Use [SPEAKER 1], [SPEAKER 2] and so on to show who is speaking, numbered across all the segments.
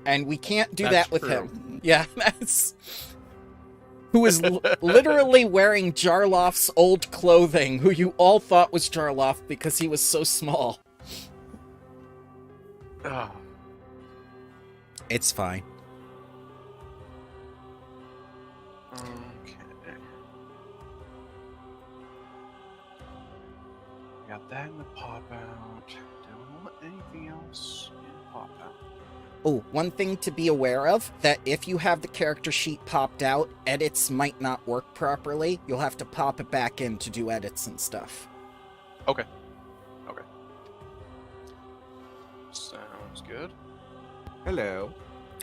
[SPEAKER 1] And we can't do
[SPEAKER 2] That's
[SPEAKER 1] that with
[SPEAKER 2] true.
[SPEAKER 1] him. Yeah, that's... Who is literally wearing Jarloff's old clothing, who you all thought was Jarloff because he was so small.
[SPEAKER 3] Oh.
[SPEAKER 1] It's fine.
[SPEAKER 3] Okay. Got that in the pop out. Don't want anything else in pop out.
[SPEAKER 1] Oh, one thing to be aware of, that if you have the character sheet popped out, edits might not work properly. You'll have to pop it back in to do edits and stuff.
[SPEAKER 3] Okay. Okay. Sounds good.
[SPEAKER 4] Hello.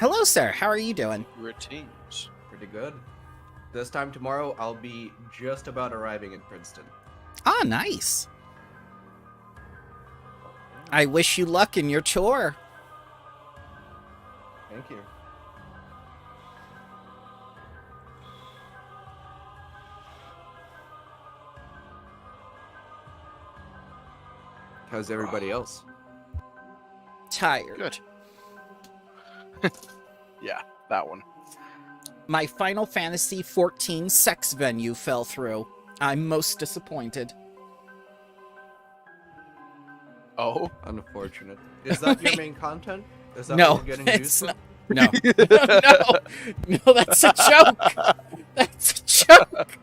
[SPEAKER 1] Hello, sir. How are you doing?
[SPEAKER 3] Routines.
[SPEAKER 4] Pretty good. This time tomorrow, I'll be just about arriving in Princeton.
[SPEAKER 1] Ah, nice. I wish you luck in your chore.
[SPEAKER 4] Thank you. How's everybody else?
[SPEAKER 1] Tired.
[SPEAKER 3] Good. Yeah, that one.
[SPEAKER 1] My Final Fantasy XIV sex venue fell through. I'm most disappointed.
[SPEAKER 3] Oh?
[SPEAKER 4] Unfortunate. Is that your main content? Is that
[SPEAKER 1] No,
[SPEAKER 4] what you're getting
[SPEAKER 1] it's
[SPEAKER 4] used for?
[SPEAKER 1] not. No. No, that's a joke. That's a joke.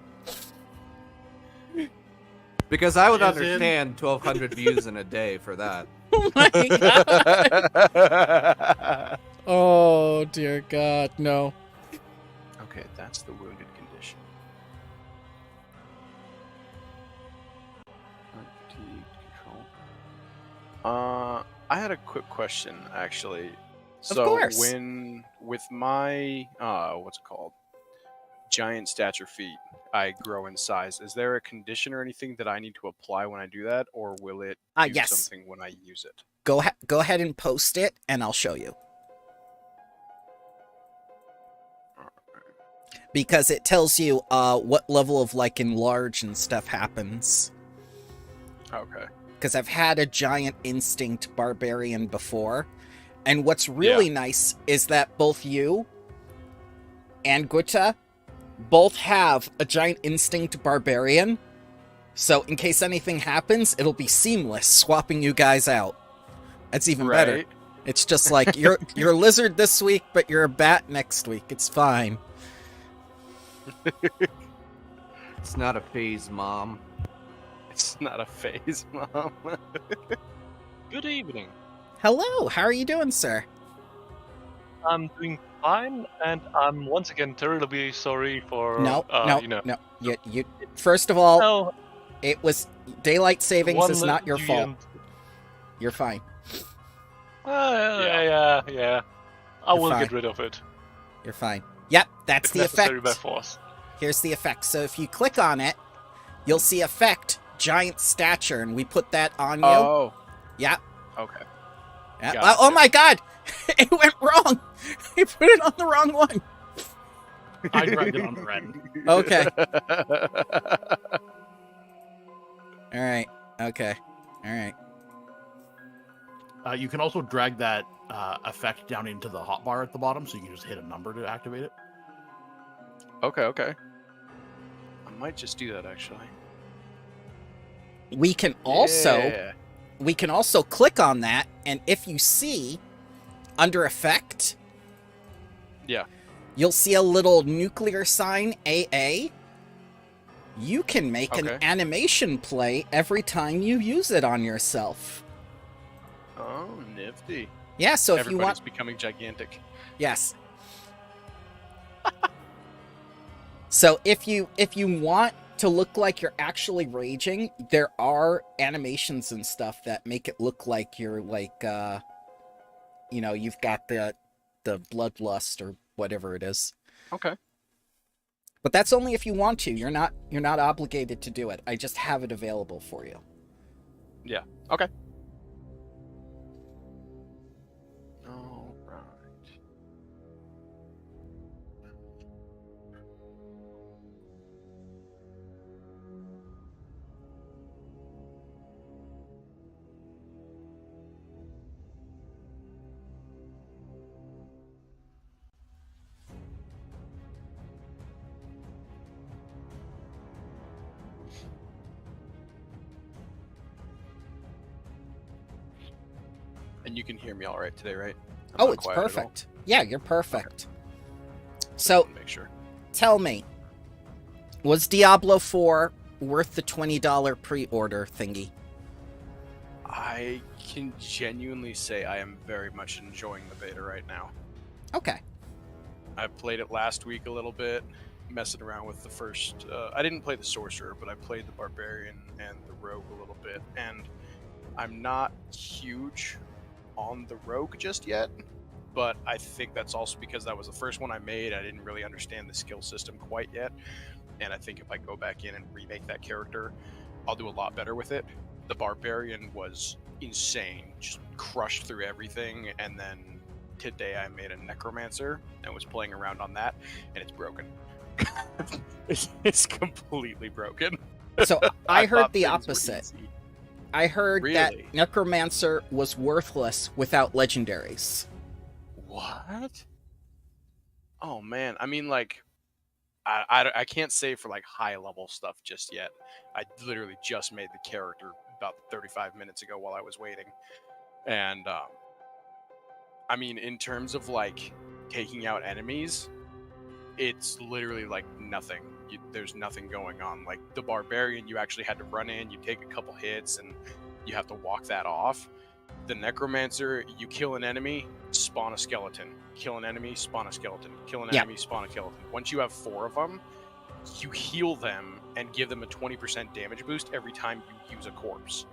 [SPEAKER 4] Because I would
[SPEAKER 2] Is
[SPEAKER 4] understand 1,200 views in a day for that.
[SPEAKER 1] Oh my god. Oh dear god, no.
[SPEAKER 3] Okay, that's the wounded condition. Fatigue control. I had a quick question actually. So
[SPEAKER 1] course.
[SPEAKER 3] when with my what's it called? Giant stature feet, I grow in size. Is there a condition or anything that I need to apply when I do that, or will it do
[SPEAKER 1] Yes.
[SPEAKER 3] something when I use it?
[SPEAKER 1] Go ahead and post it, and I'll show you. Because it tells you what level of like enlarge and stuff happens.
[SPEAKER 3] Okay.
[SPEAKER 1] Because I've had a giant instinct barbarian before, and what's really nice is that both you and Kuta both have a giant instinct barbarian. So in case anything happens, it'll be seamless swapping you guys out. That's even better. It's just like you're a lizard this week, but you're a bat next week. It's fine.
[SPEAKER 4] It's not a phase, Mom.
[SPEAKER 3] It's not a phase, Mom.
[SPEAKER 5] Good evening.
[SPEAKER 1] Hello, how are you doing, sir?
[SPEAKER 5] I'm doing fine, and I'm once again terribly sorry for
[SPEAKER 1] No.
[SPEAKER 5] no.
[SPEAKER 1] You first of all,
[SPEAKER 5] No,
[SPEAKER 1] it was daylight savings
[SPEAKER 5] one
[SPEAKER 1] is not your
[SPEAKER 5] GM.
[SPEAKER 1] fault. You're fine.
[SPEAKER 5] Yeah. I will
[SPEAKER 1] fine.
[SPEAKER 5] get rid of it.
[SPEAKER 1] You're fine. Yep, that's
[SPEAKER 5] If
[SPEAKER 1] the
[SPEAKER 5] necessary
[SPEAKER 1] effect.
[SPEAKER 5] by force.
[SPEAKER 1] Here's the effect. So if you click on it, you'll see effect giant stature, and we put that on you.
[SPEAKER 3] Oh.
[SPEAKER 1] Yeah.
[SPEAKER 3] Okay.
[SPEAKER 1] Yeah.
[SPEAKER 3] Gotcha.
[SPEAKER 1] Oh my god! It went wrong! I put it on the wrong one!
[SPEAKER 2] I dragged it on Ren.
[SPEAKER 1] Okay. Alright. Okay. Alright.
[SPEAKER 2] You can also drag that effect down into the hotbar at the bottom, so you can just hit a number to activate it.
[SPEAKER 3] Okay. I might just do that actually.
[SPEAKER 1] We can also click on that, and if you see under effect, you'll see a little nuclear sign AA. You can make an animation play every time you use it on yourself.
[SPEAKER 3] Oh, nifty.
[SPEAKER 1] Yeah, so if
[SPEAKER 3] Everybody's
[SPEAKER 1] you want,
[SPEAKER 3] becoming gigantic.
[SPEAKER 1] yes. So if you want to look like you're actually raging, there are animations and stuff that make it look like you're like you've got the bloodlust or whatever it is.
[SPEAKER 3] Okay.
[SPEAKER 1] But that's only if you want to. You're not obligated to do it. I just have it available for you.
[SPEAKER 3] Yeah. Okay. All right. And you can hear me all right today, right? I'm
[SPEAKER 1] Oh,
[SPEAKER 3] not
[SPEAKER 1] it's
[SPEAKER 3] quiet at all?
[SPEAKER 1] perfect. Yeah, you're perfect. So,
[SPEAKER 3] Make sure.
[SPEAKER 1] tell me, was Diablo 4 worth the $20 pre-order thingy?
[SPEAKER 3] I can genuinely say I am very much enjoying the beta right now.
[SPEAKER 1] Okay.
[SPEAKER 3] I played it last week a little bit, messing around with the first. I didn't play the sorcerer, but I played the barbarian and the rogue a little bit, and I'm not huge on the rogue just yet. But I think that's also because that was the first one I made. I didn't really understand the skill system quite yet, and I think if I go back in and remake that character, I'll do a lot better with it. The barbarian was insane, just crushed through everything, and then today I made a necromancer and was playing around on that, and it's broken. It's completely broken.
[SPEAKER 1] So I heard
[SPEAKER 3] thought
[SPEAKER 1] the
[SPEAKER 3] things were
[SPEAKER 1] opposite.
[SPEAKER 3] easy.
[SPEAKER 1] I heard that
[SPEAKER 3] Really?
[SPEAKER 1] necromancer was worthless without legendaries.
[SPEAKER 3] What? Oh man, I mean, like, I can't say for like high level stuff just yet. I literally just made the character about 35 minutes ago while I was waiting, and I mean, in terms of like taking out enemies, it's literally like nothing. There's nothing going on. Like the barbarian, you actually had to run in, you take a couple hits, and you have to walk that off. The necromancer, you kill an enemy, spawn a skeleton. Kill an enemy, spawn a skeleton. Kill an
[SPEAKER 1] Yeah.
[SPEAKER 3] enemy, spawn a skeleton. Once you have 4 of them, you heal them and give them a 20% damage boost every time you use a corpse.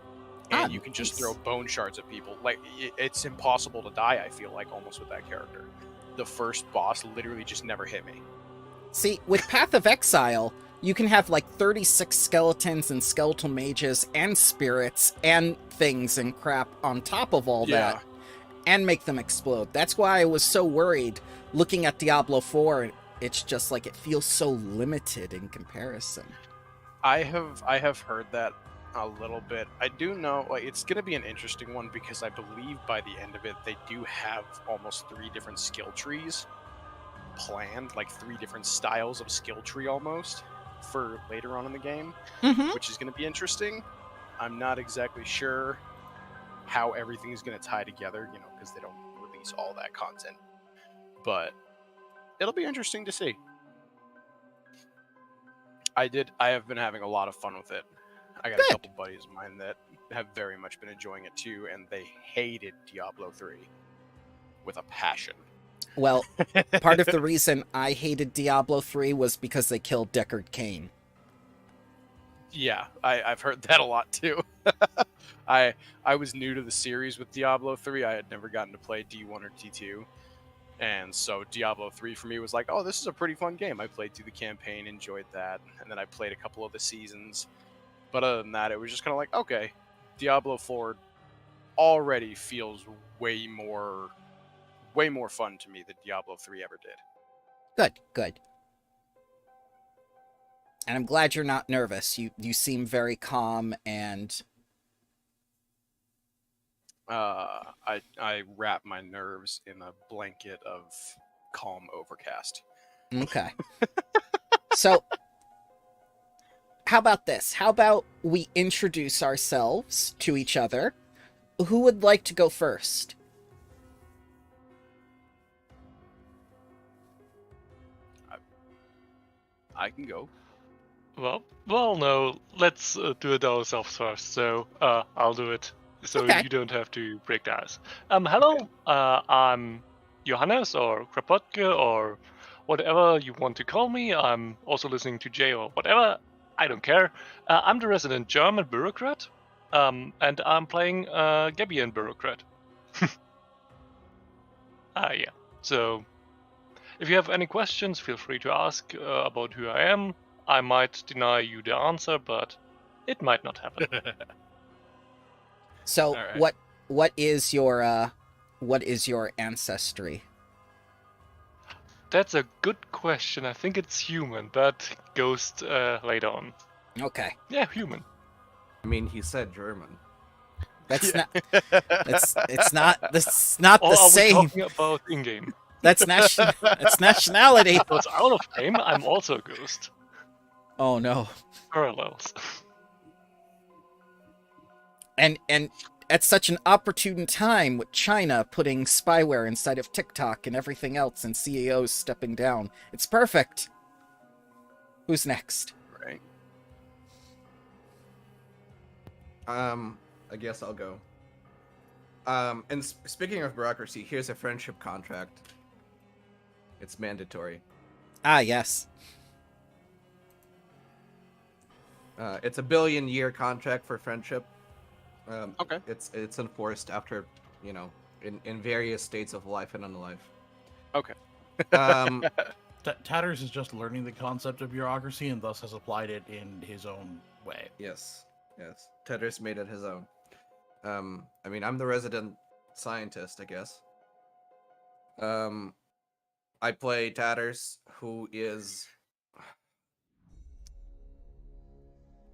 [SPEAKER 3] And you can just
[SPEAKER 1] nice.
[SPEAKER 3] throw bone shards at people. Like, it's impossible to die, I feel like, almost with that character. The first boss literally just never hit me.
[SPEAKER 1] See, with Path of Exile, you can have like 36 skeletons and skeletal mages and spirits and things and crap on top of all that and make them explode. That's why I was so worried looking at Diablo 4. It's just like it feels so limited in comparison.
[SPEAKER 3] I have heard that a little bit. I do know, like, it's going to be an interesting one because I believe by the end of it they do have almost 3 different skill trees planned, like 3 different styles of skill tree almost for later on in the game,
[SPEAKER 1] Mm-hmm.
[SPEAKER 3] which is going to be interesting. I'm not exactly sure how everything is going to tie together, you know, because they don't release all that content, but it'll be interesting to see. I have been having a lot of fun with it. I got
[SPEAKER 1] Good.
[SPEAKER 3] a couple buddies of mine that have very much been enjoying it too, and they hated Diablo 3 with a passion.
[SPEAKER 1] Well, part of the reason I hated Diablo 3 was because they killed Deckard Cain.
[SPEAKER 3] Yeah, I've heard that a lot too. I was new to the series with Diablo 3. I had never gotten to play D1 or D2. And so Diablo 3 for me was like, oh, this is a pretty fun game. I played through the campaign, enjoyed that, and then I played a couple of the seasons. But other than that, it was just kind of like, okay, Diablo 4 already feels way more fun to me than Diablo 3 ever did.
[SPEAKER 1] Good. And I'm glad you're not nervous. You seem very calm and...
[SPEAKER 3] I wrap my nerves in a blanket of calm overcast.
[SPEAKER 1] Okay. So, how about this? How about we introduce ourselves to each other? Who would like to go first?
[SPEAKER 3] I can go.
[SPEAKER 5] Well, no. Let's do it ourselves first. So I'll do it. So
[SPEAKER 1] Okay.
[SPEAKER 5] you don't have to break the ice. Hello. I'm Johannes or Krapotke or whatever you want to call me. I'm also listening to Jay or whatever. I don't care. I'm the resident German bureaucrat, and I'm playing Gabian bureaucrat. Yeah. So, if you have any questions, feel free to ask about who I am. I might deny you the answer, but it might not happen.
[SPEAKER 1] So,
[SPEAKER 3] All right.
[SPEAKER 1] what is your ancestry?
[SPEAKER 5] That's a good question. I think it's human, but ghost later on.
[SPEAKER 1] Okay.
[SPEAKER 5] Yeah, human.
[SPEAKER 4] I mean, he said German.
[SPEAKER 1] That's
[SPEAKER 3] Yeah.
[SPEAKER 1] not it's not
[SPEAKER 5] Or
[SPEAKER 1] the
[SPEAKER 5] are we
[SPEAKER 1] same.
[SPEAKER 5] talking about in-game?
[SPEAKER 1] That's nationality.
[SPEAKER 5] So it's out of game. I'm also a ghost.
[SPEAKER 1] Oh no.
[SPEAKER 5] Parallels.
[SPEAKER 1] And at such an opportune time with China putting spyware inside of TikTok and everything else and CEOs stepping down. It's perfect. Who's next?
[SPEAKER 3] Right.
[SPEAKER 4] I guess I'll go. And speaking of bureaucracy, here's a friendship contract. It's mandatory.
[SPEAKER 1] Ah, yes.
[SPEAKER 4] It's a billion-year contract for friendship.
[SPEAKER 3] Okay.
[SPEAKER 4] It's enforced after, in various states of life and unlife.
[SPEAKER 3] Okay.
[SPEAKER 2] Tatters is just learning the concept of bureaucracy and thus has applied it in his own way.
[SPEAKER 4] Yes. Tedros made it his own. I mean, I'm the resident scientist, I guess. I play Tatters, who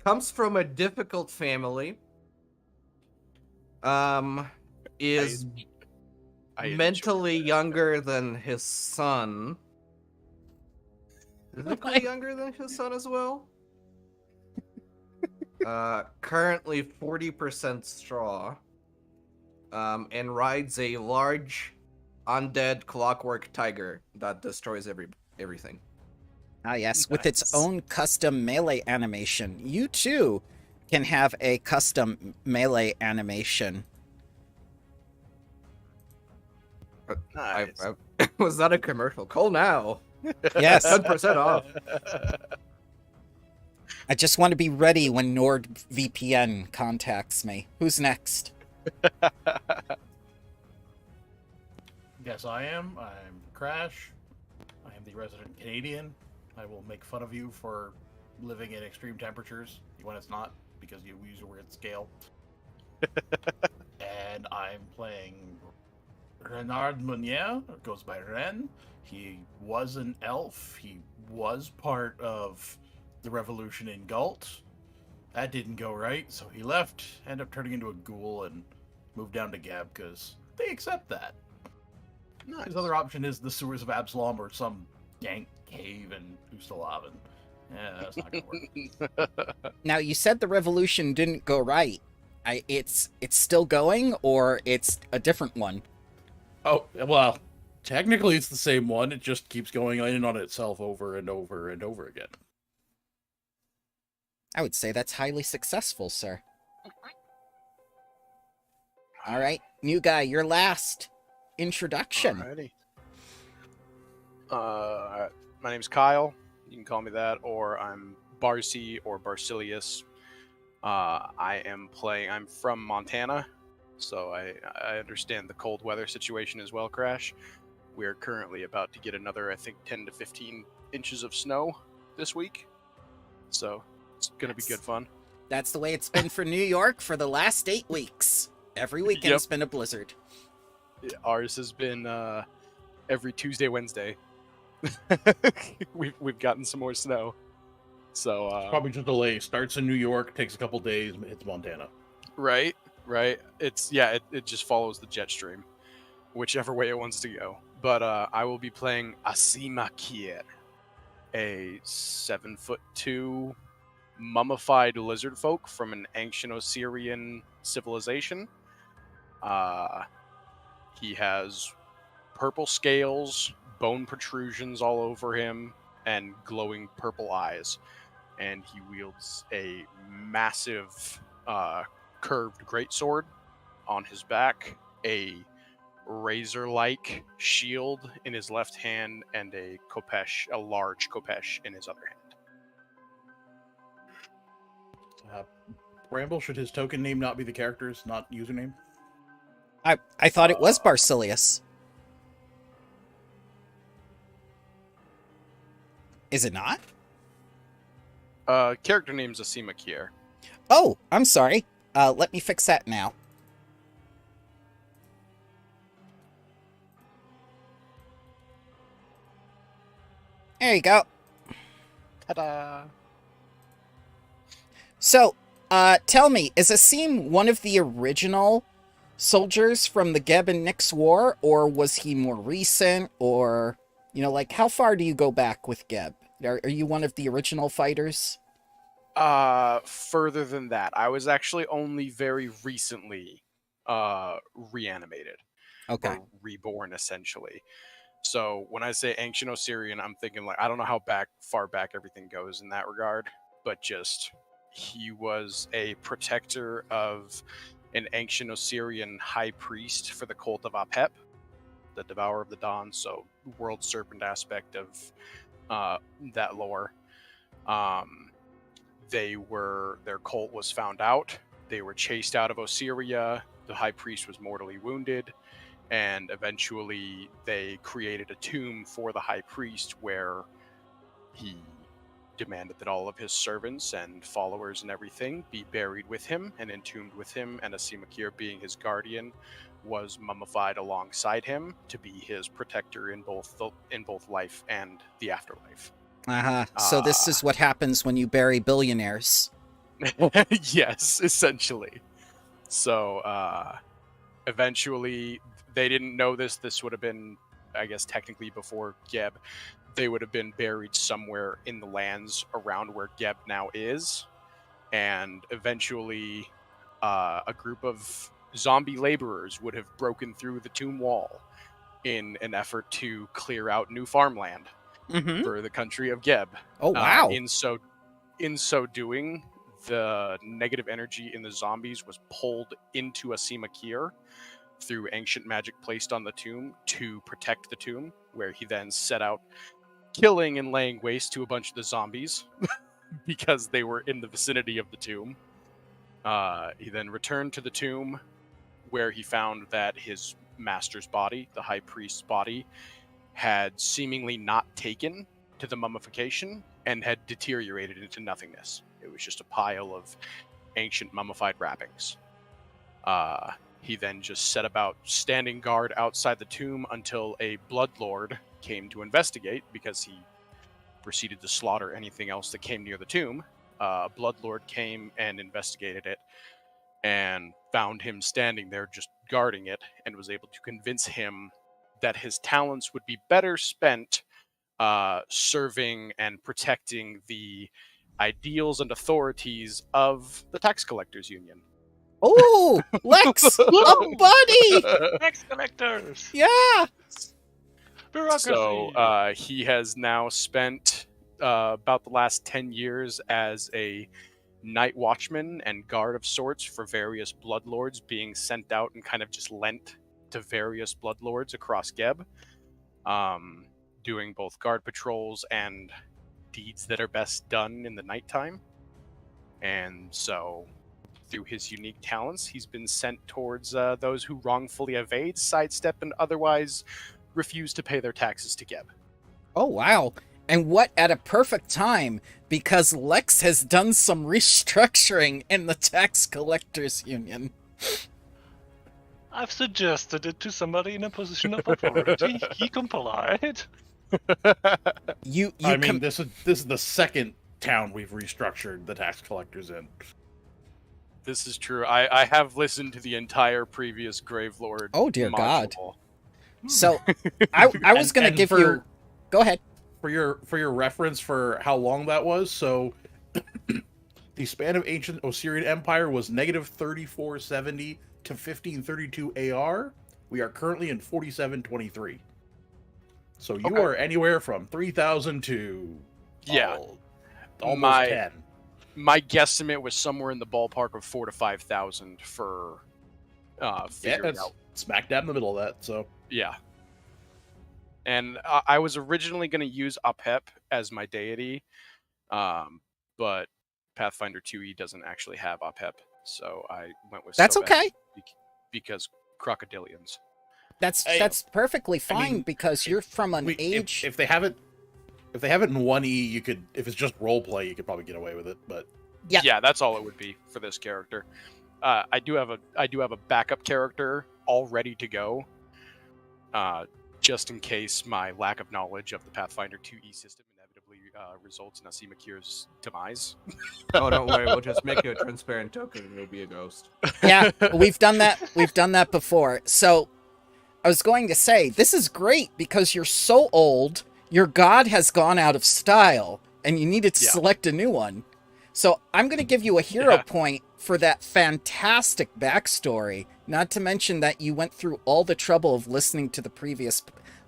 [SPEAKER 4] comes from a difficult family. Is mentally younger than his son. Physically younger than his son as well. Currently 40% straw. And rides a large undead clockwork tiger that destroys everything.
[SPEAKER 1] Ah, yes, with its own custom melee animation. You too can have a custom melee animation.
[SPEAKER 3] Nice.
[SPEAKER 4] Was that a commercial? Call now.
[SPEAKER 1] Yes.
[SPEAKER 4] 10% off.
[SPEAKER 1] I just want to be ready when NordVPN contacts me. Who's next?
[SPEAKER 2] Yes, I am. I'm Crash. I am the resident Canadian. I will make fun of you for living in extreme temperatures when it's not, because you use a weird scale. And I'm playing Renard Meunier, goes by Ren. He was an elf. He was part of the revolution in Galt. That didn't go right, so he left, ended up turning into a ghoul, and moved down to Geb, because they accept that.
[SPEAKER 3] Nice.
[SPEAKER 2] His other option is the sewers of Absalom or some dank cave in Ustalaven. Yeah, that's not gonna work.
[SPEAKER 1] Now, you said the revolution didn't go right. It's still going, or it's a different one?
[SPEAKER 2] Oh, well, technically it's the same one. It just keeps going in on itself over and over and over again.
[SPEAKER 1] I would say that's highly successful, sir. All right, new guy, your last introduction.
[SPEAKER 3] Alrighty. My name's Kyle. You can call me that, or I'm Barcy or Barsilius. I'm from Montana, so I understand the cold weather situation as well, Crash. We are currently about to get another, I think, 10 to 15 inches of snow this week. So it's going to be good fun.
[SPEAKER 1] That's the way it's been for New York for the last 8 weeks. Every weekend's been a blizzard.
[SPEAKER 3] Ours has been every Tuesday, Wednesday. We've gotten some more snow. So
[SPEAKER 2] Probably just a delay. Starts in New York, takes a couple days, hits Montana.
[SPEAKER 3] Right. It just follows the jet stream, whichever way it wants to go. But I will be playing Asimakir, a 7'2" mummified lizard folk from an ancient Osirian civilization. He has purple scales, bone protrusions all over him, and glowing purple eyes. And he wields a massive curved greatsword on his back, a razor-like shield in his left hand, and a large kopesh in his other hand.
[SPEAKER 2] Bramble, should his token name not be the character's, not username?
[SPEAKER 1] I thought it was Barsilius. Is it not?
[SPEAKER 3] Character name's Asimakir.
[SPEAKER 1] Oh, I'm sorry. Let me fix that now. There you go.
[SPEAKER 3] Ta-da!
[SPEAKER 1] So, tell me, is Asim one of the original soldiers from the Geb and Nyx War, or was he more recent, or, how far do you go back with Geb? Are you one of the original fighters?
[SPEAKER 3] Further than that. I was actually only very recently reanimated
[SPEAKER 1] Okay.
[SPEAKER 3] or reborn, essentially. So when I say ancient Osirian, I'm thinking like I don't know how far back everything goes in that regard, but just he was a protector of an ancient Osirian high priest for the cult of Apep, the Devourer of the Dawn, so world serpent aspect of that lore. Their cult was found out. They were chased out of Osiria. The high priest was mortally wounded, and eventually they created a tomb for the high priest where he demanded that all of his servants and followers and everything be buried with him and entombed with him, and Asimakir, being his guardian, was mummified alongside him to be his protector in both life and the afterlife.
[SPEAKER 1] So this is what happens when you bury billionaires.
[SPEAKER 3] Yes, essentially. So eventually, they didn't know this. This would have been, I guess, technically before Geb. They would have been buried somewhere in the lands around where Geb now is. And eventually, a group of zombie laborers would have broken through the tomb wall in an effort to clear out new farmland for the country of Geb.
[SPEAKER 1] Oh, wow.
[SPEAKER 3] In so doing, the negative energy in the zombies was pulled into Asimakir through ancient magic placed on the tomb to protect the tomb, where he then set out killing and laying waste to a bunch of the zombies because they were in the vicinity of the tomb. He then returned to the tomb, where he found that his master's body, the high priest's body, had seemingly not taken to the mummification and had deteriorated into nothingness. It was just a pile of ancient mummified wrappings. He then just set about standing guard outside the tomb until a bloodlord came to investigate, because he proceeded to slaughter anything else that came near the tomb. A bloodlord came and investigated it and found him standing there just guarding it, and was able to convince him that his talents would be better spent serving and protecting the ideals and authorities of the tax collectors union.
[SPEAKER 1] Oh, Lex, a buddy.
[SPEAKER 5] Tax collectors.
[SPEAKER 1] Yeah.
[SPEAKER 5] Bureaucracy.
[SPEAKER 3] So he has now spent about the last 10 years as a night watchman and guard of sorts for various bloodlords, being sent out and kind of just lent to various bloodlords across Geb, doing both guard patrols and deeds that are best done in the nighttime. And so, through his unique talents, he's been sent towards those who wrongfully evade, sidestep, and otherwise refuse to pay their taxes to Geb.
[SPEAKER 1] Oh, wow. And what at a perfect time, because Lex has done some restructuring in the tax collectors union.
[SPEAKER 5] I've suggested it to somebody in a position of authority. He complied.
[SPEAKER 2] This is the second town we've restructured the tax collectors in.
[SPEAKER 3] This is true. I have listened to the entire previous Gravelord.
[SPEAKER 1] Oh, dear
[SPEAKER 3] module.
[SPEAKER 1] God. So, I was going to give you... Go ahead.
[SPEAKER 2] For your reference for how long that was, so the span of ancient Osirian Empire was negative 3470 to 1532 AR. We are currently in 4723. So you are anywhere from 3,000 to almost 10.
[SPEAKER 3] My guesstimate was somewhere in the ballpark of 4,000 to 5,000 for figuring out.
[SPEAKER 2] Smack dab in the middle of that. So
[SPEAKER 3] yeah. And I was originally going to use Apep as my deity, but Pathfinder 2e doesn't actually have Apep, so I went with
[SPEAKER 1] That's
[SPEAKER 3] Sobek
[SPEAKER 1] okay.
[SPEAKER 3] Because crocodilians.
[SPEAKER 1] That's perfectly fine, because you're from an age.
[SPEAKER 2] If they have it in 1e, you could. If it's just roleplay, you could probably get away with it. But
[SPEAKER 3] yeah, that's all it would be for this character. I do have a backup character all ready to go. Just in case my lack of knowledge of the Pathfinder 2e system inevitably results in Asimakir's demise.
[SPEAKER 4] Oh, don't worry. We'll just make you a transparent token and you'll be a ghost.
[SPEAKER 1] Yeah, we've done that. We've done that before. So, I was going to say, this is great because you're so old, your god has gone out of style, and you needed to select a new one. So, I'm going to give you a hero point for that fantastic backstory Not to mention that you went through all the trouble of listening to the previous,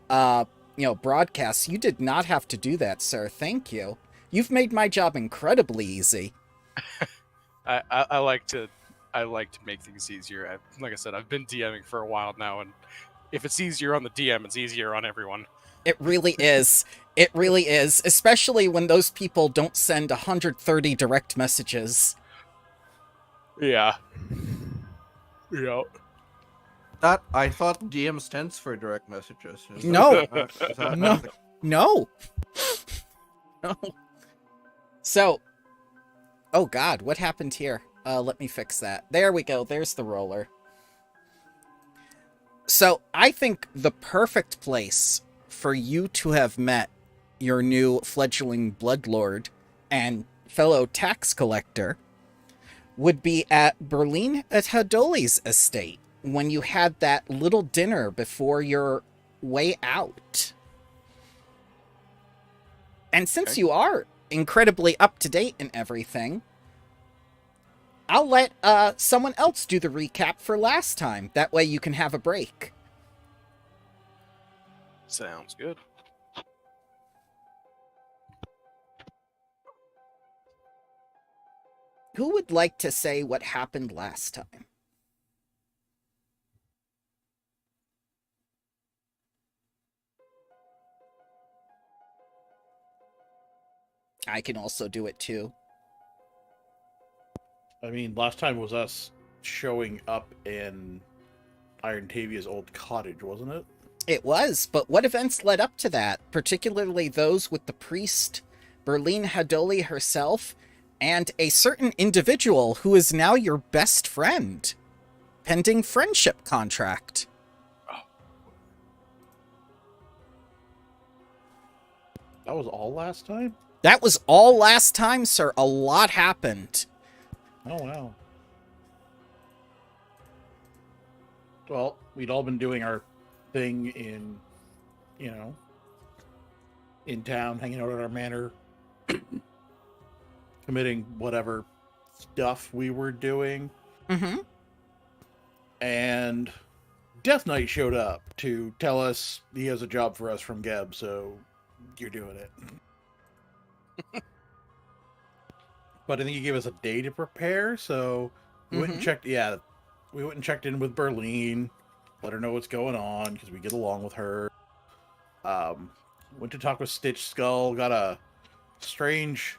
[SPEAKER 1] broadcasts. You did not have to do that, sir. Thank you. You've made my job incredibly easy.
[SPEAKER 3] I like to make things easier. Like I said, I've been DMing for a while now, and if it's easier on the DM, it's easier on everyone.
[SPEAKER 1] It really is. It really is, especially when those people don't send 130 direct messages.
[SPEAKER 3] Yeah. Yeah.
[SPEAKER 4] That I thought DM stands for direct messages.
[SPEAKER 1] No.
[SPEAKER 4] Is that
[SPEAKER 1] No. No. No. So, oh god, what happened here? Let me fix that. There we go. There's the roller. So, I think the perfect place for you to have met your new fledgling bloodlord and fellow tax collector would be at Berlin at Hadoli's estate when you had that little dinner before your way out. And since you are incredibly up to date in everything, I'll let someone else do the recap for last time. That way you can have a break.
[SPEAKER 3] Sounds good.
[SPEAKER 1] Who would like to say what happened last time? I can also do it too.
[SPEAKER 2] I mean, last time was us showing up in Iron Tavia's old cottage, wasn't it?
[SPEAKER 1] It was, but what events led up to that? Particularly those with the priest, Berlin Hadoli herself, and a certain individual who is now your best friend, pending friendship contract.
[SPEAKER 2] That was all last time?
[SPEAKER 1] That was all last time, sir. A lot happened.
[SPEAKER 2] Oh, wow. Well, we'd all been doing our thing in, in town, hanging out at our manor, committing whatever stuff we were doing.
[SPEAKER 1] Mm-hmm.
[SPEAKER 2] And Death Knight showed up to tell us he has a job for us from Geb, so you're doing it. But I think he gave us a day to prepare, so we went and checked. Yeah, we went and checked in with Berlin, let her know what's going on because we get along with her. Went to talk with Stitch Skull, got a strange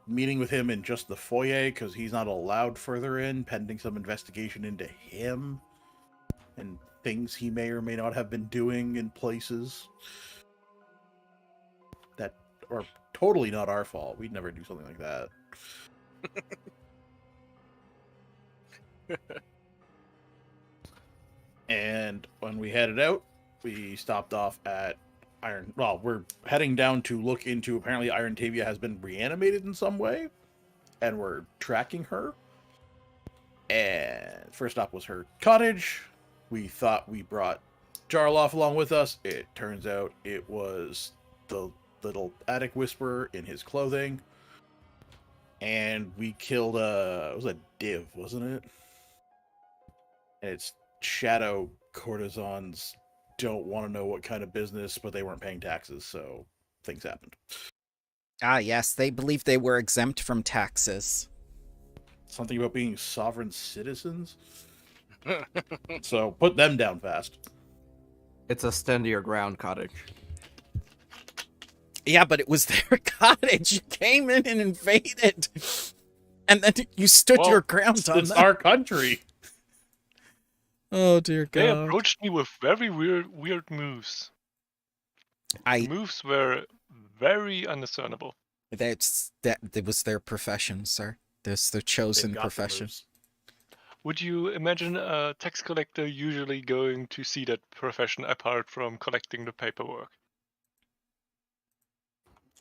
[SPEAKER 2] meeting with him in just the foyer because he's not allowed further in, pending some investigation into him and things he may or may not have been doing in places that are totally not our fault. We'd never do something like that. And when we headed out, we stopped off at we're heading down to look into, apparently Iron Tavia has been reanimated in some way, and we're tracking her. And first stop was her cottage. We thought we brought Jarloff along with us. It turns out it was the little attic whisperer in his clothing. And we killed it was a div, wasn't it? And its shadow courtesans don't want to know what kind of business, but they weren't paying taxes, so things happened.
[SPEAKER 1] Ah, yes, they believed they were exempt from taxes.
[SPEAKER 2] Something about being sovereign citizens? So put them down fast.
[SPEAKER 4] It's a stand your ground cottage.
[SPEAKER 1] Yeah, but it was their cottage. You came in and invaded. And then you stood your ground on
[SPEAKER 2] It's
[SPEAKER 1] them.
[SPEAKER 2] our country.
[SPEAKER 1] Oh, dear God.
[SPEAKER 5] They approached me with very weird moves. The moves were very undiscernible.
[SPEAKER 1] That was their profession, sir. That's their chosen profession.
[SPEAKER 5] Would you imagine a tax collector usually going to see that profession apart from collecting the paperwork?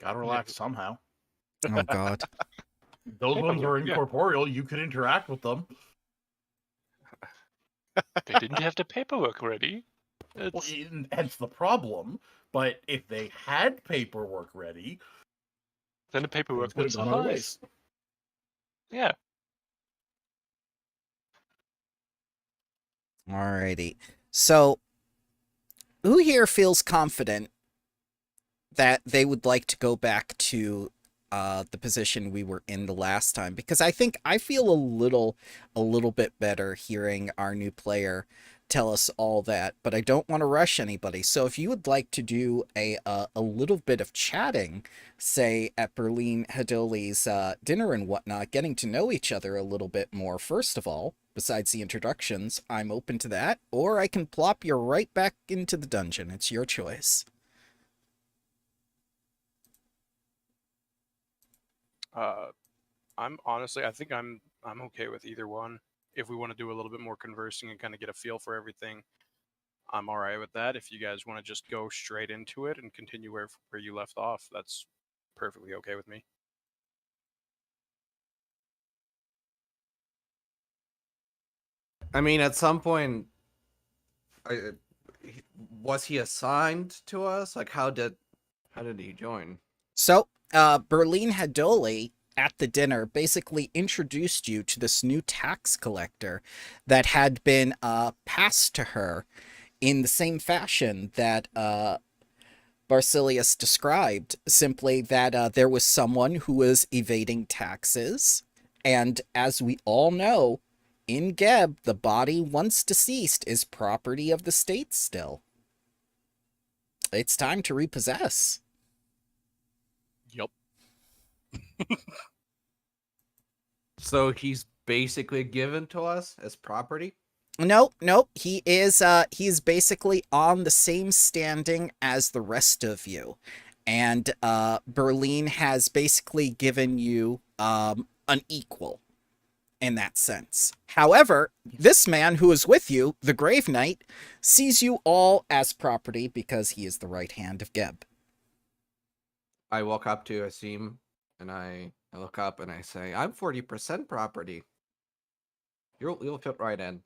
[SPEAKER 2] Gotta relax somehow.
[SPEAKER 1] Oh, God.
[SPEAKER 2] Those ones are incorporeal. You could interact with them.
[SPEAKER 5] They didn't have the paperwork ready.
[SPEAKER 2] Well, hence the problem. But if they had paperwork ready,
[SPEAKER 5] then the paperwork would
[SPEAKER 2] gone our
[SPEAKER 5] suffice.
[SPEAKER 2] ways.
[SPEAKER 5] Yeah.
[SPEAKER 1] Alrighty. So, who here feels confident that they would like to go back to the position we were in the last time? Because I think I feel a little bit better hearing our new player tell us all that, but I don't want to rush anybody. So if you would like to do a little bit of chatting, say at Berlin Hadoli's dinner and whatnot, getting to know each other a little bit more, first of all, besides the introductions, I'm open to that, or I can plop you right back into the dungeon. It's your choice.
[SPEAKER 3] I'm honestly, I think I'm okay with either one. If we want to do a little bit more conversing and kind of get a feel for everything, I'm all right with that. If you guys want to just go straight into it and continue where you left off, that's perfectly okay with me.
[SPEAKER 4] I mean, at some point, was he assigned to us? Like, how did he join?
[SPEAKER 1] So, Berlin Hadoli at the dinner basically introduced you to this new tax collector that had been passed to her in the same fashion that Barsilius described, simply that there was someone who was evading taxes, and as we all know, in Geb, the body once deceased is property of the state still. It's time to repossess.
[SPEAKER 3] Yep.
[SPEAKER 4] So he's basically given to us as property?
[SPEAKER 1] Nope. He's basically on the same standing as the rest of you. And Berlin has basically given you an equal in that sense. However, this man who is with you, the Grave Knight, sees you all as property because he is the right hand of Geb.
[SPEAKER 4] I walk up to Asim and I look up and I say, I'm 40% property. You'll fit right in.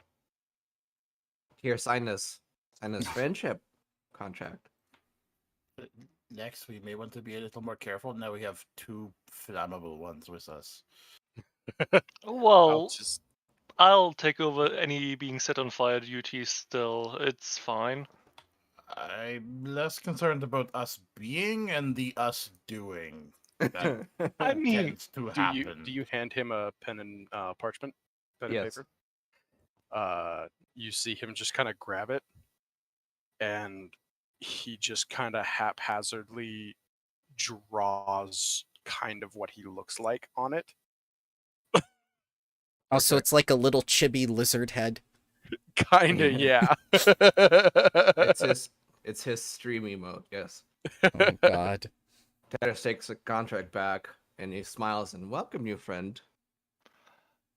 [SPEAKER 4] Here, sign this friendship contract.
[SPEAKER 2] Next, we may want to be a little more careful. Now we have two flammable ones with us.
[SPEAKER 5] Well,
[SPEAKER 3] Just
[SPEAKER 5] I'll take over any being set on fire duties still. It's fine.
[SPEAKER 2] I'm less concerned about us being and the us doing. That
[SPEAKER 5] I mean,
[SPEAKER 2] tends to
[SPEAKER 3] do
[SPEAKER 2] happen.
[SPEAKER 3] you hand him a pen and parchment, pen
[SPEAKER 4] Yes.
[SPEAKER 3] and paper? You see him just kind of grab it, and he just kind of haphazardly draws kind of what he looks like on it.
[SPEAKER 1] Oh, so it's like a little chibi lizard head.
[SPEAKER 3] Kinda, yeah.
[SPEAKER 4] It's his stream emote, yes.
[SPEAKER 1] Oh, God.
[SPEAKER 4] Tadders takes a contract back and he smiles and welcome you, friend.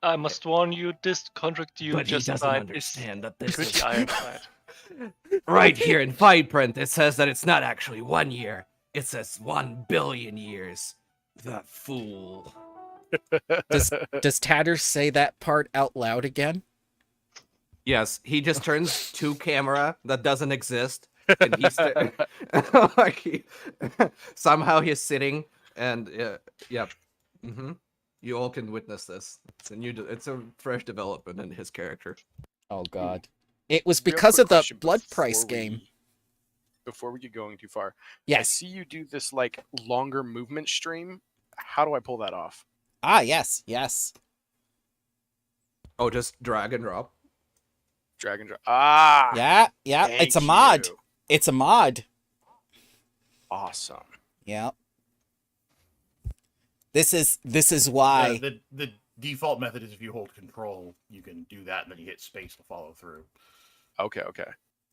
[SPEAKER 5] I must warn you, this contract you
[SPEAKER 4] But he
[SPEAKER 5] just
[SPEAKER 4] doesn't
[SPEAKER 5] signed
[SPEAKER 4] understand
[SPEAKER 5] is
[SPEAKER 4] that this
[SPEAKER 5] pretty
[SPEAKER 4] is
[SPEAKER 5] ironclad.
[SPEAKER 4] right here in fine print. It says that it's not actually 1 year. It says 1 billion years. The fool.
[SPEAKER 1] Does Tatters say that part out loud again?
[SPEAKER 4] Yes, he just turns to camera that doesn't exist, and he's like somehow he's sitting, and yeah, you all can witness this. It's a fresh development in his character.
[SPEAKER 1] Oh, God. It was
[SPEAKER 3] Real
[SPEAKER 1] because
[SPEAKER 3] quick
[SPEAKER 1] of the
[SPEAKER 3] question
[SPEAKER 1] blood
[SPEAKER 3] before
[SPEAKER 1] price game.
[SPEAKER 3] Before we get going too far, I
[SPEAKER 1] Yes.
[SPEAKER 3] see you do this like longer movement stream. How do I pull that off?
[SPEAKER 1] Ah, yes.
[SPEAKER 4] Oh, just drag and drop.
[SPEAKER 3] Drag and drop. Ah,
[SPEAKER 1] Yeah. It's a mod.
[SPEAKER 3] thank you.
[SPEAKER 1] It's a mod.
[SPEAKER 3] Awesome.
[SPEAKER 1] Yeah. This is why.
[SPEAKER 2] The default method is if you hold control, you can do that, and then you hit space to follow through.
[SPEAKER 3] Okay.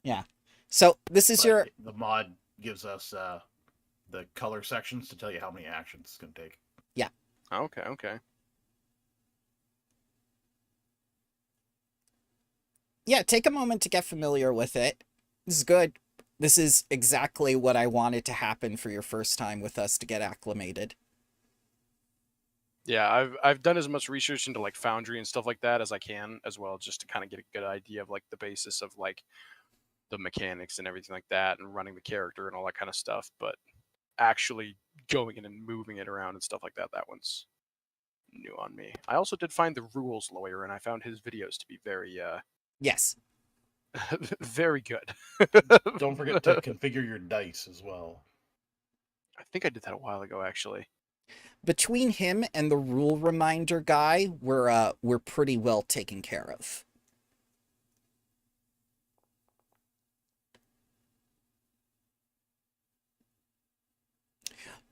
[SPEAKER 1] Yeah. So this is
[SPEAKER 2] But the mod gives us the color sections to tell you how many actions it's going to take.
[SPEAKER 3] Okay.
[SPEAKER 1] Yeah, take a moment to get familiar with it. This is good. This is exactly what I wanted to happen for your first time with us, to get acclimated.
[SPEAKER 3] Yeah, I've done as much research into like Foundry and stuff like that as I can as well, just to kind of get a good idea of like the basis of like the mechanics and everything like that, and running the character and all that kind of stuff. But actually going in and moving it around and stuff like that, that one's new on me. I also did find the rules lawyer, and I found his videos to be very
[SPEAKER 1] Yes.
[SPEAKER 3] Very good.
[SPEAKER 2] Don't forget to configure your dice as well.
[SPEAKER 3] I think I did that a while ago, actually.
[SPEAKER 1] Between him and the rule reminder guy, we're pretty well taken care of.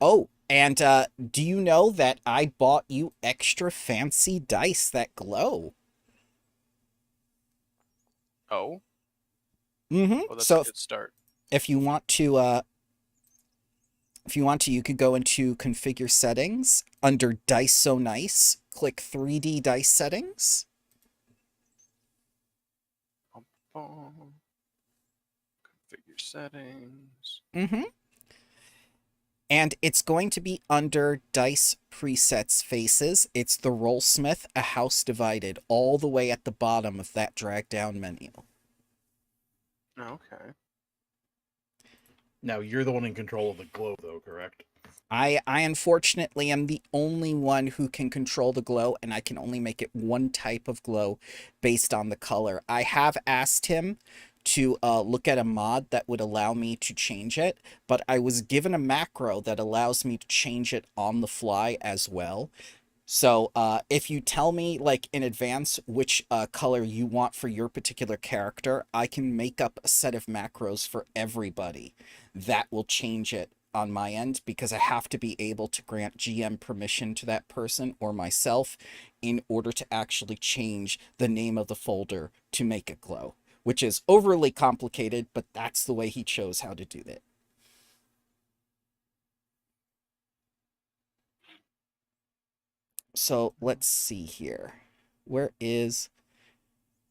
[SPEAKER 1] Oh, and do you know that I bought you extra fancy dice that glow?
[SPEAKER 3] Oh?
[SPEAKER 1] Mm-hmm.
[SPEAKER 3] Oh, that's
[SPEAKER 1] So
[SPEAKER 3] a good start.
[SPEAKER 1] if you want to, you could go into configure settings under dice so nice, click 3D dice settings.
[SPEAKER 3] Configure settings.
[SPEAKER 1] Mm-hmm. And it's going to be under dice presets faces. It's the Rollsmith, a house divided, all the way at the bottom of that drag down menu.
[SPEAKER 3] Okay.
[SPEAKER 2] Now, you're the one in control of the glow, though, correct?
[SPEAKER 1] I unfortunately am the only one who can control the glow, and I can only make it one type of glow based on the color. I have asked him to look at a mod that would allow me to change it, but I was given a macro that allows me to change it on the fly as well. So if you tell me like in advance which color you want for your particular character, I can make up a set of macros for everybody that will change it on my end, because I have to be able to grant GM permission to that person or myself in order to actually change the name of the folder to make it glow, which is overly complicated, but that's the way he chose how to do that. So let's see here. Where is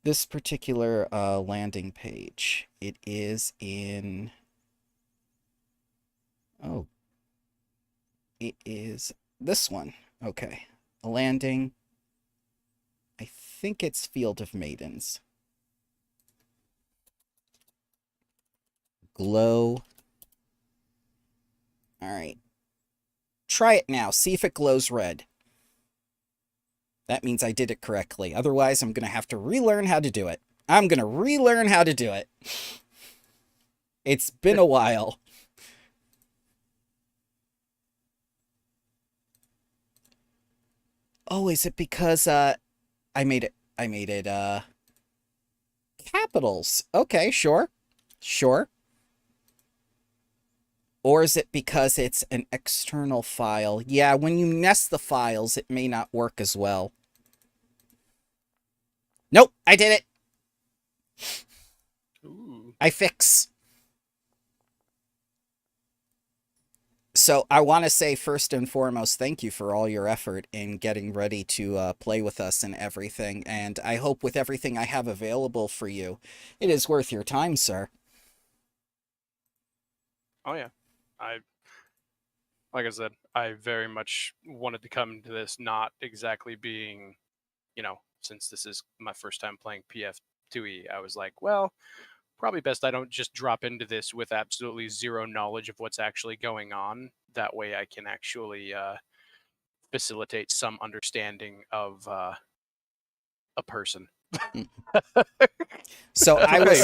[SPEAKER 1] this particular landing page? It is in... Oh. It is this one. Okay. A landing. I think it's Field of Maidens. Glow. Alright. Try it now. See if it glows red. That means I did it correctly. Otherwise, I'm going to have to relearn how to do it. I'm going to relearn how to do it. It's been a while. Oh, is it because I made it capitals. Okay, sure. Sure. Or is it because it's an external file? Yeah, when you nest the files, it may not work as well. Nope, I did it.
[SPEAKER 3] Ooh.
[SPEAKER 1] I fix. So I want to say first and foremost, thank you for all your effort in getting ready to play with us and everything. And I hope with everything I have available for you, it is worth your time, sir.
[SPEAKER 3] Oh yeah. Like I said, I very much wanted to come to this not exactly being, since this is my first time playing PF2E, I was like, well, probably best I don't just drop into this with absolutely zero knowledge of what's actually going on. That way I can actually facilitate some understanding of a person.
[SPEAKER 1] So I
[SPEAKER 4] Okay,
[SPEAKER 1] was...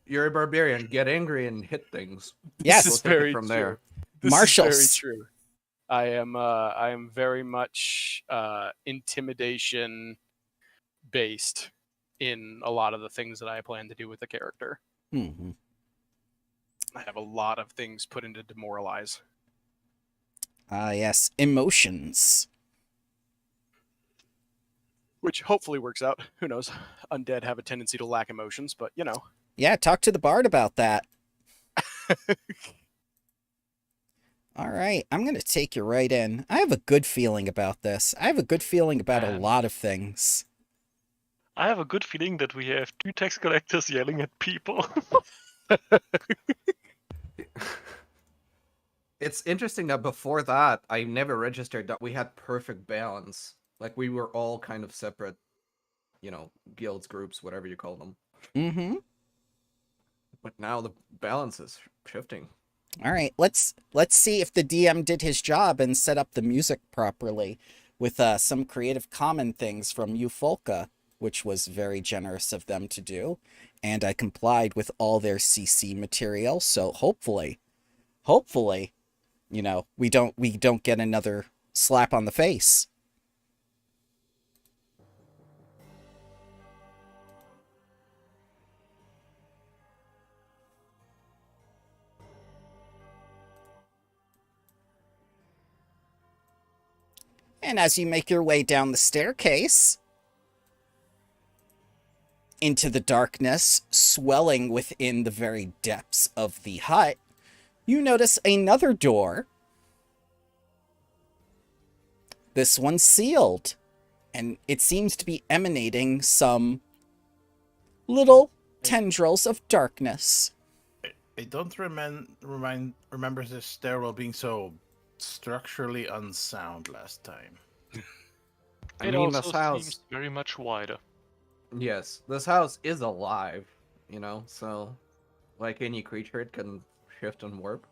[SPEAKER 4] you're a barbarian. Get angry and hit things.
[SPEAKER 1] Yes.
[SPEAKER 3] This is
[SPEAKER 4] We'll take it
[SPEAKER 3] very
[SPEAKER 4] from
[SPEAKER 3] true.
[SPEAKER 4] there.
[SPEAKER 3] This
[SPEAKER 1] Marshals.
[SPEAKER 3] is very true. I am very much intimidation based in a lot of the things that I plan to do with the character.
[SPEAKER 1] Mm-hmm.
[SPEAKER 3] I have a lot of things put into demoralize.
[SPEAKER 1] Yes, emotions.
[SPEAKER 3] Which hopefully works out. Who knows? Undead have a tendency to lack emotions, but
[SPEAKER 1] Yeah, talk to the bard about that. All right, I'm going to take you right in. I have a good feeling about this. I have a good feeling about a lot of things.
[SPEAKER 5] I have a good feeling that we have two tax collectors yelling at people.
[SPEAKER 4] It's interesting that before that, I never registered that we had perfect balance. Like, we were all kind of separate, guilds, groups, whatever you call them.
[SPEAKER 1] Mm-hmm.
[SPEAKER 4] But now the balance is shifting.
[SPEAKER 1] All right, let's see if the DM did his job and set up the music properly with some Creative Commons things from Eufolka, which was very generous of them to do. and I complied with all their CC material, so hopefully, we don't get another slap on the face. And as you make your way down the staircase into the darkness, swelling within the very depths of the hut, you notice another door. This one's sealed, and it seems to be emanating some little tendrils of darkness.
[SPEAKER 2] I don't remember this stairwell being so structurally unsound last time.
[SPEAKER 4] I
[SPEAKER 5] It
[SPEAKER 4] mean,
[SPEAKER 5] also
[SPEAKER 4] this house.
[SPEAKER 5] seems very much wider.
[SPEAKER 4] Yes, this house is alive, so like any creature, it can shift and warp.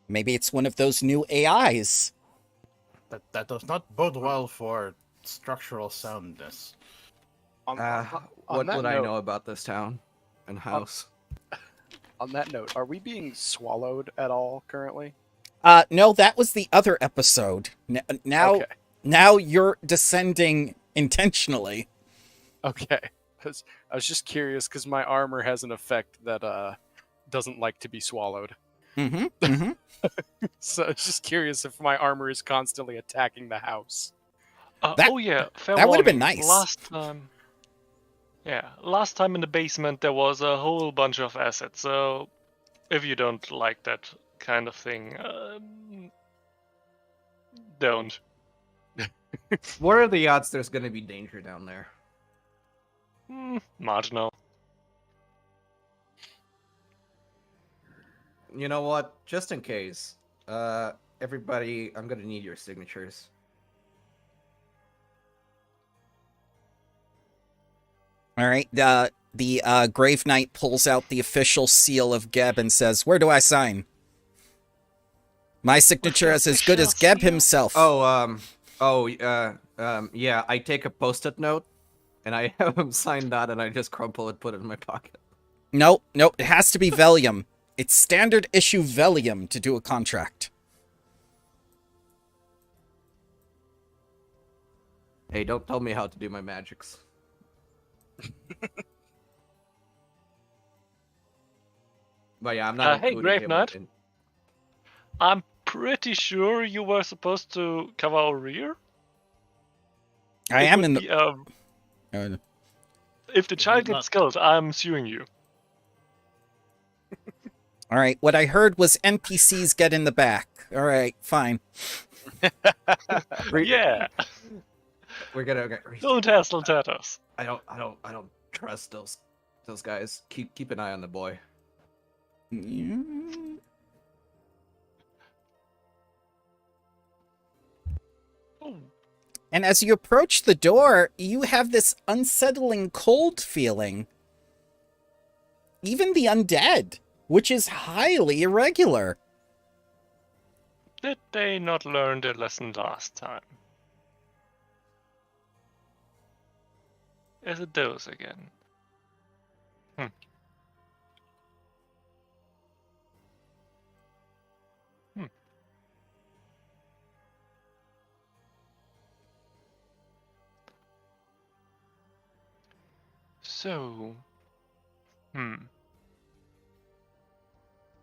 [SPEAKER 1] Maybe it's one of those new AIs.
[SPEAKER 2] That does not bode well for structural soundness.
[SPEAKER 3] On
[SPEAKER 4] What
[SPEAKER 3] that
[SPEAKER 4] would I
[SPEAKER 3] note-
[SPEAKER 4] know about this town and house?
[SPEAKER 3] On that note, are we being swallowed at all currently?
[SPEAKER 1] No, that was the other episode. Now,
[SPEAKER 3] Okay.
[SPEAKER 1] now you're descending intentionally.
[SPEAKER 3] Okay. I was just curious because my armor has an effect that doesn't like to be swallowed.
[SPEAKER 1] Mm-hmm. Mm-hmm.
[SPEAKER 3] So I was just curious if my armor is constantly attacking the house.
[SPEAKER 1] That-
[SPEAKER 5] Oh yeah, fair
[SPEAKER 1] that would've been
[SPEAKER 5] warning.
[SPEAKER 1] nice.
[SPEAKER 5] Last time in the basement there was a whole bunch of assets. So if you don't like that kind of thing, don't.
[SPEAKER 4] What are the odds there's going to be danger down there?
[SPEAKER 5] Marginal.
[SPEAKER 4] You know what? Just in case, everybody, I'm going to need your signatures.
[SPEAKER 1] All right. The Grave Knight pulls out the official seal of Geb and says, "Where do I sign?" My signature is as good as Geb himself.
[SPEAKER 4] Yeah, I take a post-it note, and I have him sign that, and I just crumple it, put it in my pocket.
[SPEAKER 1] Nope. It has to be vellum. It's standard issue vellum to do a contract.
[SPEAKER 4] Hey, don't tell me how to do my magics. But yeah, I'm not.
[SPEAKER 5] Hey,
[SPEAKER 4] including
[SPEAKER 5] Grave
[SPEAKER 4] him
[SPEAKER 5] Knight.
[SPEAKER 4] in-
[SPEAKER 5] I'm pretty sure you were supposed to cover our rear.
[SPEAKER 1] I
[SPEAKER 5] It
[SPEAKER 1] am
[SPEAKER 5] would
[SPEAKER 1] in
[SPEAKER 5] be,
[SPEAKER 1] the.
[SPEAKER 5] if the child
[SPEAKER 2] not-
[SPEAKER 5] gets killed, I'm suing you.
[SPEAKER 1] All right. What I heard was NPCs get in the back. All right. Fine.
[SPEAKER 5] Yeah.
[SPEAKER 4] We're gonna.
[SPEAKER 5] Don't hassle Tatos.
[SPEAKER 4] I don't trust those guys. Keep an eye on the boy.
[SPEAKER 1] Mm.
[SPEAKER 5] Oh,
[SPEAKER 1] And as you approach the door, you have this unsettling cold feeling. Even the undead, which is highly irregular.
[SPEAKER 5] did they not learn their lesson last time? Is it those again? So,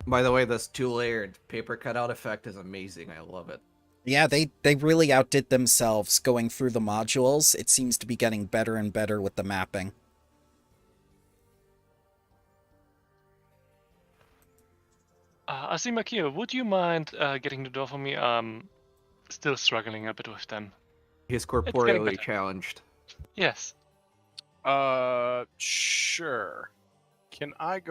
[SPEAKER 4] By the way, this two-layered paper cutout effect is amazing. I love it.
[SPEAKER 1] Yeah, they really outdid themselves going through the modules. It seems to be getting better and better with the mapping.
[SPEAKER 5] I see, Makio, would you mind getting the door for me? I'm still struggling a bit with them.
[SPEAKER 4] He's
[SPEAKER 5] getting
[SPEAKER 4] corporeally
[SPEAKER 5] better.
[SPEAKER 4] challenged.
[SPEAKER 5] Yes.
[SPEAKER 3] Sure. Can I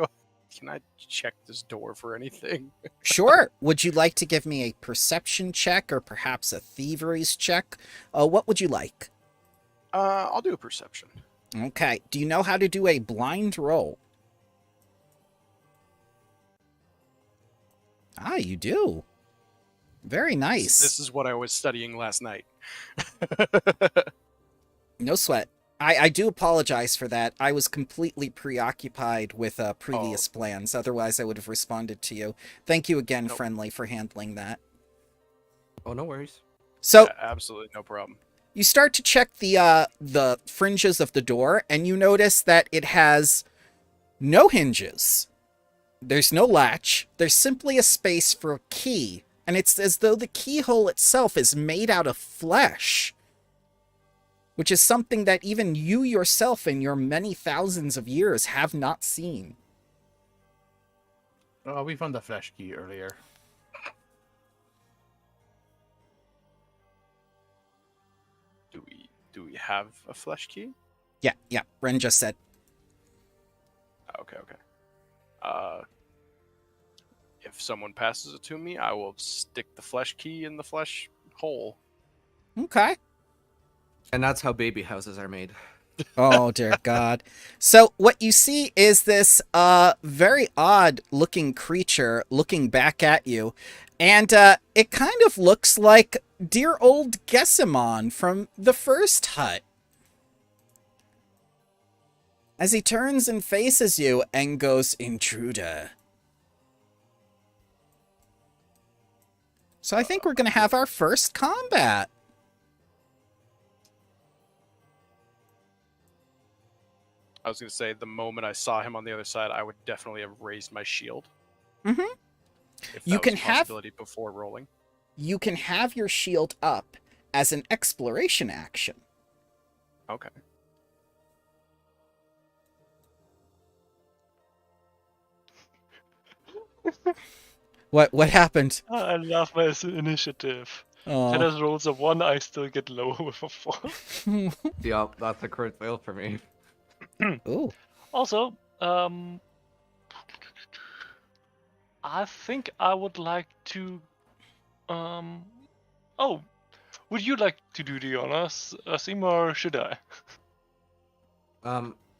[SPEAKER 3] check this door for anything?
[SPEAKER 1] Sure. Would you like to give me a perception check or perhaps a thieveries check? What would you like?
[SPEAKER 3] I'll do a perception.
[SPEAKER 1] Okay. Do you know how to do a blind roll? Ah, you do. Very nice.
[SPEAKER 3] This is what I was studying last night.
[SPEAKER 1] No sweat. I do apologize for that. I was completely preoccupied with previous plans. Otherwise, I would have responded to you. Thank you again,
[SPEAKER 3] Nope.
[SPEAKER 1] Friendly, for handling that.
[SPEAKER 4] Oh, no worries.
[SPEAKER 1] So,
[SPEAKER 3] Yeah, absolutely no problem.
[SPEAKER 1] you start to check the fringes of the door, and you notice that it has no hinges. There's no latch. There's simply a space for a key, and it's as though the keyhole itself is made out of flesh, which is something that even you yourself in your many thousands of years have not seen.
[SPEAKER 2] Oh, we found the flesh key earlier.
[SPEAKER 3] Do we have a flesh key?
[SPEAKER 1] Yeah, Ren just said.
[SPEAKER 3] Okay. If someone passes it to me, I will stick the flesh key in the flesh hole.
[SPEAKER 1] Okay.
[SPEAKER 4] And that's how baby houses are made.
[SPEAKER 1] Oh, dear God. So what you see is this very odd-looking creature looking back at you, and it kind of looks like dear old Gessimon from the first hut. As he turns and faces you and goes, "Intruder." So I think we're going to have our first combat.
[SPEAKER 3] I was going to say, the moment I saw him on the other side, I would definitely have raised my shield.
[SPEAKER 1] Mm-hmm.
[SPEAKER 3] If
[SPEAKER 1] You
[SPEAKER 3] that
[SPEAKER 1] can
[SPEAKER 3] was a
[SPEAKER 1] have-
[SPEAKER 3] possibility before rolling.
[SPEAKER 1] You can have your shield up as an exploration action.
[SPEAKER 3] Okay.
[SPEAKER 1] What happened?
[SPEAKER 5] I love my initiative.
[SPEAKER 1] Oh.
[SPEAKER 5] Tennis rolls a 1, I still get lower with a 4.
[SPEAKER 4] Yup, that's a crit fail for me.
[SPEAKER 1] Ooh.
[SPEAKER 5] Also, I think I would like to. Oh, would you like to do the honors, Asim, or should I?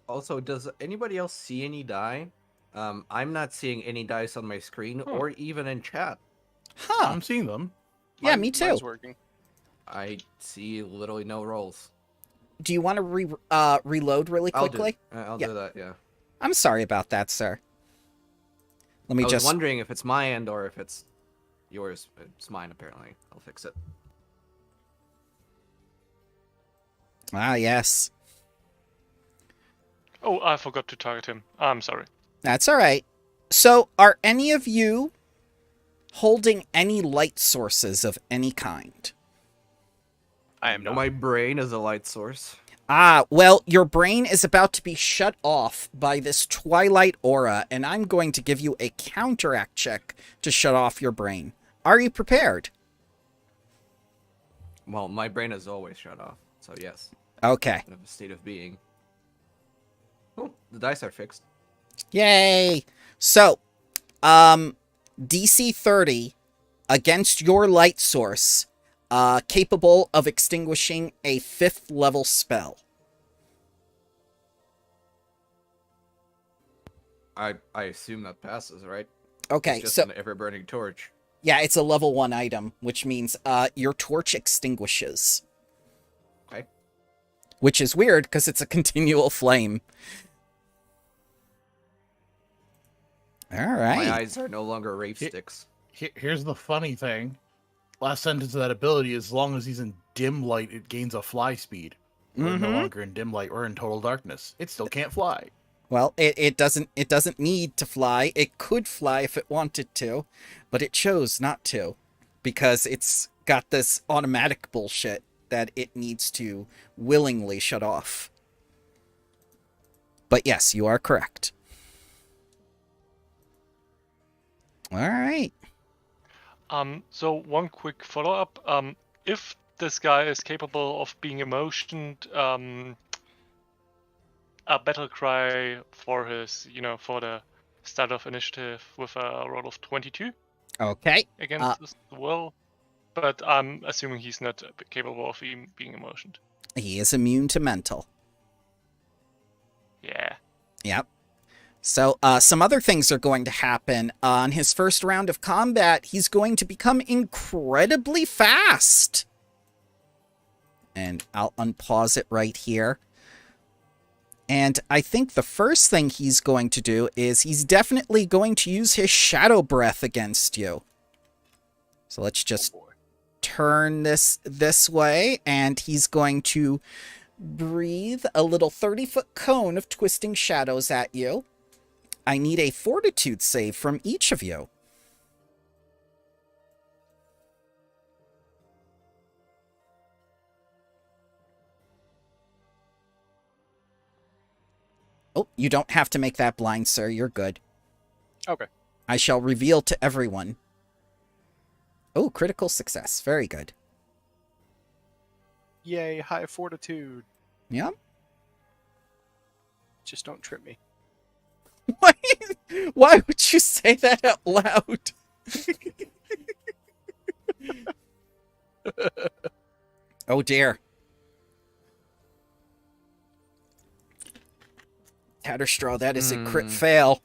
[SPEAKER 4] Also, does anybody else see any die? I'm not seeing any dice on my screen or even in chat.
[SPEAKER 1] Huh.
[SPEAKER 2] I'm seeing them.
[SPEAKER 1] Yeah, me too.
[SPEAKER 3] Mine's working.
[SPEAKER 4] I see literally no rolls.
[SPEAKER 1] Do you want to reload really quickly?
[SPEAKER 4] I'll
[SPEAKER 1] Yeah.
[SPEAKER 4] do that, yeah.
[SPEAKER 1] I'm sorry about that, sir. Let me
[SPEAKER 4] I was
[SPEAKER 1] just...
[SPEAKER 4] wondering if it's my end or if it's yours. It's mine, apparently. I'll fix it.
[SPEAKER 1] Ah, yes.
[SPEAKER 5] Oh, I forgot to target him. I'm sorry.
[SPEAKER 1] That's all right. So, are any of you holding any light sources of any kind?
[SPEAKER 3] I am not.
[SPEAKER 4] My brain is a light source.
[SPEAKER 1] Ah, well, your brain is about to be shut off by this twilight aura, and I'm going to give you a counteract check to shut off your brain. Are you prepared?
[SPEAKER 4] Well, my brain is always shut off, so yes.
[SPEAKER 1] Okay.
[SPEAKER 4] In a state of being. Oh, the dice are fixed.
[SPEAKER 1] Yay! So, DC 30 against your light source, capable of extinguishing a 5th level spell.
[SPEAKER 4] I assume that passes, right?
[SPEAKER 1] Okay,
[SPEAKER 4] It's just
[SPEAKER 1] so
[SPEAKER 4] an ever-burning torch.
[SPEAKER 1] yeah, it's a level 1 item, which means your torch extinguishes.
[SPEAKER 4] Okay.
[SPEAKER 1] Which is weird, because it's a continual flame. Alright.
[SPEAKER 4] My eyes are no longer rape
[SPEAKER 2] Here-
[SPEAKER 4] sticks.
[SPEAKER 2] Here's the funny thing. Last sentence of that ability, as long as he's in dim light, it gains a fly speed. We're no
[SPEAKER 1] Mhm.
[SPEAKER 2] longer in dim light, we're in total darkness. It still can't fly.
[SPEAKER 1] Well, it doesn't need to fly. It could fly if it wanted to, but it chose not to, because it's got this automatic bullshit that it needs to willingly shut off. But yes, you are correct. All right.
[SPEAKER 5] So one quick follow-up. If this guy is capable of being emotioned, a battle cry for his, for the start of initiative with a roll of 22
[SPEAKER 1] Okay.
[SPEAKER 5] against his will. But I'm assuming he's not capable of being emotioned.
[SPEAKER 1] He is immune to mental.
[SPEAKER 5] Yeah.
[SPEAKER 1] Yep. So, some other things are going to happen. On his first round of combat, he's going to become incredibly fast. And I'll unpause it right here. And I think the first thing he's going to do is he's definitely going to use his shadow breath against you. So let's just turn this way, and he's going to breathe a little 30-foot cone of twisting shadows at you. I need a fortitude save from each of you. Oh, you don't have to make that blind, sir. You're good.
[SPEAKER 3] Okay.
[SPEAKER 1] I shall reveal to everyone. Oh, critical success. Very good.
[SPEAKER 3] Yay, high fortitude.
[SPEAKER 1] Yeah.
[SPEAKER 3] Just don't trip me.
[SPEAKER 1] Why would you say that out loud? Oh dear. Tatterstraw, that is a crit fail.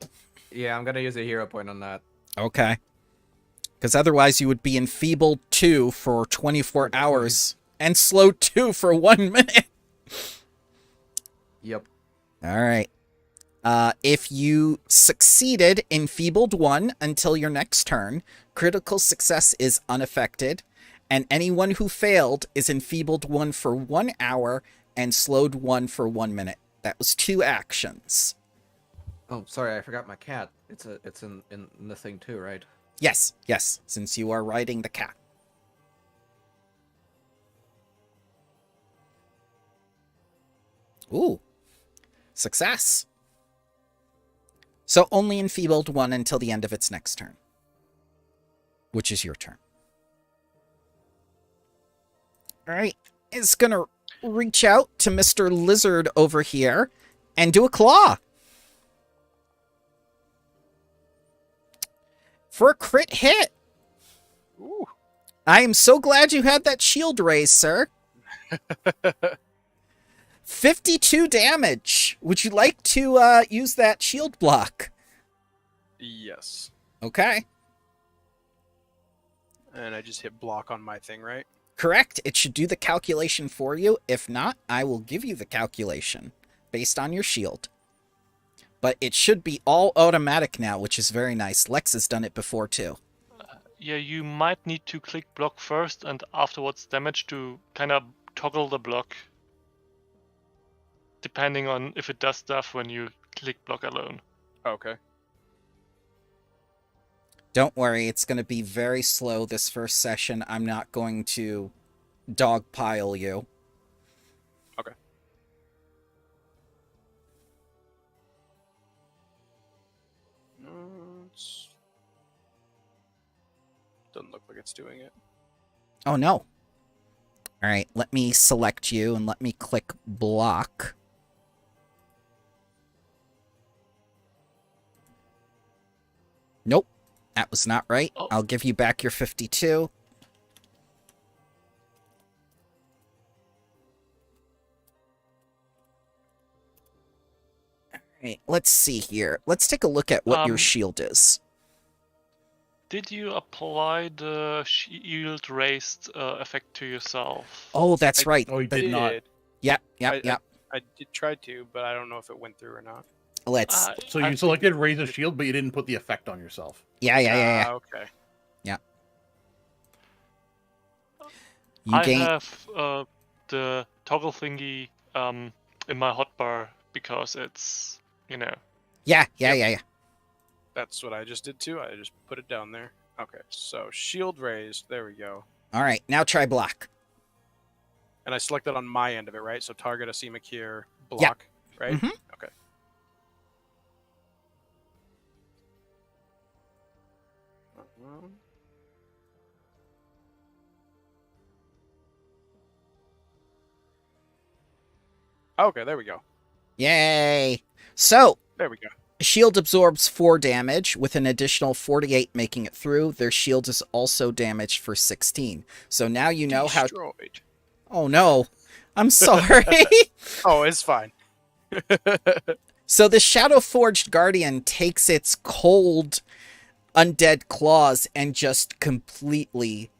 [SPEAKER 4] Yeah, I'm gonna use a hero point on that.
[SPEAKER 1] Okay. Because otherwise you would be enfeebled 2 for 24 hours and slowed 2 for 1 minute.
[SPEAKER 4] Yep.
[SPEAKER 1] All right. If you succeeded, enfeebled 1 until your next turn, critical success is unaffected, and anyone who failed is enfeebled 1 for 1 hour and slowed 1 for 1 minute. That was 2 actions.
[SPEAKER 4] Oh, sorry, I forgot my cat. It's in the thing too, right?
[SPEAKER 1] Yes, since you are riding the cat. Ooh. Success. So only enfeebled 1 until the end of its next turn. Which is your turn. Alright. It's gonna reach out to Mr. Lizard over here and do a claw. For a crit hit.
[SPEAKER 3] Ooh.
[SPEAKER 1] I am so glad you had that shield raised, sir. 52 damage. Would you like to use that shield block?
[SPEAKER 3] Yes.
[SPEAKER 1] Okay.
[SPEAKER 3] And I just hit block on my thing, right?
[SPEAKER 1] Correct. It should do the calculation for you. If not, I will give you the calculation based on your shield. But it should be all automatic now, which is very nice. Lex has done it before, too.
[SPEAKER 5] Yeah, you might need to click block first and afterwards damage to kind of toggle the block. Depending on if it does stuff when you click block alone.
[SPEAKER 3] Okay.
[SPEAKER 1] Don't worry, it's going to be very slow this first session. I'm not going to dogpile you.
[SPEAKER 3] Okay. Doesn't look like it's doing it.
[SPEAKER 1] Oh, no. All right, let me select you and let me click block. Nope, that was not right.
[SPEAKER 5] Oh.
[SPEAKER 1] I'll give you back your 52. All right, let's see here. Let's take a look at what your shield is.
[SPEAKER 5] Did you apply the shield raised effect to yourself?
[SPEAKER 1] Oh, that's right.
[SPEAKER 2] Oh, you did not.
[SPEAKER 1] Yep.
[SPEAKER 3] I did try to, but I don't know if it went through or not.
[SPEAKER 1] Let's.
[SPEAKER 2] So you selected raise a shield, but you didn't put the effect on yourself.
[SPEAKER 1] Yeah.
[SPEAKER 3] Okay.
[SPEAKER 5] I have the toggle thingy in my hotbar because it's,
[SPEAKER 1] Yeah.
[SPEAKER 3] That's what I just did too. I just put it down there. Okay, so shield raised. There we go.
[SPEAKER 1] All right, now try block.
[SPEAKER 3] And I selected on my end of it, right? So target, Asima Kier, block, right?
[SPEAKER 1] Mhm.
[SPEAKER 3] Okay. Okay, there we go.
[SPEAKER 1] Yay. So,
[SPEAKER 3] There we go.
[SPEAKER 1] shield absorbs 4 damage, with an additional 48 making it through. Their shield is also damaged for 16. So now you know how...
[SPEAKER 3] Destroyed.
[SPEAKER 1] Oh no. I'm sorry.
[SPEAKER 3] Oh, it's fine.
[SPEAKER 1] So the Shadow Forged Guardian takes its cold undead claws and just completely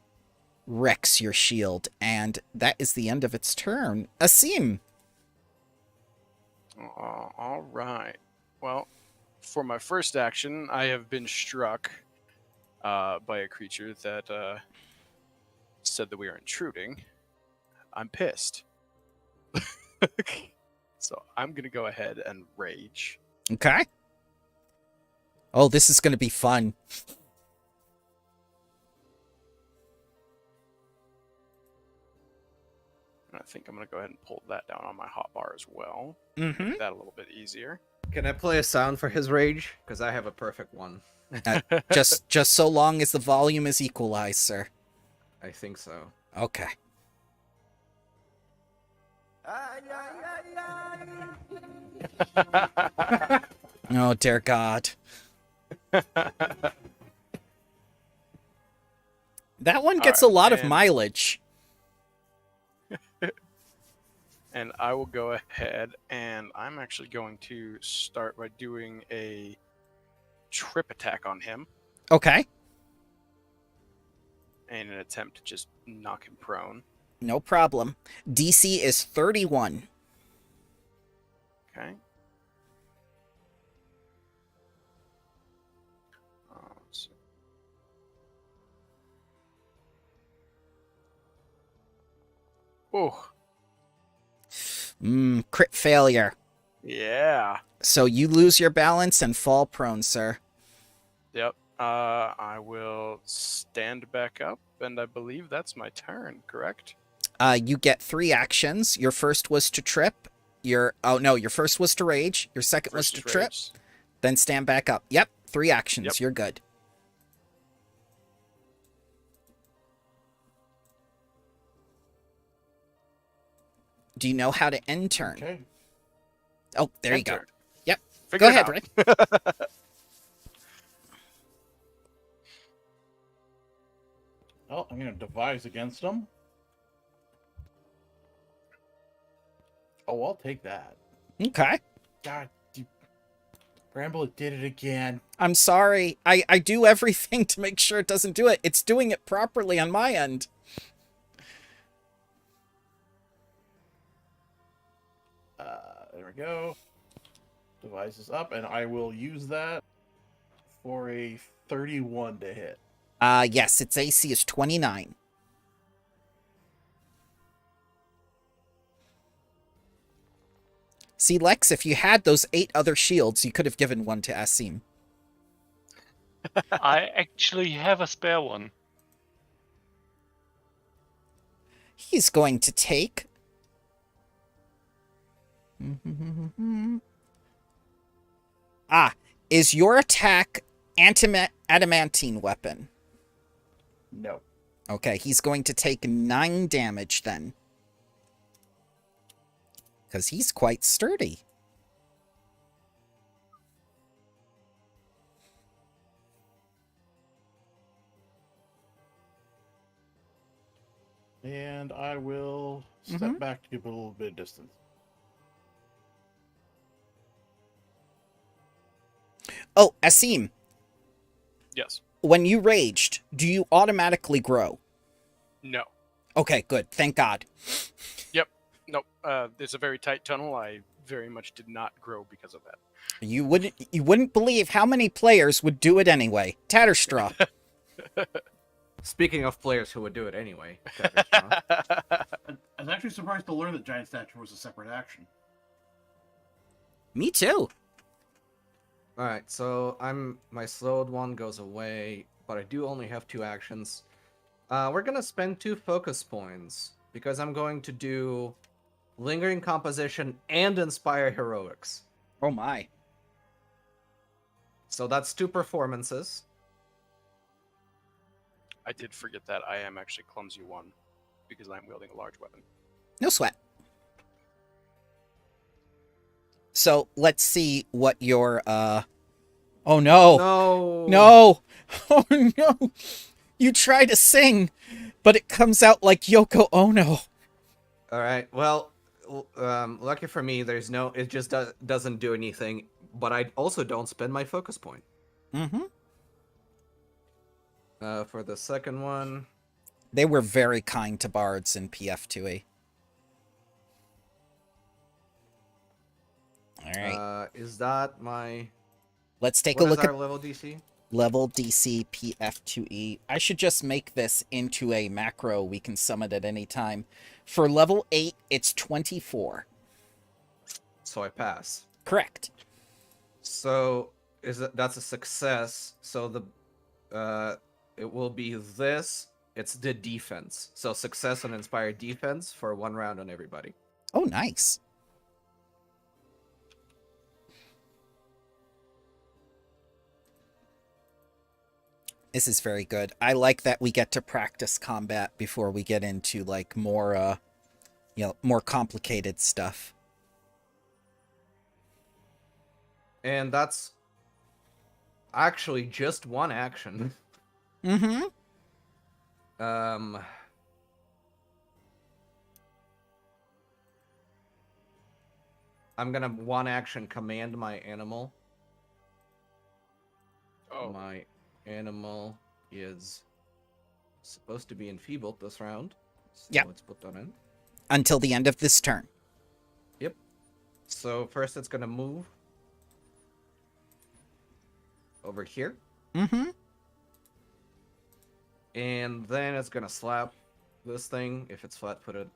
[SPEAKER 1] wrecks your shield. And that is the end of its turn. Asim.
[SPEAKER 3] All right. Well, for my first action, I have been struck by a creature that said that we are intruding. I'm pissed. So I'm going to go ahead and rage.
[SPEAKER 1] Okay. Oh, this is going to be fun.
[SPEAKER 3] And I think I'm going to go ahead and pull that down on my hotbar as well.
[SPEAKER 1] Mm-hmm.
[SPEAKER 3] Make that a little bit easier.
[SPEAKER 4] Can I play a sound for his rage? Because I have a perfect one.
[SPEAKER 1] Just so long as the volume is equalized, sir.
[SPEAKER 4] I think so.
[SPEAKER 1] Okay. Oh, dear God. That one gets a lot of mileage.
[SPEAKER 3] And I will go ahead and I'm actually going to start by doing a trip attack on him
[SPEAKER 1] Okay.
[SPEAKER 3] in an attempt to just knock him prone.
[SPEAKER 1] No problem. DC is 31.
[SPEAKER 3] Okay. Let's see. Oh,
[SPEAKER 1] Crit failure.
[SPEAKER 3] yeah.
[SPEAKER 1] So you lose your balance and fall prone, sir.
[SPEAKER 3] Yep. I will stand back up, and I believe that's my turn, correct?
[SPEAKER 1] You get 3 actions. Your first was to trip. Your first was to rage. Your second was to trip.
[SPEAKER 3] Rage.
[SPEAKER 1] Then stand back up. Yep, 3 actions.
[SPEAKER 3] Yep.
[SPEAKER 1] You're good. Do you know how to end turn?
[SPEAKER 2] Okay.
[SPEAKER 1] Oh, there
[SPEAKER 3] End
[SPEAKER 1] you go.
[SPEAKER 3] turn.
[SPEAKER 1] Yep.
[SPEAKER 3] Figure
[SPEAKER 1] Go
[SPEAKER 3] it
[SPEAKER 1] ahead,
[SPEAKER 3] out.
[SPEAKER 1] Rick.
[SPEAKER 2] Well, I'm going to devise against them. Oh, I'll take that.
[SPEAKER 1] Okay.
[SPEAKER 2] God, Bramble did it again.
[SPEAKER 1] I'm sorry. I do everything to make sure it doesn't do it. It's doing it properly on my end.
[SPEAKER 2] There we go. Device is up, and I will use that for a 31 to hit.
[SPEAKER 1] Yes, its AC is 29. See, Lex, if you had those 8 other shields, you could have given one to Asim.
[SPEAKER 5] I actually have a spare one.
[SPEAKER 1] He's going to take... is your attack adamantine weapon?
[SPEAKER 2] No.
[SPEAKER 1] Okay, he's going to take 9 damage then. Because he's quite sturdy.
[SPEAKER 2] And I will step back to give it a little bit of distance.
[SPEAKER 1] Oh, Asim,
[SPEAKER 3] Yes.
[SPEAKER 1] when you raged, do you automatically grow?
[SPEAKER 3] No.
[SPEAKER 1] Okay, good. Thank God.
[SPEAKER 3] Yep. Nope. It's a very tight tunnel. I very much did not grow because of that.
[SPEAKER 1] You wouldn't believe how many players would do it anyway. Tatterstraw.
[SPEAKER 4] Speaking of players who would do it anyway.
[SPEAKER 2] I was actually surprised to learn that Giant Stature was a separate action.
[SPEAKER 1] Me too.
[SPEAKER 4] Alright, so my slowed one goes away, but I do only have 2 actions. We're gonna spend 2 focus points, because I'm going to do Lingering Composition and Inspire Heroics.
[SPEAKER 1] Oh my.
[SPEAKER 4] So that's 2 performances.
[SPEAKER 3] I did forget that I am actually Clumsy 1 because I'm wielding a large weapon.
[SPEAKER 1] No sweat. So let's see what your Oh no.
[SPEAKER 4] No!
[SPEAKER 1] No. Oh no. You try to sing, but it comes out like Yoko Ono.
[SPEAKER 4] Alright, well, lucky for me, it just doesn't do anything, but I also don't spend my focus point.
[SPEAKER 1] Mm-hmm.
[SPEAKER 4] For the second one...
[SPEAKER 1] They were very kind to bards in PF2E.
[SPEAKER 4] is that my...
[SPEAKER 1] Let's take
[SPEAKER 4] What
[SPEAKER 1] a
[SPEAKER 4] is
[SPEAKER 1] look
[SPEAKER 4] our
[SPEAKER 1] at
[SPEAKER 4] level DC?
[SPEAKER 1] level DC PF2E. I should just make this into a macro we can summon at any time. For level 8, it's 24.
[SPEAKER 4] So I pass.
[SPEAKER 1] Correct.
[SPEAKER 4] So that's a success. So it will be this. It's the defense. So success on inspired defense for 1 round on everybody.
[SPEAKER 1] Oh, nice. This is very good. I like that we get to practice combat before we get into like more more complicated stuff.
[SPEAKER 4] And that's actually just 1 action.
[SPEAKER 1] Mm-hmm.
[SPEAKER 4] I'm gonna 1 action command my animal.
[SPEAKER 3] Oh,
[SPEAKER 4] My animal is supposed to be enfeebled this round. So
[SPEAKER 1] Yeah.
[SPEAKER 4] let's put that in.
[SPEAKER 1] Until the end of this turn.
[SPEAKER 4] Yep. So first it's gonna move over here.
[SPEAKER 1] Mm-hmm.
[SPEAKER 4] And then it's gonna slap this thing if it's flat-footed.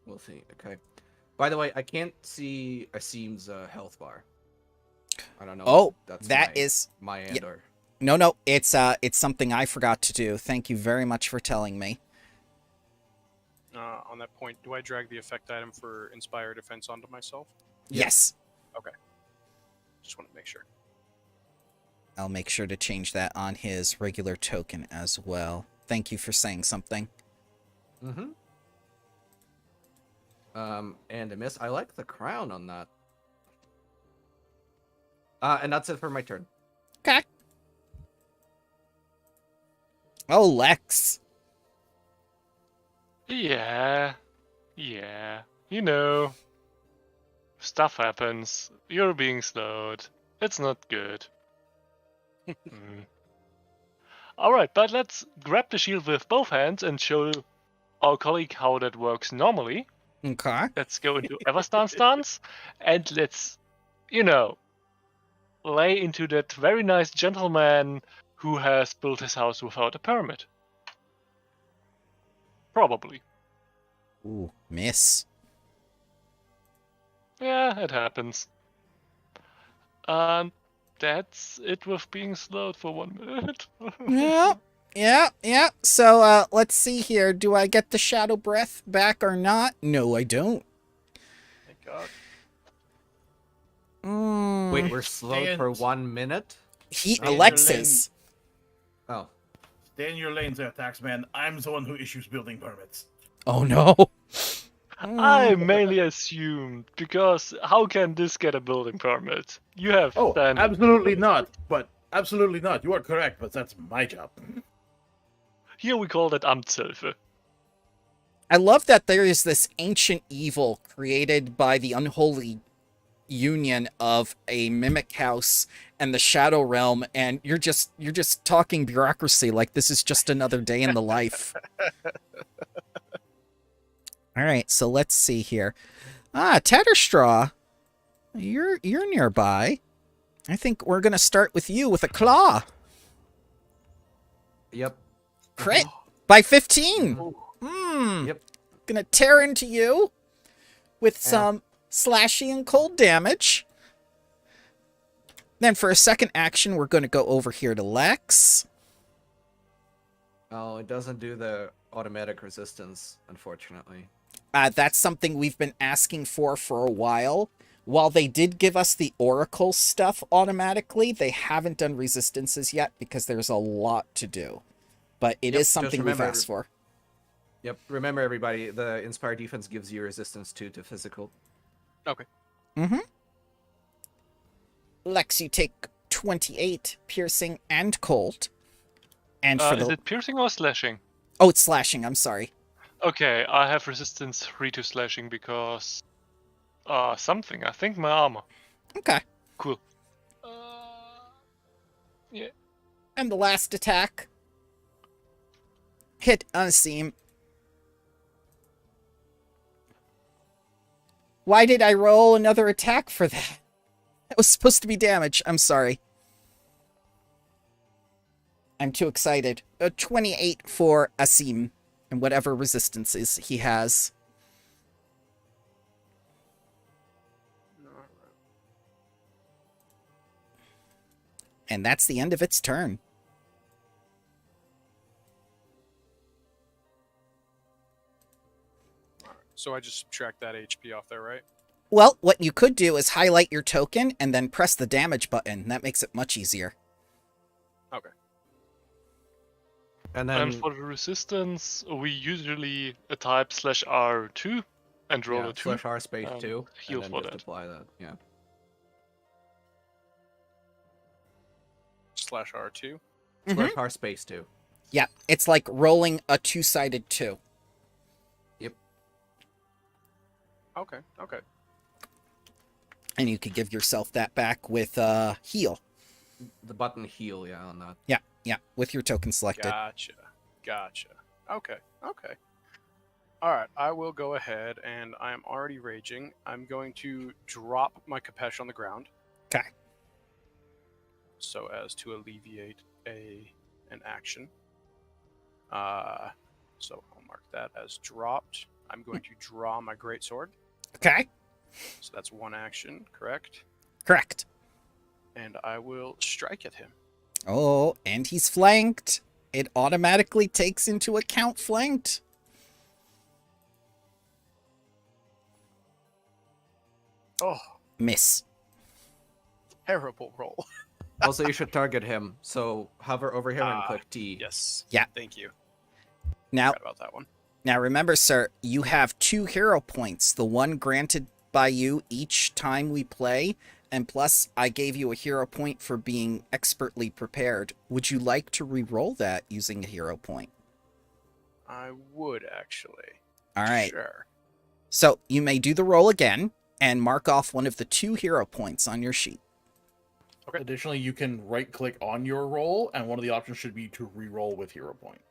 [SPEAKER 4] We'll see. Okay. By the way, I can't see Asim's health bar. I don't know.
[SPEAKER 1] Oh,
[SPEAKER 4] if
[SPEAKER 1] that
[SPEAKER 4] my,
[SPEAKER 1] is
[SPEAKER 4] my end or...
[SPEAKER 1] no. It's something I forgot to do. Thank you very much for telling me.
[SPEAKER 3] on that point, do I drag the effect item for Inspire Defense onto myself?
[SPEAKER 1] Yes.
[SPEAKER 3] Okay. Just want to make sure.
[SPEAKER 1] I'll make sure to change that on his regular token as well. Thank you for saying something.
[SPEAKER 4] Mm-hmm. And a miss. I like the crown on that. And that's it for my turn.
[SPEAKER 1] Okay. Oh, Lex.
[SPEAKER 5] Yeah. You know. Stuff happens. You're being slowed. It's not good. Alright, but let's grab the shield with both hands and show our colleague how that works normally.
[SPEAKER 1] Okay.
[SPEAKER 5] Let's go into Everstance stance, and let's, lay into that very nice gentleman who has built his house without a permit. Probably.
[SPEAKER 1] Ooh, miss.
[SPEAKER 5] Yeah, it happens. And that's it with being slowed for 1 minute.
[SPEAKER 1] Yeah. So, let's see here. Do I get the Shadow Breath back or not? No, I don't.
[SPEAKER 3] Thank God.
[SPEAKER 4] Wait, we're slowed for
[SPEAKER 2] Stand.
[SPEAKER 4] 1 minute?
[SPEAKER 1] Alexis.
[SPEAKER 4] Oh.
[SPEAKER 2] Stay in your lanes there, taxman. I'm the one who issues building permits.
[SPEAKER 1] Oh, no.
[SPEAKER 5] I mainly assumed, because how can this get a building permit? You have
[SPEAKER 2] Oh,
[SPEAKER 5] standard.
[SPEAKER 2] absolutely not. But absolutely not. You are correct, but that's my job.
[SPEAKER 5] Here we call that Amtshilfe.
[SPEAKER 1] I love that there is this ancient evil created by the unholy union of a mimic house and the Shadow Realm, and you're just talking bureaucracy like this is just another day in the life. All right, so let's see here. Tatterstraw, you're nearby. I think we're gonna start with you with a claw.
[SPEAKER 4] Yep.
[SPEAKER 1] Crit by 15.
[SPEAKER 4] Yep.
[SPEAKER 1] Gonna tear into you with some slashing and cold damage. Then for a second action, we're gonna go over here to Lex.
[SPEAKER 4] Oh, it doesn't do the automatic resistance, unfortunately.
[SPEAKER 1] That's something we've been asking for a while. While they did give us the Oracle stuff automatically, they haven't done resistances yet because there's a lot to do. But it is something we've asked for.
[SPEAKER 4] Yep. Remember, everybody, the Inspire Defense gives you resistance 2 to physical.
[SPEAKER 3] Okay.
[SPEAKER 1] Mm-hmm. Lex, you take 28 piercing and cold. And for
[SPEAKER 5] Is it piercing or slashing?
[SPEAKER 1] Oh, it's slashing. I'm sorry.
[SPEAKER 5] Okay, I have resistance 3 to slashing because... something. I think my armor.
[SPEAKER 1] Okay.
[SPEAKER 5] Cool. Yeah.
[SPEAKER 1] And the last attack. Hit Unasim. Why did I roll another attack for that? That was supposed to be damage. I'm sorry. I'm too excited. 28 for Asim, and whatever resistances he has. And that's the end of its turn.
[SPEAKER 3] So I just subtract that HP off there, right?
[SPEAKER 1] Well, what you could do is highlight your token and then press the damage button. That makes it much easier.
[SPEAKER 3] Okay.
[SPEAKER 4] And then
[SPEAKER 5] And for the resistance, we usually type /R2 and roll
[SPEAKER 4] yeah,
[SPEAKER 5] a 2.
[SPEAKER 4] /R space 2.
[SPEAKER 5] Heal
[SPEAKER 4] And then
[SPEAKER 5] for
[SPEAKER 4] just
[SPEAKER 5] that.
[SPEAKER 4] apply that. Yeah.
[SPEAKER 3] /R2.
[SPEAKER 4] /R space 2.
[SPEAKER 1] Yeah, it's like rolling a two-sided 2.
[SPEAKER 4] Yep.
[SPEAKER 3] Okay. Okay.
[SPEAKER 1] And you could give yourself that back with heal.
[SPEAKER 4] The button heal, yeah, on that.
[SPEAKER 1] Yeah, with your token selected.
[SPEAKER 3] Gotcha. Okay. All right. I will go ahead, and I am already raging. I'm going to drop my Capesh on the ground.
[SPEAKER 1] Okay.
[SPEAKER 3] So as to alleviate an action. So I'll mark that as dropped. I'm going to draw my greatsword.
[SPEAKER 1] Okay.
[SPEAKER 3] So that's one action, correct?
[SPEAKER 1] Correct.
[SPEAKER 3] And I will strike at him.
[SPEAKER 1] Oh, and he's flanked. It automatically takes into account flanked.
[SPEAKER 3] Oh,
[SPEAKER 1] Miss.
[SPEAKER 3] terrible roll.
[SPEAKER 4] Also, you should target him. So hover over here and
[SPEAKER 3] Ah,
[SPEAKER 4] click T.
[SPEAKER 3] Yes.
[SPEAKER 1] Yeah.
[SPEAKER 3] Thank you.
[SPEAKER 1] Now,
[SPEAKER 3] Forgot about that one.
[SPEAKER 1] Now remember, sir, you have 2 hero points. The one granted by you each time we play, and plus I gave you a hero point for being expertly prepared. Would you like to re-roll that using a hero point?
[SPEAKER 3] I would actually.
[SPEAKER 1] All right.
[SPEAKER 3] Sure.
[SPEAKER 1] So you may do the roll again and mark off one of the 2 hero points on your sheet.
[SPEAKER 3] Okay.
[SPEAKER 2] Additionally, you can right-click on your roll, and one of the options should be to re-roll with hero point.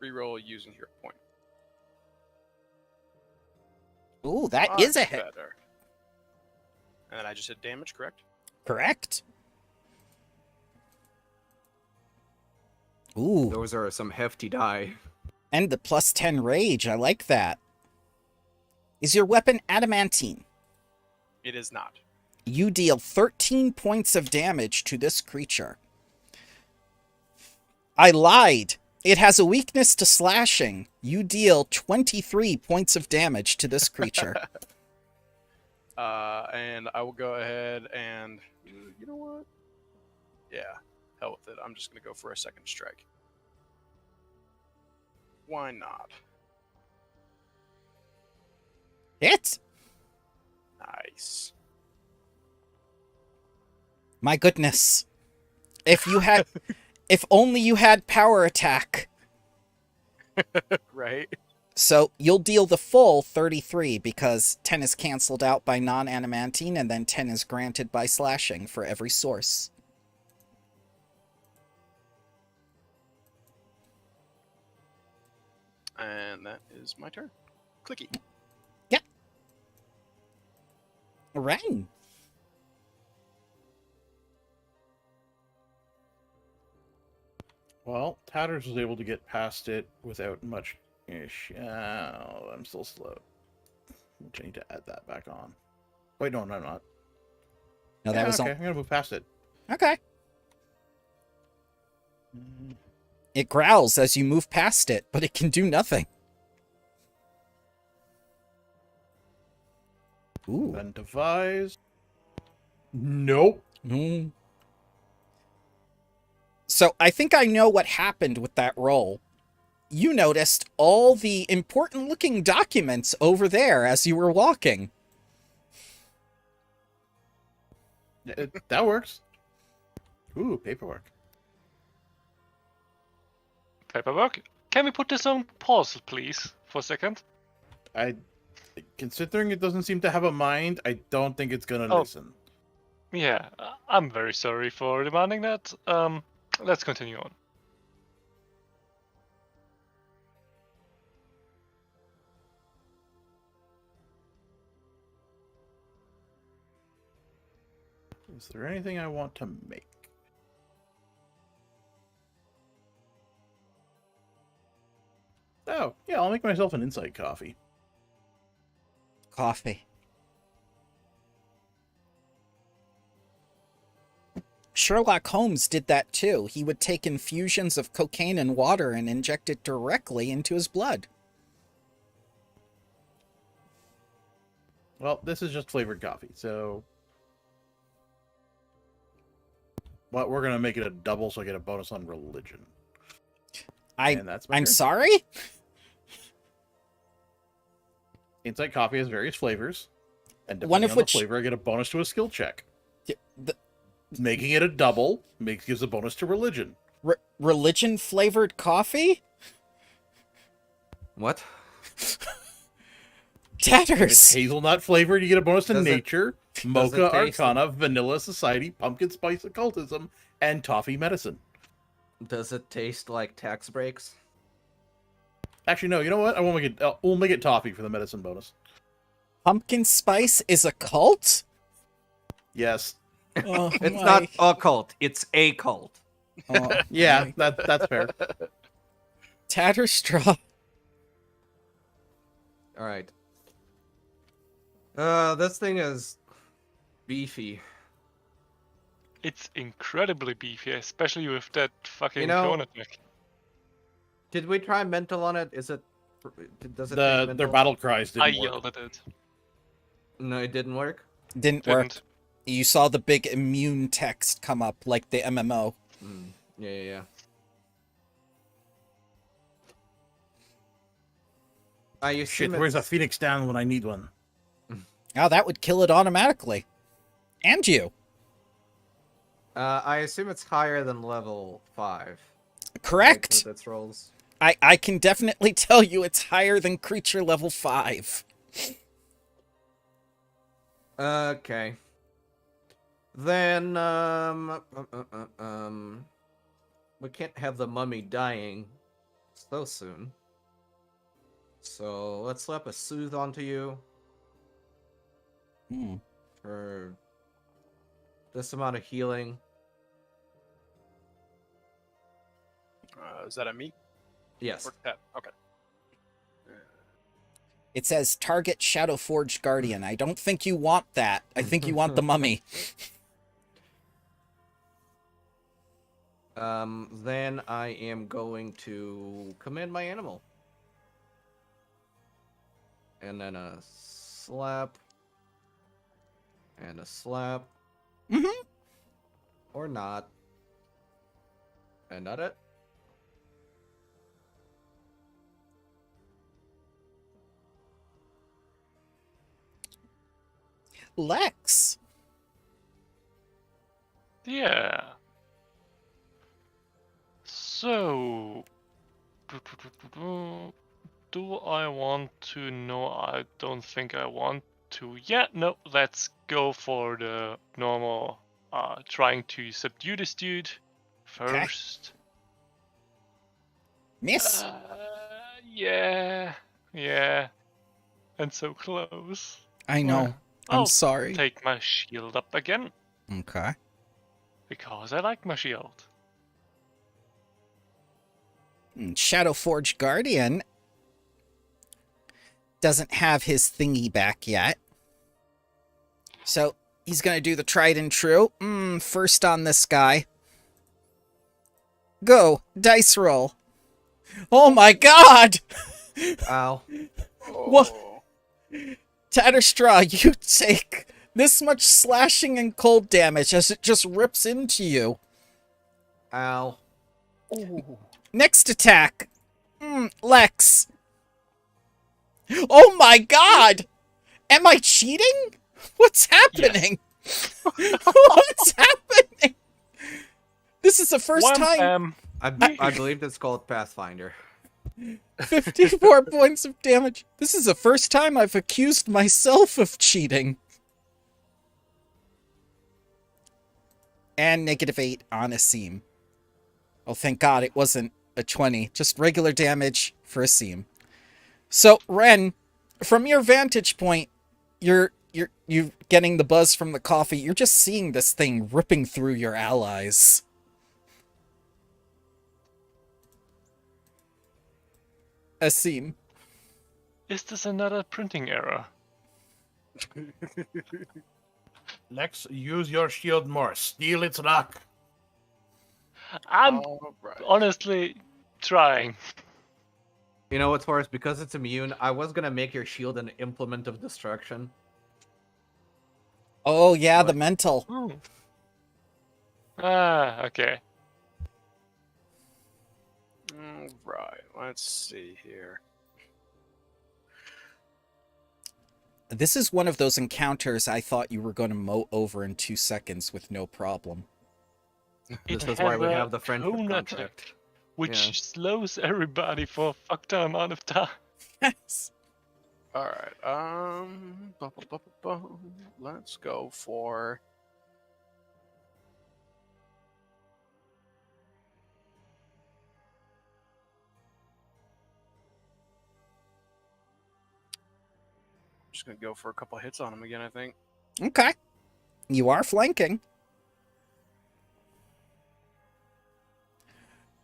[SPEAKER 3] Reroll using hero point.
[SPEAKER 1] Ooh, that is a
[SPEAKER 3] Much
[SPEAKER 1] hit.
[SPEAKER 3] better. And then I just hit damage, correct?
[SPEAKER 1] Correct. Ooh,
[SPEAKER 4] Those are some hefty die.
[SPEAKER 1] and the +10 rage. I like that. Is your weapon adamantine?
[SPEAKER 3] It is not.
[SPEAKER 1] You deal 13 points of damage to this creature. I lied. It has a weakness to slashing. You deal 23 points of damage to this creature.
[SPEAKER 3] And I will go ahead and... You know what? Yeah, hell with it. I'm just going to go for a second strike. Why not?
[SPEAKER 1] Hit!
[SPEAKER 3] Nice.
[SPEAKER 1] My goodness. If you had... if only you had power attack.
[SPEAKER 3] Right?
[SPEAKER 1] So you'll deal the full 33 because 10 is canceled out by non-adamantine and then 10 is granted by slashing for every source.
[SPEAKER 3] And that is my turn. Clicky.
[SPEAKER 1] Ren.
[SPEAKER 2] Well, Tatters was able to get past it without much ish. Oh, I'm still slow. Which I need to add that back on. Wait, no, I'm not.
[SPEAKER 1] No, that
[SPEAKER 2] Yeah,
[SPEAKER 1] was
[SPEAKER 2] okay.
[SPEAKER 1] all.
[SPEAKER 2] I'm gonna move past it.
[SPEAKER 1] Okay. It growls as you move past it, but it can do nothing. Ooh.
[SPEAKER 2] Then devise. Nope.
[SPEAKER 1] Mm. So I think I know what happened with that roll. You noticed all the important-looking documents over there as you were walking.
[SPEAKER 2] That works. Ooh, paperwork.
[SPEAKER 5] Paperwork. Can we put this on pause, please, for a second?
[SPEAKER 2] Considering it doesn't seem to have a mind, I don't think it's gonna
[SPEAKER 5] Oh.
[SPEAKER 2] listen.
[SPEAKER 5] Yeah, I'm very sorry for demanding that. Let's continue on.
[SPEAKER 2] Is there anything I want to make? Oh, yeah, I'll make myself an insight coffee.
[SPEAKER 1] Coffee. Sherlock Holmes did that too. He would take infusions of cocaine and water and inject it directly into his blood.
[SPEAKER 2] Well, this is just flavored coffee, so... But we're going to make it a double so I get a bonus on religion. And that's my
[SPEAKER 1] I'm
[SPEAKER 2] turn.
[SPEAKER 1] sorry?
[SPEAKER 2] Insight coffee has various flavors. And
[SPEAKER 1] One
[SPEAKER 2] depending
[SPEAKER 1] of
[SPEAKER 2] on
[SPEAKER 1] which-
[SPEAKER 2] the flavor, I get a bonus to a skill check.
[SPEAKER 1] The
[SPEAKER 2] Making it a double gives a bonus to religion.
[SPEAKER 1] religion-flavored coffee?
[SPEAKER 4] What?
[SPEAKER 2] If it's
[SPEAKER 1] Tatters!
[SPEAKER 2] hazelnut flavored, you get a bonus to
[SPEAKER 4] Does it-
[SPEAKER 2] nature,
[SPEAKER 4] does
[SPEAKER 2] mocha
[SPEAKER 4] it taste-
[SPEAKER 2] arcana, vanilla society, pumpkin spice occultism, and toffee medicine.
[SPEAKER 4] Does it taste like tax breaks?
[SPEAKER 2] Actually, no. You know what? I won't make it. We'll make it toffee for the medicine bonus.
[SPEAKER 1] Pumpkin spice is a cult?
[SPEAKER 2] Yes.
[SPEAKER 1] Oh,
[SPEAKER 4] It's
[SPEAKER 1] my-
[SPEAKER 4] not a cult. It's a cult.
[SPEAKER 1] Oh,
[SPEAKER 2] Yeah,
[SPEAKER 1] my-
[SPEAKER 2] that's fair.
[SPEAKER 1] Tatterstraw.
[SPEAKER 4] All right. This thing is beefy.
[SPEAKER 5] It's incredibly beefy, especially with that fucking
[SPEAKER 4] You know,
[SPEAKER 5] clone attack.
[SPEAKER 4] Did we try mental on it? Is it? Does it? take
[SPEAKER 2] Their
[SPEAKER 4] mental?
[SPEAKER 2] battle cries
[SPEAKER 5] I
[SPEAKER 2] didn't work.
[SPEAKER 5] yelled at it.
[SPEAKER 4] No, it didn't work.
[SPEAKER 1] Didn't work.
[SPEAKER 5] Didn't.
[SPEAKER 1] You saw the big immune text come up like the MMO.
[SPEAKER 4] Yeah. I
[SPEAKER 2] Shit,
[SPEAKER 4] assume
[SPEAKER 2] where's a
[SPEAKER 4] it's-
[SPEAKER 2] phoenix down when I need one?
[SPEAKER 1] Oh, that would kill it automatically. And you.
[SPEAKER 4] I assume it's higher than level 5.
[SPEAKER 1] Correct.
[SPEAKER 4] With its rolls.
[SPEAKER 1] I can definitely tell you it's higher than creature level 5.
[SPEAKER 4] Okay. Then, we can't have the mummy dying so soon. So let's slap a soothe onto you
[SPEAKER 1] Hmm.
[SPEAKER 4] for this amount of healing.
[SPEAKER 3] Is that a me?
[SPEAKER 4] Yes.
[SPEAKER 3] Or that? Okay.
[SPEAKER 1] It says target Shadowforged Guardian. I don't think you want that. I think you want the mummy.
[SPEAKER 4] Then I am going to command my animal. And then a slap. And a slap.
[SPEAKER 1] Mm-hmm.
[SPEAKER 4] Or not. And not it.
[SPEAKER 1] Lex.
[SPEAKER 5] Yeah. So, do I want to? No, I don't think I want to. Yeah, no, let's go for the normal, trying to subdue this dude first.
[SPEAKER 1] Miss.
[SPEAKER 5] Yeah. And so close.
[SPEAKER 1] I know. I'm
[SPEAKER 5] I'll
[SPEAKER 1] sorry.
[SPEAKER 5] Take my shield up again,
[SPEAKER 1] Okay.
[SPEAKER 5] because I like my shield.
[SPEAKER 1] Shadowforged Guardian doesn't have his thingy back yet. So he's going to do the tried and true. First on this guy. Go. Dice roll. Oh my god!
[SPEAKER 4] Ow.
[SPEAKER 1] What? Tatterstraw, you take this much slashing and cold damage as it just rips into you.
[SPEAKER 4] Ow.
[SPEAKER 1] Next attack. Lex. Oh my god! Am I cheating? What's happening? What's happening? This is the first
[SPEAKER 5] Wham,
[SPEAKER 1] time.
[SPEAKER 5] bam.
[SPEAKER 4] I believe it's called Pathfinder.
[SPEAKER 1] 54 points of damage. This is the first time I've accused myself of cheating. And -8 on Asim. Oh, thank God it wasn't a 20. Just regular damage for Asim. So, Ren, from your vantage point, you're you're getting the buzz from the coffee. You're just seeing this thing ripping through your allies. Asim.
[SPEAKER 5] Is this another printing error?
[SPEAKER 2] Lex, use your shield more. Steal its luck.
[SPEAKER 5] I'm
[SPEAKER 3] All right.
[SPEAKER 5] honestly trying.
[SPEAKER 4] You know what's worse? Because it's immune, I was gonna make your shield an implement of destruction.
[SPEAKER 1] Oh yeah, the
[SPEAKER 4] But-
[SPEAKER 1] mental.
[SPEAKER 5] Hmm. Ah, okay.
[SPEAKER 3] All right. Let's see here.
[SPEAKER 1] This is one of those encounters I thought you were going to mow over in 2 seconds with no problem.
[SPEAKER 4] This
[SPEAKER 5] It
[SPEAKER 4] is why
[SPEAKER 5] has
[SPEAKER 4] we
[SPEAKER 5] a
[SPEAKER 4] have the friendship
[SPEAKER 5] cone
[SPEAKER 4] contract.
[SPEAKER 5] effect, which
[SPEAKER 4] Yeah.
[SPEAKER 5] slows everybody for a fuck ton amount of time.
[SPEAKER 1] Yes.
[SPEAKER 3] All right. Let's go for. Just gonna go for a couple hits on him again, I think.
[SPEAKER 1] Okay. You are flanking.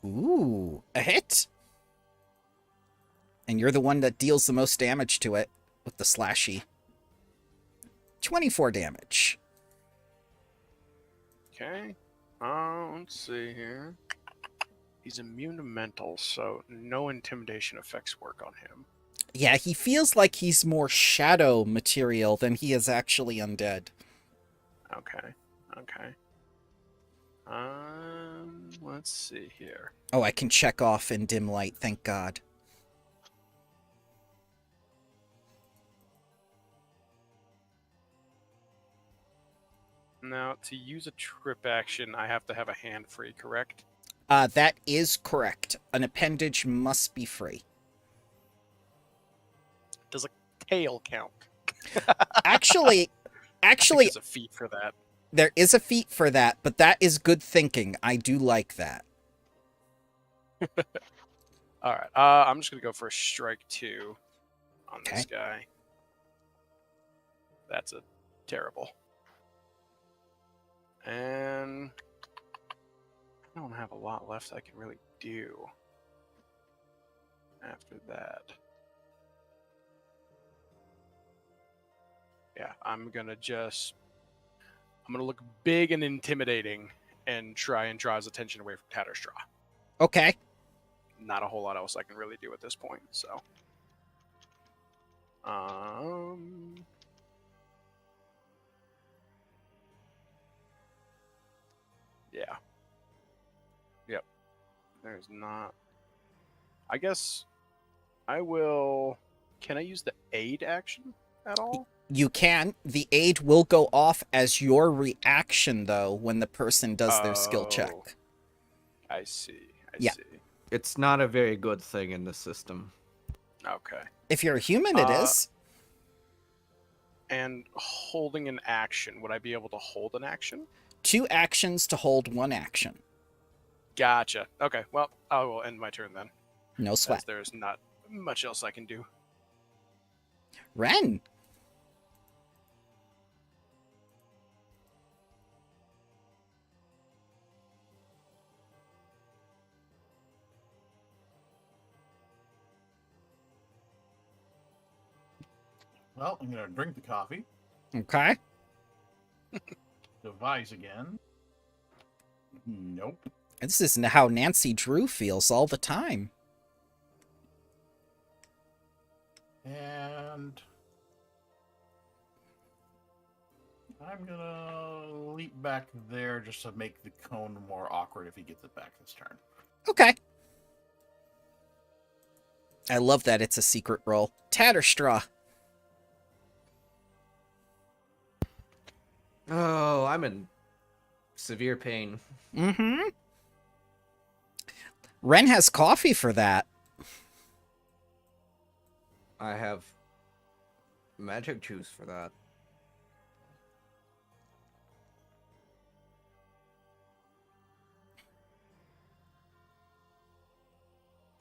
[SPEAKER 1] Ooh, a hit. And you're the one that deals the most damage to it with the slashy. 24 damage.
[SPEAKER 3] Okay. Let's see here. He's immune to mental, so no intimidation effects work on him.
[SPEAKER 1] Yeah, he feels like he's more shadow material than he is actually undead.
[SPEAKER 3] Okay. Okay. Let's see here.
[SPEAKER 1] Oh, I can check off in dim light, thank God.
[SPEAKER 3] Now, to use a trip action, I have to have a hand free, correct?
[SPEAKER 1] That is correct. An appendage must be free.
[SPEAKER 3] Does a tail count?
[SPEAKER 1] Actually,
[SPEAKER 3] I think there's a feat for that.
[SPEAKER 1] there is a feat for that, but that is good thinking. I do like that.
[SPEAKER 3] All right. I'm just gonna go for a strike 2 on this guy. That's a terrible. And I don't have a lot left I can really do after that. Yeah, I'm gonna look big and intimidating and try and draw his attention away from Tatterstraw.
[SPEAKER 1] Okay.
[SPEAKER 3] Not a whole lot else I can really do at this point, so. Yeah. Yep. There's not. I guess I will. Can I use the aid action at all?
[SPEAKER 1] You can. The aid will go off as your reaction, though, when the person does their skill check.
[SPEAKER 3] Oh, I see. I
[SPEAKER 1] Yeah.
[SPEAKER 3] see.
[SPEAKER 4] It's not a very good thing in the system.
[SPEAKER 3] Okay.
[SPEAKER 1] If you're a human, it is.
[SPEAKER 3] And holding an action, would I be able to hold an action?
[SPEAKER 1] 2 actions to hold 1 action.
[SPEAKER 3] Gotcha. Okay, well, I will end my turn then.
[SPEAKER 1] No
[SPEAKER 3] As
[SPEAKER 1] sweat.
[SPEAKER 3] there's not much else I can do.
[SPEAKER 1] Ren.
[SPEAKER 2] Well, I'm gonna drink the coffee.
[SPEAKER 1] Okay.
[SPEAKER 2] Devise again. Nope.
[SPEAKER 1] This is how Nancy Drew feels all the time.
[SPEAKER 2] And I'm gonna leap back there just to make the cone more awkward if he gets it back this turn.
[SPEAKER 1] Okay. I love that it's a secret roll. Tatterstraw.
[SPEAKER 4] Oh, I'm in severe pain.
[SPEAKER 1] Mm-hmm. Ren has coffee for that.
[SPEAKER 4] I have magic juice for that.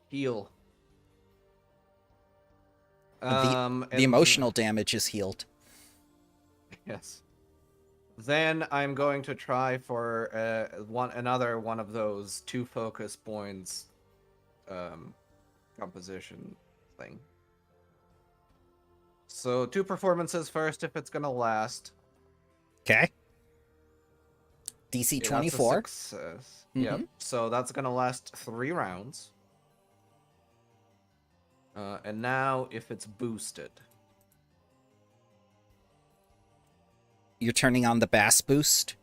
[SPEAKER 4] Heal.
[SPEAKER 1] The emotional damage is healed.
[SPEAKER 4] Yes. Then I'm going to try for another one of those 2 focus points composition thing. So 2 performances first if it's gonna last.
[SPEAKER 1] Okay. DC
[SPEAKER 4] Okay,
[SPEAKER 1] 24.
[SPEAKER 4] That's a success. Yep. So that's gonna last 3 rounds. And now if it's boosted.
[SPEAKER 1] You're turning on the bass boost.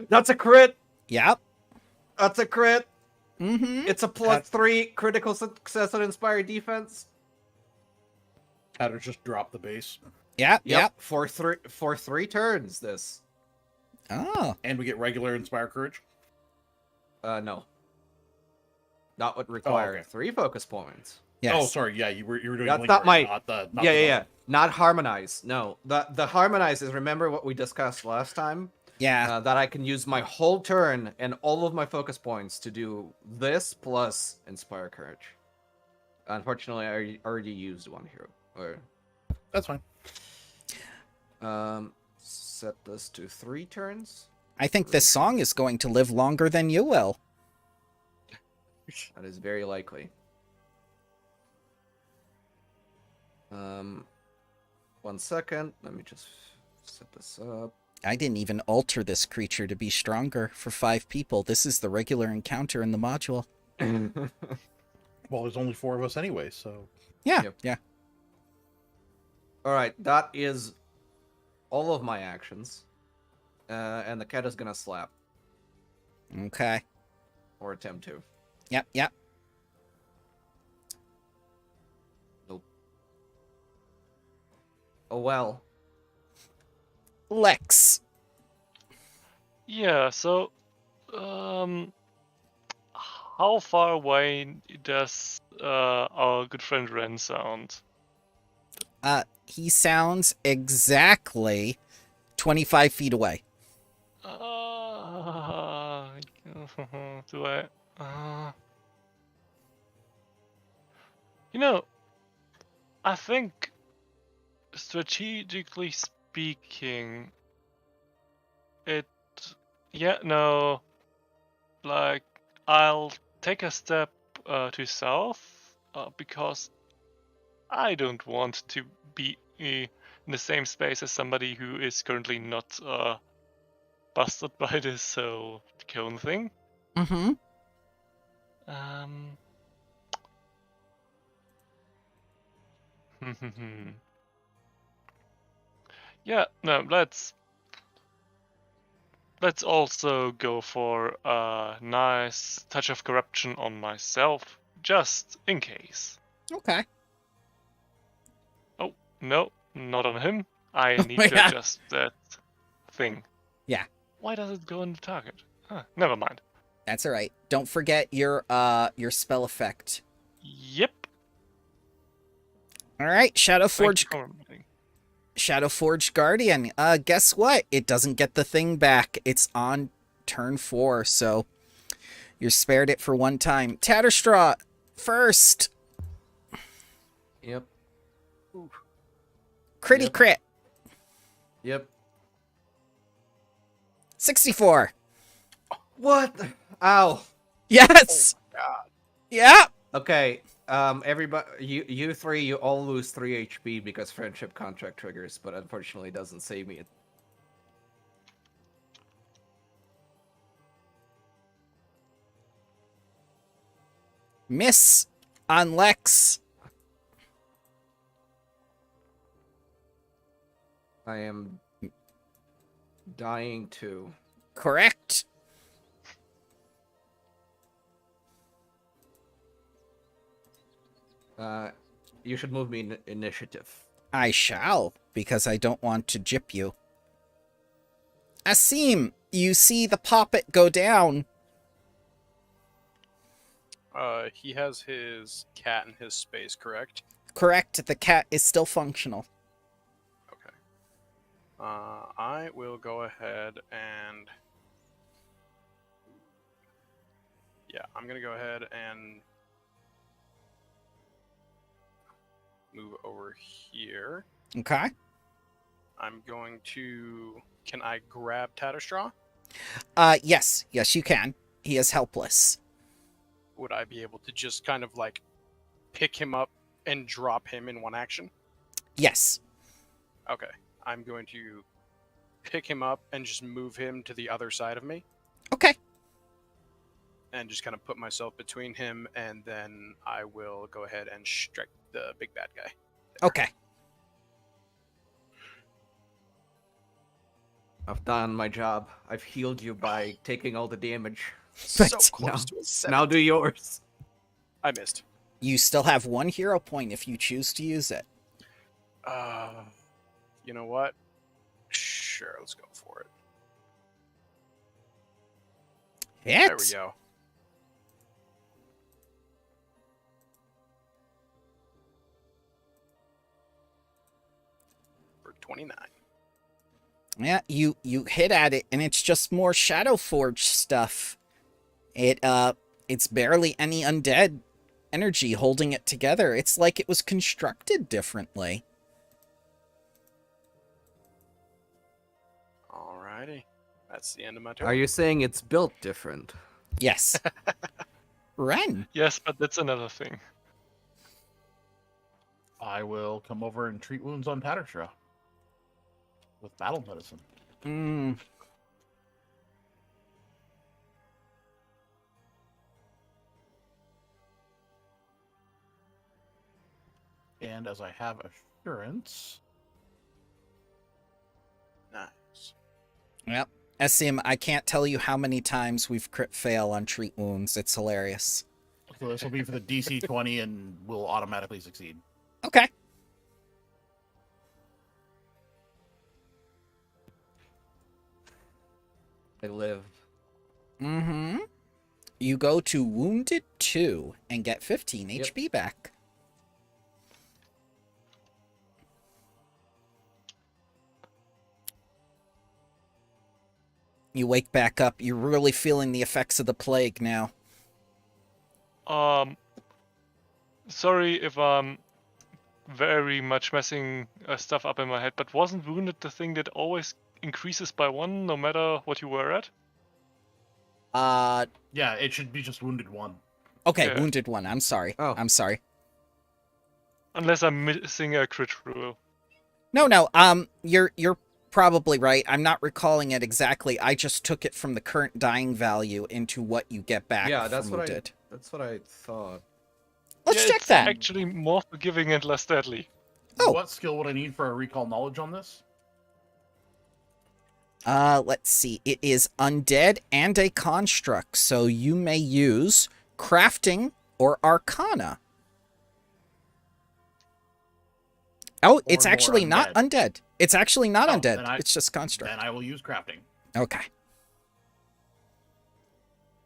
[SPEAKER 4] That's a crit!
[SPEAKER 1] Yep.
[SPEAKER 4] That's a crit!
[SPEAKER 1] Mm-hmm.
[SPEAKER 4] It's a +3 critical success on Inspired Defense.
[SPEAKER 2] Tatter just drop the base.
[SPEAKER 1] Yep.
[SPEAKER 4] For 3 turns, this.
[SPEAKER 1] Oh.
[SPEAKER 2] And we get regular Inspire Courage.
[SPEAKER 4] No. Not what required.
[SPEAKER 2] okay.
[SPEAKER 4] 3 focus points.
[SPEAKER 1] Yes.
[SPEAKER 2] Oh, sorry. Yeah, you were doing.
[SPEAKER 4] That's
[SPEAKER 2] Lingering,
[SPEAKER 4] not my.
[SPEAKER 2] Not the
[SPEAKER 4] Yeah. Not harmonize. No. The harmonize is, remember what we discussed last time?
[SPEAKER 1] Yeah.
[SPEAKER 4] That I can use my whole turn and all of my focus points to do this plus Inspire Courage. Unfortunately, I already used one hero.
[SPEAKER 2] That's fine.
[SPEAKER 4] Set this to 3 turns.
[SPEAKER 1] I think this song is going to live longer than you will.
[SPEAKER 4] That is very likely. 1 second. Let me just set this up.
[SPEAKER 1] I didn't even alter this creature to be stronger for 5 people. This is the regular encounter in the module.
[SPEAKER 2] Well, there's only 4 of us anyway, so.
[SPEAKER 1] Yeah.
[SPEAKER 4] Yep.
[SPEAKER 1] Yeah.
[SPEAKER 4] All right, that is all of my actions. And the cat is gonna slap
[SPEAKER 1] Okay.
[SPEAKER 4] or attempt to.
[SPEAKER 1] Yep.
[SPEAKER 4] Nope. Oh well.
[SPEAKER 1] Lex.
[SPEAKER 5] Yeah, so how far away does our good friend Ren sound?
[SPEAKER 1] He sounds exactly 25 feet away.
[SPEAKER 5] Do I? You know, I think strategically speaking, like I'll take a step to south because I don't want to be in the same space as somebody who is currently not busted by this whole cone thing.
[SPEAKER 1] Mm-hmm.
[SPEAKER 5] Yeah, no, let's also go for a nice touch of corruption on myself, just in case.
[SPEAKER 1] Okay.
[SPEAKER 5] Oh, no, not on him. I need to
[SPEAKER 1] Yeah.
[SPEAKER 5] adjust that thing.
[SPEAKER 1] Yeah.
[SPEAKER 5] Why does it go on the target? Huh, never mind.
[SPEAKER 1] That's all right. Don't forget your spell effect.
[SPEAKER 5] Yep.
[SPEAKER 1] All right, Shadowforge Guardian. Guess what? It doesn't get the thing back. It's on turn 4, so you're spared it for 1 time. Tatterstraw first.
[SPEAKER 4] Yep.
[SPEAKER 1] Critty
[SPEAKER 4] Yep.
[SPEAKER 1] crit.
[SPEAKER 4] Yep.
[SPEAKER 1] 64.
[SPEAKER 4] What? Ow.
[SPEAKER 1] Yes.
[SPEAKER 3] God.
[SPEAKER 1] Yeah.
[SPEAKER 4] Okay. Everybody, you 3, you all lose 3 HP because friendship contract triggers, but unfortunately doesn't save me.
[SPEAKER 1] Miss on Lex.
[SPEAKER 4] I am dying too.
[SPEAKER 1] Correct.
[SPEAKER 4] You should move me initiative.
[SPEAKER 1] I shall, because I don't want to jip you. Asim, you see the poppet go down.
[SPEAKER 3] He has his cat in his space, correct?
[SPEAKER 1] Correct, the cat is still functional.
[SPEAKER 3] Okay. I will go ahead and... Yeah, I'm gonna go ahead and move over here.
[SPEAKER 1] Okay.
[SPEAKER 3] I'm going to... Can I grab Tatterstraw?
[SPEAKER 1] Yes, you can. He is helpless.
[SPEAKER 3] Would I be able to just kind of like pick him up and drop him in one action?
[SPEAKER 1] Yes.
[SPEAKER 3] Okay. I'm going to pick him up and just move him to the other side of me.
[SPEAKER 1] Okay.
[SPEAKER 3] And just kind of put myself between him, and then I will go ahead and strike the big bad guy.
[SPEAKER 1] Okay.
[SPEAKER 4] I've done my job. I've healed you by taking all the damage.
[SPEAKER 3] So
[SPEAKER 1] But
[SPEAKER 3] close to a 7.
[SPEAKER 4] Now do yours.
[SPEAKER 3] I missed.
[SPEAKER 1] You still have 1 hero point if you choose to use it.
[SPEAKER 3] You know what? Sure, let's go for it.
[SPEAKER 1] Hit.
[SPEAKER 3] There we go. For 29.
[SPEAKER 1] Yeah, you hit at it, and it's just more Shadowforge stuff. It's barely any undead energy holding it together. It's like it was constructed differently.
[SPEAKER 3] Alrighty. That's the end of my turn.
[SPEAKER 4] Are you saying it's built different?
[SPEAKER 1] Yes. Ren.
[SPEAKER 5] Yes, but that's another thing.
[SPEAKER 2] I will come over and treat wounds on Tatterstraw with battle medicine.
[SPEAKER 1] Mm.
[SPEAKER 2] And as I have assurance,
[SPEAKER 3] Nice.
[SPEAKER 1] Yep. Essim, I can't tell you how many times we've crit fail on treat wounds. It's hilarious.
[SPEAKER 2] so this will be for the DC 20 and will automatically succeed.
[SPEAKER 1] Okay.
[SPEAKER 4] I live.
[SPEAKER 1] Mm-hmm. You go to Wounded 2 and get 15 HP back. You wake back up. You're really feeling the effects of the plague now.
[SPEAKER 5] Sorry if I'm very much messing stuff up in my head, but wasn't Wounded the thing that always increases by 1 no matter what you were at?
[SPEAKER 2] Yeah, it should be just wounded 1.
[SPEAKER 1] Okay,
[SPEAKER 5] Yeah.
[SPEAKER 1] Wounded 1. I'm sorry.
[SPEAKER 4] Oh.
[SPEAKER 1] I'm sorry.
[SPEAKER 5] Unless I'm missing a crit rule.
[SPEAKER 1] No. You're probably right. I'm not recalling it exactly. I just took it from the current dying value into what you get back.
[SPEAKER 4] Yeah, that's
[SPEAKER 1] from
[SPEAKER 4] what
[SPEAKER 1] Wounded.
[SPEAKER 4] that's what I thought.
[SPEAKER 1] Let's
[SPEAKER 5] Yeah,
[SPEAKER 1] check
[SPEAKER 5] it's
[SPEAKER 1] that.
[SPEAKER 5] actually more forgiving and less deadly.
[SPEAKER 1] Oh.
[SPEAKER 2] What skill would I need for a recall knowledge on this?
[SPEAKER 1] Let's see. It is undead and a construct, so you may use crafting or arcana. Oh, it's
[SPEAKER 2] Or more
[SPEAKER 1] actually not undead. It's actually not
[SPEAKER 2] Oh,
[SPEAKER 1] undead.
[SPEAKER 2] then
[SPEAKER 1] It's just construct.
[SPEAKER 2] Then I will use crafting.
[SPEAKER 1] Okay.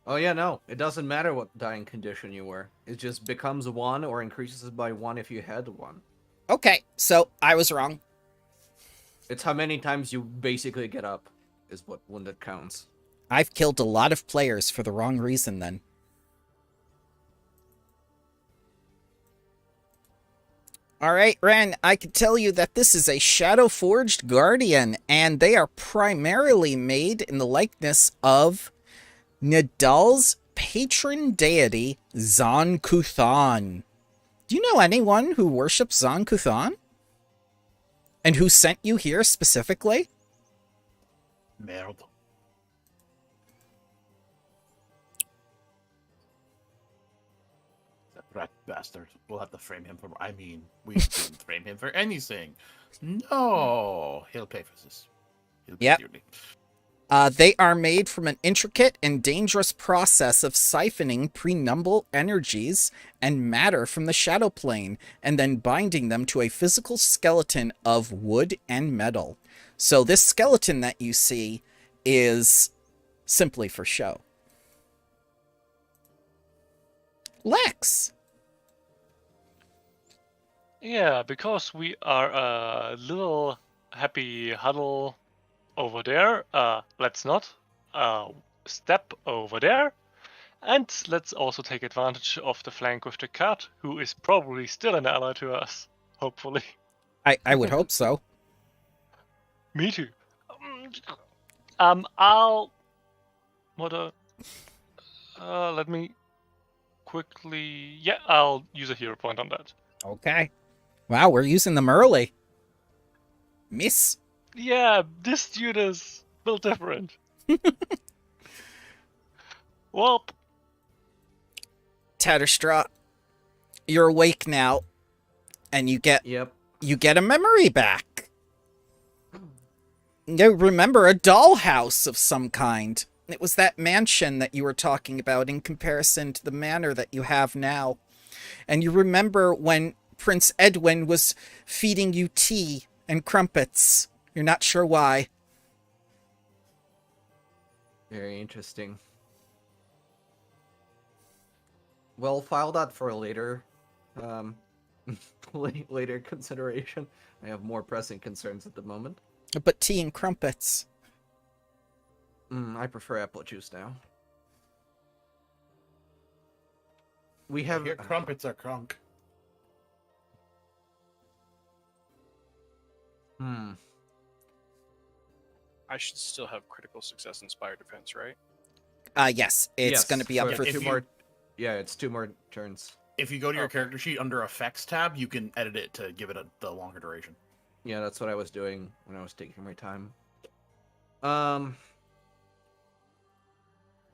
[SPEAKER 4] Oh yeah, no. It doesn't matter what dying condition you were. It just becomes 1 or increases by 1 if you had 1.
[SPEAKER 1] Okay, so I was wrong.
[SPEAKER 4] It's how many times you basically get up is what wounded counts.
[SPEAKER 1] I've killed a lot of players for the wrong reason then. Alright, Ren, I can tell you that this is a Shadow-forged Guardian, and they are primarily made in the likeness of Nidal's patron deity, Zon Kuthan. Do you know anyone who worships Zon Kuthan? And who sent you here specifically?
[SPEAKER 2] Merde. That rat bastard. We'll have to frame him for. I mean, we didn't frame him for anything. No, he'll pay for this. He'll pay
[SPEAKER 1] Yep.
[SPEAKER 2] dearly.
[SPEAKER 1] They are made from an intricate and dangerous process of siphoning prenumbal energies and matter from the shadow plane, and then binding them to a physical skeleton of wood and metal. So this skeleton that you see is simply for show. Lex!
[SPEAKER 5] Yeah, because we are a little happy huddle over there, let's not step over there. And let's also take advantage of the flank with the cat, who is probably still an ally to us, hopefully.
[SPEAKER 1] I would hope so.
[SPEAKER 5] Me too. I'll. Let me quickly. Yeah, I'll use a hero point on that.
[SPEAKER 1] Okay. Wow, we're using them early. Miss.
[SPEAKER 5] Yeah, this dude is built different. Well,
[SPEAKER 1] Tatterstraw, you're awake now, and you get
[SPEAKER 4] Yep.
[SPEAKER 1] a memory back. You remember a dollhouse of some kind. It was that mansion that you were talking about in comparison to the manor that you have now. And you remember when Prince Edwin was feeding you tea and crumpets. You're not sure why.
[SPEAKER 4] Very interesting. We'll file that for later, later consideration. I have more pressing concerns at the moment.
[SPEAKER 1] But tea and crumpets.
[SPEAKER 4] I prefer apple juice now. We
[SPEAKER 2] I
[SPEAKER 4] have
[SPEAKER 2] hear crumpets are crunk.
[SPEAKER 3] I should still have critical success inspired defense, right?
[SPEAKER 1] Yes, it's going to be up for
[SPEAKER 2] if
[SPEAKER 1] 2
[SPEAKER 2] you-
[SPEAKER 1] more.
[SPEAKER 4] Yeah, it's 2 more turns.
[SPEAKER 2] If you go to your character sheet under effects tab, you can edit it to give it the longer duration.
[SPEAKER 4] Yeah, that's what I was doing when I was taking my time.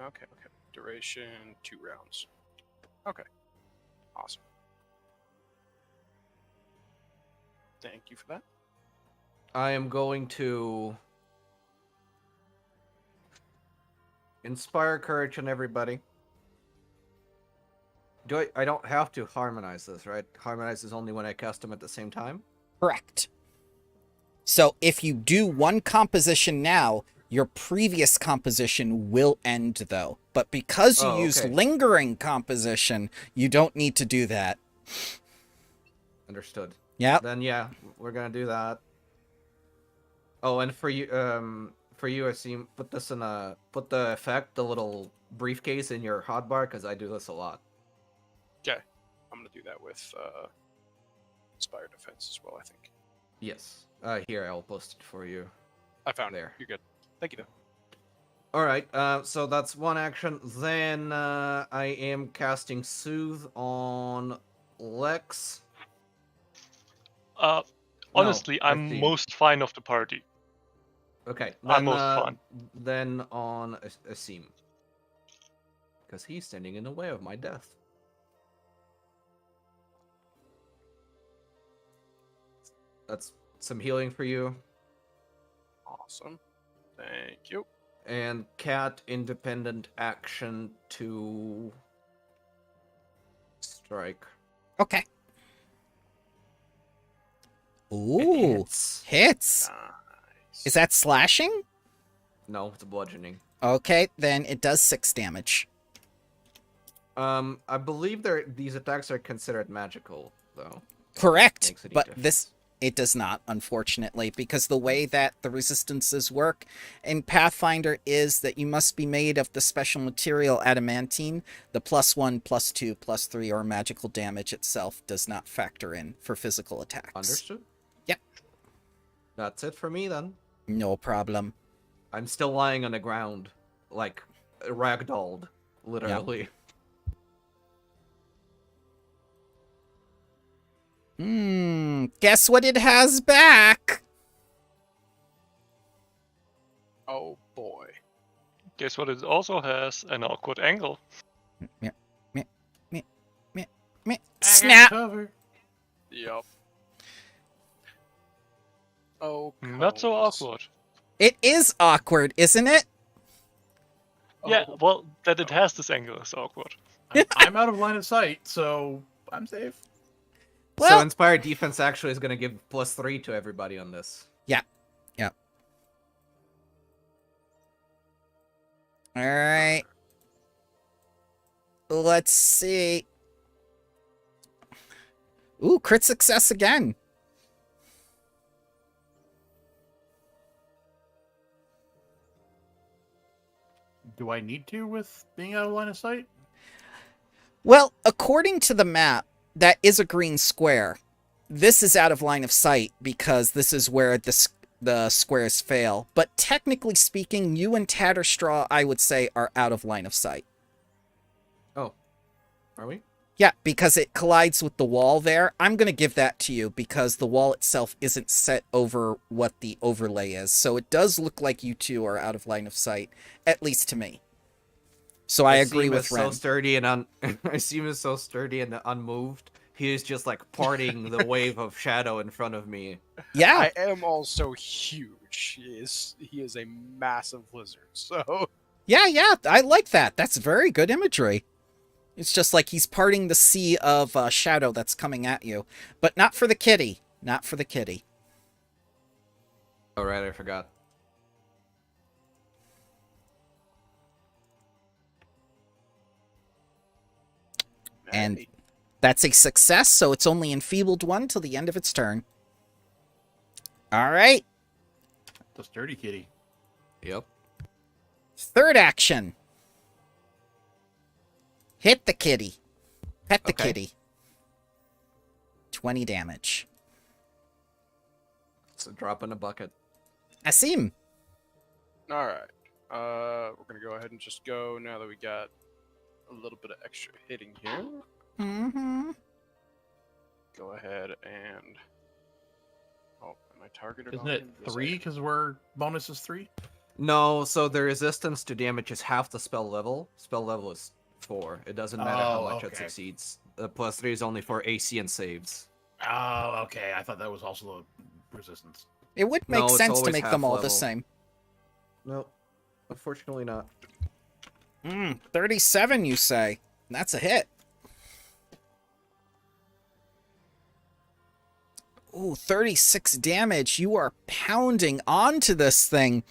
[SPEAKER 3] Okay. Duration 2 rounds. Okay. Awesome. Thank you for that.
[SPEAKER 4] I am going to inspire courage in everybody. I don't have to harmonize this, right? Harmonize is only when I cast them at the same time?
[SPEAKER 1] Correct. So if you do one composition now, your previous composition will end, though. But because you used lingering composition, you don't need to do that.
[SPEAKER 4] Understood.
[SPEAKER 1] Yep.
[SPEAKER 4] Then yeah, we're gonna do that. Oh, and for you, I see. Put the effect, the little briefcase in your hotbar, because I do this a lot.
[SPEAKER 3] Okay. I'm going to do that with inspired defense as well, I think.
[SPEAKER 4] Yes. Here, I'll post it for you.
[SPEAKER 3] I found
[SPEAKER 4] There.
[SPEAKER 3] it. You're good. Thank you, though.
[SPEAKER 4] All right. So that's one action. Then I am casting Soothe on Lex.
[SPEAKER 5] Honestly, I'm
[SPEAKER 4] Arthene.
[SPEAKER 5] most fine of the party.
[SPEAKER 4] Okay.
[SPEAKER 5] I'm most fun.
[SPEAKER 4] Then on Asim. Because he's standing in the way of my death. That's some healing for you.
[SPEAKER 3] Awesome. Thank you.
[SPEAKER 4] And cat independent action to strike.
[SPEAKER 1] Okay.
[SPEAKER 4] It
[SPEAKER 1] Ooh.
[SPEAKER 4] hits.
[SPEAKER 1] Hits.
[SPEAKER 3] Nice.
[SPEAKER 1] Is that slashing?
[SPEAKER 4] No, it's bludgeoning.
[SPEAKER 1] Okay, then it does 6 damage.
[SPEAKER 4] I believe these attacks are considered magical, though.
[SPEAKER 1] Correct.
[SPEAKER 4] Makes any
[SPEAKER 1] But
[SPEAKER 4] difference.
[SPEAKER 1] it does not, unfortunately, because the way that the resistances work in Pathfinder is that you must be made of the special material adamantine. The +1, +2, +3, or magical damage itself does not factor in for physical attacks.
[SPEAKER 4] Understood?
[SPEAKER 1] Yep.
[SPEAKER 4] That's it for me, then.
[SPEAKER 1] No problem.
[SPEAKER 4] I'm still lying on the ground, like, ragdolled, literally.
[SPEAKER 1] Guess what it has back?
[SPEAKER 3] Oh, boy.
[SPEAKER 5] Guess what? It also has an awkward angle.
[SPEAKER 1] Snap!
[SPEAKER 2] Cover.
[SPEAKER 3] Yep. Oh,
[SPEAKER 5] Not so
[SPEAKER 3] cones.
[SPEAKER 5] awkward.
[SPEAKER 1] It is awkward, isn't it?
[SPEAKER 5] Yeah,
[SPEAKER 3] Oh,
[SPEAKER 5] well, that it has this angle is awkward.
[SPEAKER 2] I'm out of line of sight, so I'm safe.
[SPEAKER 4] So
[SPEAKER 1] Well,
[SPEAKER 4] Inspired Defense actually is going to give +3 to everybody on this.
[SPEAKER 1] yeah. All right. Let's see. Ooh, crit success again.
[SPEAKER 2] Do I need to with being out of line of sight?
[SPEAKER 1] Well, according to the map, that is a green square. This is out of line of sight because this is where the squares fail. But technically speaking, you and Tatterstraw, I would say, are out of line of sight.
[SPEAKER 4] Oh, are we?
[SPEAKER 1] Yeah, because it collides with the wall there. I'm going to give that to you because the wall itself isn't set over what the overlay is. So it does look like you two are out of line of sight, at least to me. So I agree
[SPEAKER 4] Asim
[SPEAKER 1] with
[SPEAKER 4] is
[SPEAKER 1] Ren.
[SPEAKER 4] so sturdy and Asim is so sturdy and unmoved. He is just like parting the wave of shadow in front of me.
[SPEAKER 1] Yeah,
[SPEAKER 3] I am also huge. He is a massive lizard. So
[SPEAKER 1] yeah, I like that. That's very good imagery. It's just like he's parting the sea of shadow that's coming at you. But not for the kitty. Not for the kitty.
[SPEAKER 4] Oh, right, I forgot.
[SPEAKER 1] And that's a success, so it's only enfeebled one till the end of its turn. All right.
[SPEAKER 2] The sturdy kitty.
[SPEAKER 4] Yep.
[SPEAKER 1] Third action. Hit the kitty. Pet the
[SPEAKER 4] Okay.
[SPEAKER 1] kitty. 20 damage.
[SPEAKER 4] It's a drop in a bucket.
[SPEAKER 1] Asim.
[SPEAKER 3] all right. We're gonna go ahead and just go now that we got a little bit of extra hitting here.
[SPEAKER 1] Mm-hmm.
[SPEAKER 3] Go ahead and am I targeted?
[SPEAKER 2] Isn't
[SPEAKER 3] on
[SPEAKER 2] it
[SPEAKER 3] him? Yes, I
[SPEAKER 2] 3
[SPEAKER 3] am.
[SPEAKER 2] because we're bonus is 3?
[SPEAKER 4] No, so the resistance to damage is half the spell level. Spell level is 4. It doesn't matter how
[SPEAKER 2] Oh,
[SPEAKER 4] much it
[SPEAKER 2] okay.
[SPEAKER 4] succeeds. Plus 3 is only for AC and saves.
[SPEAKER 2] Oh, okay. I thought that was also the resistance.
[SPEAKER 1] It would make
[SPEAKER 4] No, it's
[SPEAKER 1] sense to
[SPEAKER 4] always
[SPEAKER 1] make
[SPEAKER 4] half
[SPEAKER 1] them all the
[SPEAKER 4] level.
[SPEAKER 1] same.
[SPEAKER 4] Nope. Unfortunately not.
[SPEAKER 1] 37, you say? That's a hit. Ooh, 36 damage. You are pounding onto this thing.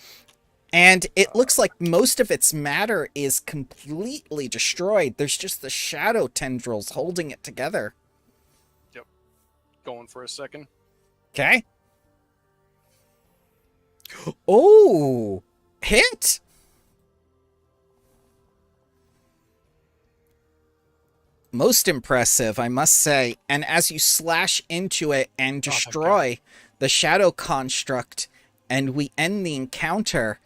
[SPEAKER 1] And it looks like most of its matter is completely destroyed. There's just the shadow tendrils holding it together.
[SPEAKER 3] Going for a second.
[SPEAKER 1] Okay. Oh, hit. Most impressive, I must say. And as you slash into it and
[SPEAKER 2] Oh, thank
[SPEAKER 1] destroy the shadow construct, and we end the encounter,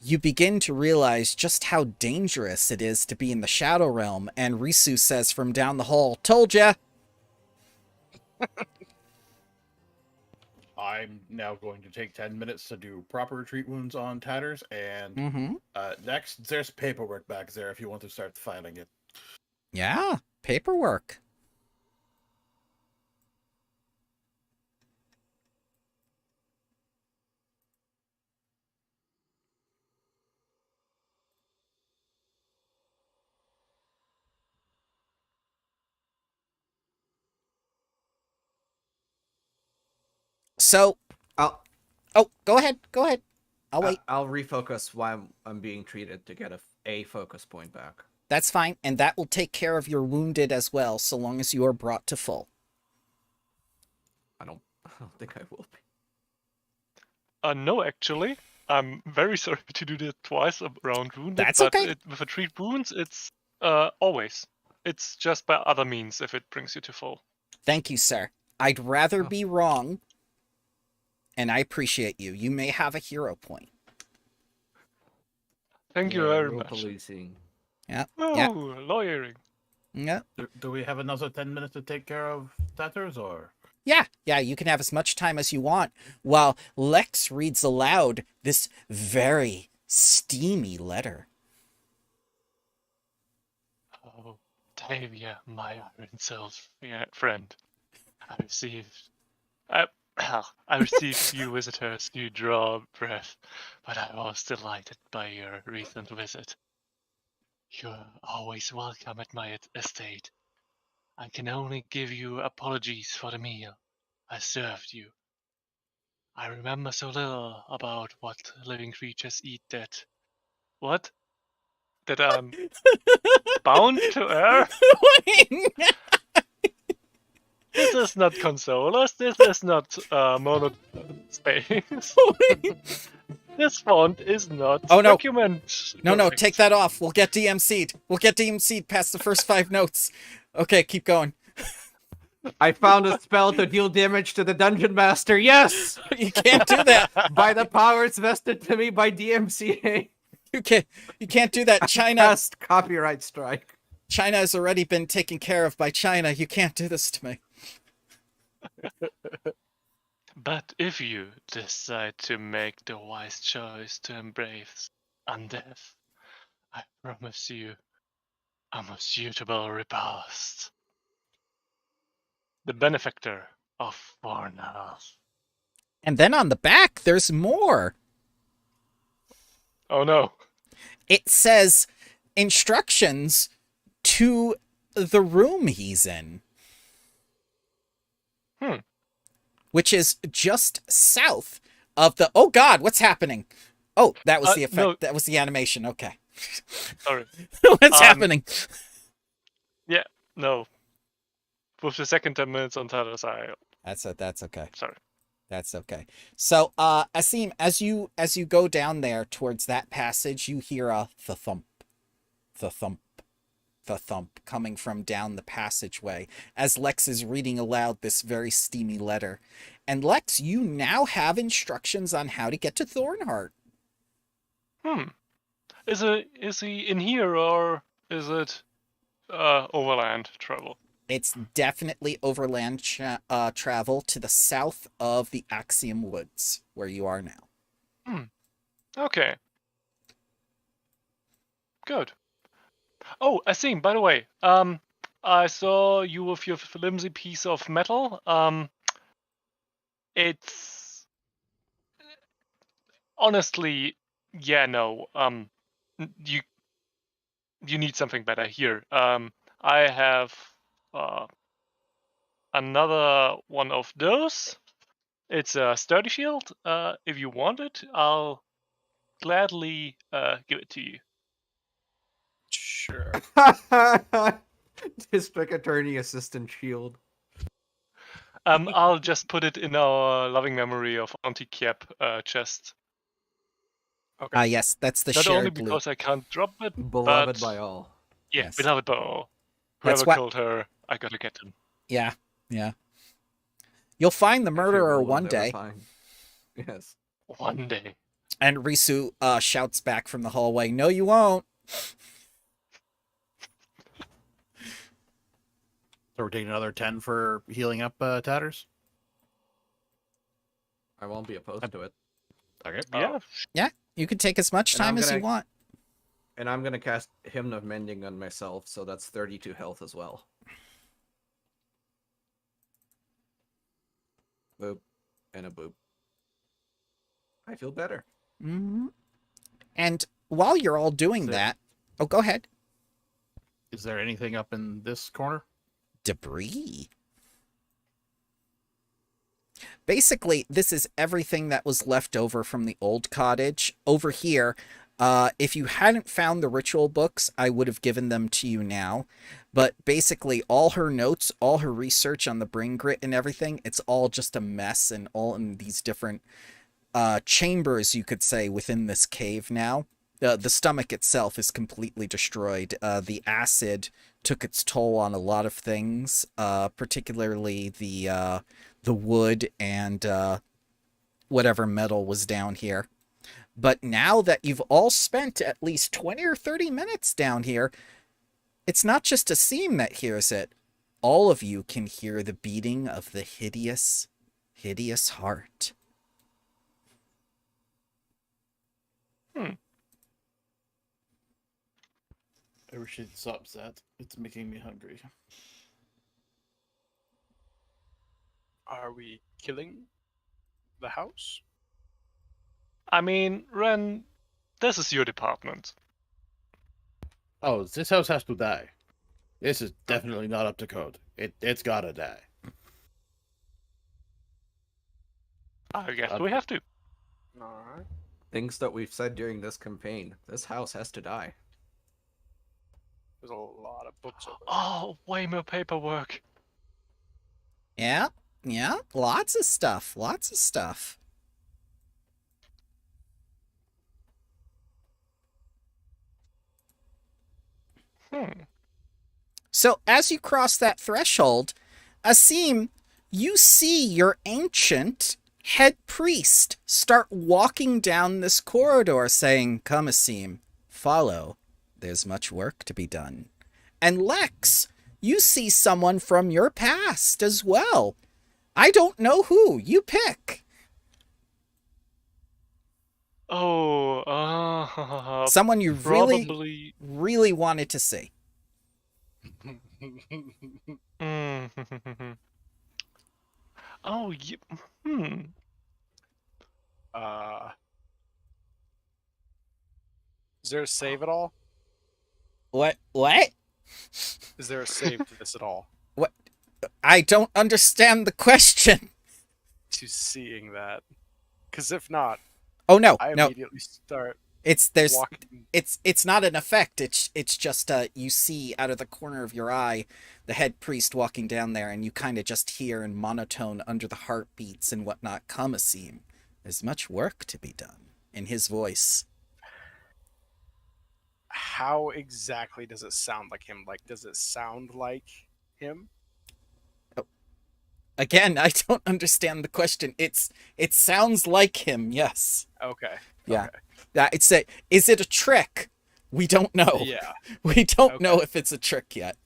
[SPEAKER 1] you begin to realize just how dangerous it is to be in the Shadow Realm. And Risu says from down the hall, "Told ya."
[SPEAKER 2] I'm now going to take 10 minutes to do proper retreat wounds on Tatters, and
[SPEAKER 1] Mm-hmm.
[SPEAKER 2] next, there's paperwork back there if you want to start filing it.
[SPEAKER 1] Yeah, paperwork. So,
[SPEAKER 4] I'll
[SPEAKER 1] go ahead. I'll wait.
[SPEAKER 4] I'll refocus while I'm being treated to get a focus point back.
[SPEAKER 1] That's fine, and that will take care of your wounded as well, so long as you are brought to full.
[SPEAKER 4] I don't think I will be.
[SPEAKER 5] No, actually, I'm very sorry to do that twice around wounded.
[SPEAKER 1] That's
[SPEAKER 5] but
[SPEAKER 1] okay.
[SPEAKER 5] With a treat wounds, it's always. It's just by other means if it brings you to full.
[SPEAKER 1] Thank you, sir. I'd rather be wrong, and I appreciate you. You may have a hero point.
[SPEAKER 5] Thank you
[SPEAKER 4] Yeah,
[SPEAKER 5] very
[SPEAKER 4] rule
[SPEAKER 5] much.
[SPEAKER 4] Policing.
[SPEAKER 1] Yeah.
[SPEAKER 5] Oh,
[SPEAKER 1] Yeah.
[SPEAKER 5] lawyering.
[SPEAKER 1] Yeah.
[SPEAKER 2] Do we have another 10 minutes to take care of Tatters, or?
[SPEAKER 1] Yeah, you can have as much time as you want while Lex reads aloud this very steamy letter.
[SPEAKER 5] Oh, Tavia, my iron self friend. I received few visitors to draw breath, but I was delighted by your recent visit. You're always welcome at my estate. I can only give you apologies for the meal I served you. I remember so little about what living creatures eat that... What? That I'm bound to err? This is not console us. This is not monospace. This font is not
[SPEAKER 1] Oh, no.
[SPEAKER 5] document.
[SPEAKER 1] No,
[SPEAKER 5] correct.
[SPEAKER 1] take that off. We'll get DMC'd. We'll get DMC'd past the first 5 notes. Okay, keep going.
[SPEAKER 4] I found a spell to deal damage to the dungeon master. Yes,
[SPEAKER 1] You can't do that.
[SPEAKER 4] by the powers vested to me by DMCA.
[SPEAKER 1] You can't do that. China
[SPEAKER 4] Cast copyright strike.
[SPEAKER 1] China has already been taken care of by China. You can't do this to me.
[SPEAKER 5] But if you decide to make the wise choice to embrace undeath, I promise you a most suitable repast. The benefactor of Fornals.
[SPEAKER 1] And then on the back, there's more.
[SPEAKER 5] Oh no.
[SPEAKER 1] It says instructions to the room he's in. Which is just south of the... Oh god, what's happening? Oh, that was the effect.
[SPEAKER 5] No.
[SPEAKER 1] That was the animation. Okay.
[SPEAKER 5] Sorry.
[SPEAKER 1] What's happening?
[SPEAKER 5] Yeah, no. With the second 10 minutes on Tadas,
[SPEAKER 1] That's okay.
[SPEAKER 5] sorry.
[SPEAKER 1] That's okay. So, Asim, as you go down there towards that passage, you hear a thump, thump, thump coming from down the passageway as Lex is reading aloud this very steamy letter. And Lex, you now have instructions on how to get to Thornheart.
[SPEAKER 5] Is he in here or is it overland travel?
[SPEAKER 1] It's definitely overland travel to the south of the Axiom Woods, where you are now.
[SPEAKER 5] Okay. Good. Oh, Asim, by the way, I saw you with your flimsy piece of metal. It's honestly, yeah, no. You need something better here. I have another one of those. It's a sturdy shield. If you want it, I'll gladly give it to you.
[SPEAKER 3] Sure.
[SPEAKER 4] District Attorney Assistant Shield.
[SPEAKER 5] I'll just put it in our loving memory of Auntie Cap chest.
[SPEAKER 3] Okay.
[SPEAKER 1] Yes, that's the
[SPEAKER 5] Not
[SPEAKER 1] shared
[SPEAKER 5] only
[SPEAKER 1] loot.
[SPEAKER 5] because I can't drop it,
[SPEAKER 4] Beloved
[SPEAKER 5] but
[SPEAKER 4] by all.
[SPEAKER 5] yeah,
[SPEAKER 1] Yes.
[SPEAKER 5] beloved by all.
[SPEAKER 1] That's
[SPEAKER 5] Whoever
[SPEAKER 1] what-
[SPEAKER 5] killed her, I gotta get them.
[SPEAKER 1] Yeah. You'll find the
[SPEAKER 4] If you're
[SPEAKER 1] murderer
[SPEAKER 4] willing
[SPEAKER 1] one
[SPEAKER 4] to
[SPEAKER 1] day.
[SPEAKER 4] refine. Yes.
[SPEAKER 5] One day.
[SPEAKER 1] And Risu shouts back from the hallway, "No, you won't."
[SPEAKER 2] So we're taking another 10 for healing up Tatters?
[SPEAKER 4] I won't be opposed to it.
[SPEAKER 2] Okay.
[SPEAKER 5] Yeah.
[SPEAKER 1] You can take as much
[SPEAKER 4] And
[SPEAKER 1] time
[SPEAKER 4] I'm
[SPEAKER 1] as you
[SPEAKER 4] gonna-
[SPEAKER 1] want.
[SPEAKER 4] And I'm gonna cast Hymn of Mending on myself, so that's 32 health as well. Boop. And a boop. I feel better.
[SPEAKER 1] Mm-hmm. And while you're all doing
[SPEAKER 2] So-
[SPEAKER 1] that... Oh, go ahead.
[SPEAKER 2] Is there anything up in this corner?
[SPEAKER 1] Debris. Basically, this is everything that was left over from the old cottage. Over here, if you hadn't found the ritual books, I would have given them to you now. But basically, all her notes, all her research on the brain grit and everything, it's all just a mess and all in these different chambers, you could say, within this cave now. The stomach itself is completely destroyed. The acid took its toll on a lot of things, particularly the wood and whatever metal was down here. But now that you've all spent at least 20 or 30 minutes down here, it's not just Asim that hears it. All of you can hear the beating of the hideous, hideous heart.
[SPEAKER 2] I wish you'd stop that. It's making me hungry.
[SPEAKER 3] Are we killing the house?
[SPEAKER 5] I mean, Ren, this is your department.
[SPEAKER 2] Oh, this house has to die. This is definitely not up to code. It's gotta die.
[SPEAKER 5] I guess we have to.
[SPEAKER 3] All right.
[SPEAKER 4] Things that we've said during this campaign. This house has to die.
[SPEAKER 3] There's a lot of books over there.
[SPEAKER 5] Oh, way more paperwork.
[SPEAKER 1] Yeah, lots of stuff, lots of stuff. So as you cross that threshold, Asim, you see your ancient head priest start walking down this corridor saying, "Come, Asim, follow. There's much work to be done." And Lex, you see someone from your past as well. I don't know who. You pick.
[SPEAKER 5] Oh,
[SPEAKER 1] Someone you really,
[SPEAKER 5] probably.
[SPEAKER 1] really wanted to see.
[SPEAKER 5] Oh, hmm.
[SPEAKER 3] Is there a save at all?
[SPEAKER 1] What?
[SPEAKER 3] Is there a save to this at all?
[SPEAKER 1] What? I don't understand the question.
[SPEAKER 3] To seeing that, because if not,
[SPEAKER 1] Oh no,
[SPEAKER 3] I
[SPEAKER 1] no.
[SPEAKER 3] immediately start
[SPEAKER 1] There's
[SPEAKER 3] walking.
[SPEAKER 1] it's not an effect. It's just you see out of the corner of your eye the head priest walking down there, and you kind of just hear in monotone under the heartbeats and whatnot, "Come, Asim. There's much work to be done," in his voice.
[SPEAKER 3] How exactly does it sound like him? Like, does it sound like him?
[SPEAKER 1] Again, I don't understand the question. It sounds like him. Yes.
[SPEAKER 3] Okay.
[SPEAKER 1] Yeah.
[SPEAKER 3] Okay.
[SPEAKER 1] Yeah. Is it a trick? We don't know.
[SPEAKER 3] Yeah.
[SPEAKER 1] We don't
[SPEAKER 3] Okay.
[SPEAKER 1] know if it's a trick yet.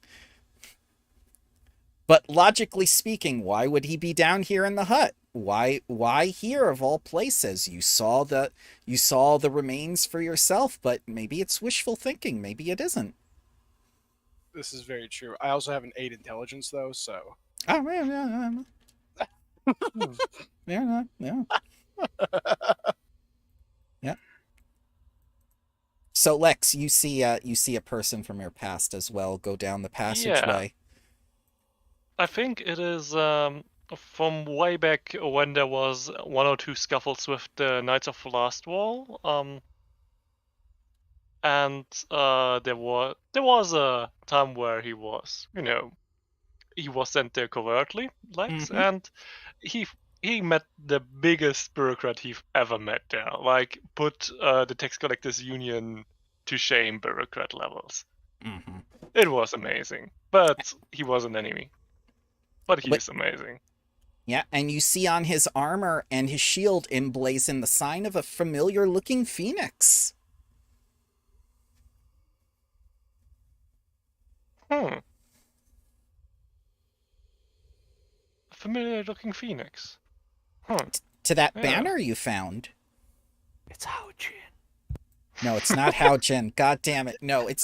[SPEAKER 1] But logically speaking, why would he be down here in the hut? Why here of all places? You saw the remains for yourself, but maybe it's wishful thinking. Maybe it isn't.
[SPEAKER 3] This is very true. I also have an 8 intelligence though, so.
[SPEAKER 1] Oh man, yeah. Yeah. So Lex, you see a person from your past as well go down the passageway.
[SPEAKER 5] I think it is from way back when there was one or two scuffles with the Knights of the Last Wall. And there was a time where he was, he was sent there covertly, Lex,
[SPEAKER 1] Mhm.
[SPEAKER 5] and he met the biggest bureaucrat he've ever met there. Like, put the tax collectors union to shame bureaucrat levels.
[SPEAKER 1] Mm-hmm.
[SPEAKER 5] It was amazing, but he was an enemy. But he
[SPEAKER 1] But-
[SPEAKER 5] is amazing.
[SPEAKER 1] Yeah, and you see on his armor and his shield emblazoned the sign of a familiar-looking phoenix.
[SPEAKER 5] A familiar-looking phoenix.
[SPEAKER 1] To that
[SPEAKER 5] Yeah.
[SPEAKER 1] banner you found.
[SPEAKER 4] It's Haojin.
[SPEAKER 1] No, it's not Haojin. God damn it. No, it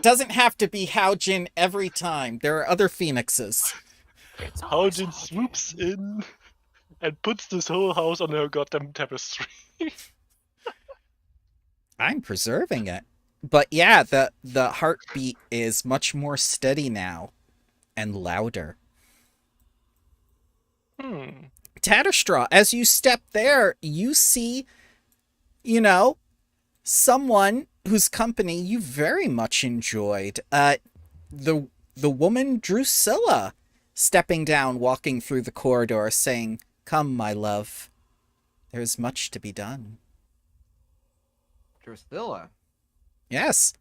[SPEAKER 1] doesn't have to be Haojin every time. There are other phoenixes.
[SPEAKER 4] It's
[SPEAKER 5] Haojin swoops in and puts this whole house on her goddamn tapestry.
[SPEAKER 1] I'm preserving it. But yeah, the heartbeat is much more steady now and louder. Tatterstraw, as you step there, you see, someone whose company you very much enjoyed. The woman Drusilla stepping down, walking through the corridor, saying, "Come, my love. There's much to be done."
[SPEAKER 4] Drusilla.
[SPEAKER 1] Yes.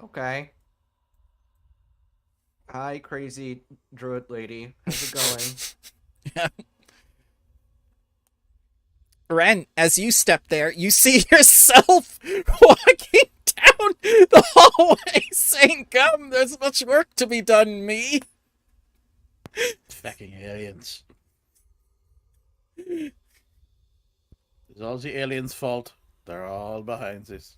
[SPEAKER 4] Okay. Hi, crazy druid lady. How's it going?
[SPEAKER 1] Ren, as you step there, you see yourself walking down the hallway saying, "Come, there's much work to be done, me."
[SPEAKER 2] Fucking aliens. It's all the aliens' fault. They're all behind this.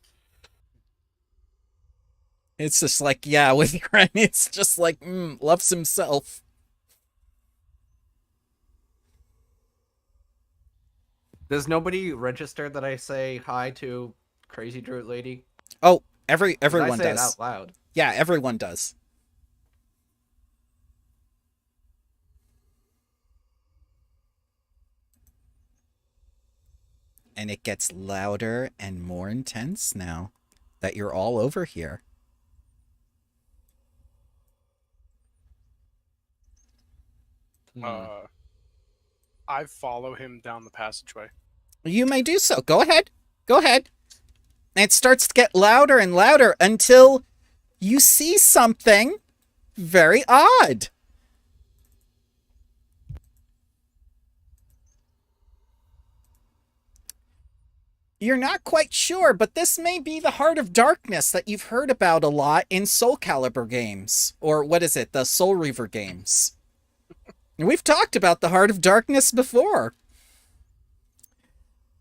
[SPEAKER 1] It's just like, yeah, with Ren, it's just like, loves himself.
[SPEAKER 4] Does nobody register that I say hi to crazy druid lady?
[SPEAKER 1] Oh,
[SPEAKER 4] 'Cause
[SPEAKER 1] everyone
[SPEAKER 4] I say
[SPEAKER 1] does.
[SPEAKER 4] it out loud.
[SPEAKER 1] Yeah, everyone does. And it gets louder and more intense now that you're all over here.
[SPEAKER 3] I follow him down the passageway.
[SPEAKER 1] You may do so. Go ahead. Go ahead. And it starts to get louder and louder until You see something very odd. You're not quite sure, but this may be the Heart of Darkness that you've heard about a lot in Soul Calibur games. Or what is it? The Soul Reaver games. We've talked about the Heart of Darkness before.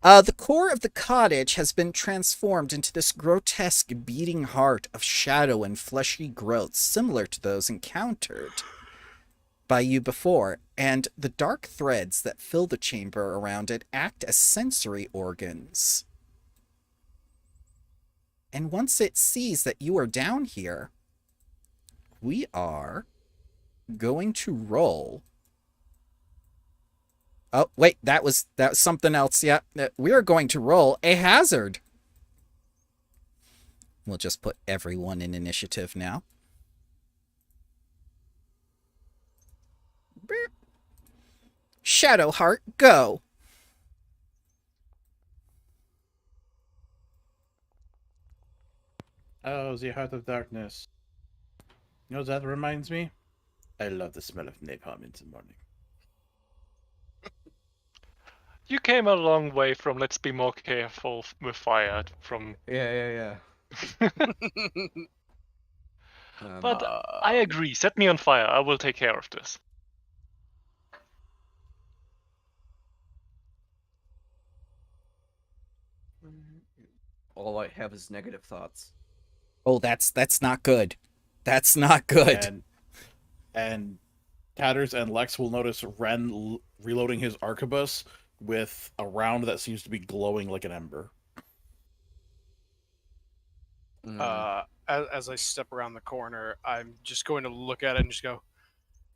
[SPEAKER 1] The core of the cottage has been transformed into this grotesque beating heart of shadow and fleshy growths similar to those encountered by you before, and the dark threads that fill the chamber around it act as sensory organs. And once it sees that you are down here, we are going to roll. Oh, wait, that was something else. Yeah, we are going to roll a hazard. We'll just put everyone in initiative now. Shadowheart, go.
[SPEAKER 6] Oh, the Heart of Darkness. You know what that reminds me? I love the smell of napalm in the morning.
[SPEAKER 5] You came a long way from let's be more careful with fire from.
[SPEAKER 4] Yeah.
[SPEAKER 5] But I agree. Set me on fire. I will take care of this.
[SPEAKER 4] All I have is negative thoughts.
[SPEAKER 1] Oh, that's not good. That's not good.
[SPEAKER 6] And Tatters and Lex will notice Ren reloading his arquebus with a round that seems to be glowing like an ember.
[SPEAKER 3] As I step around the corner, I'm just going to look at it and just go,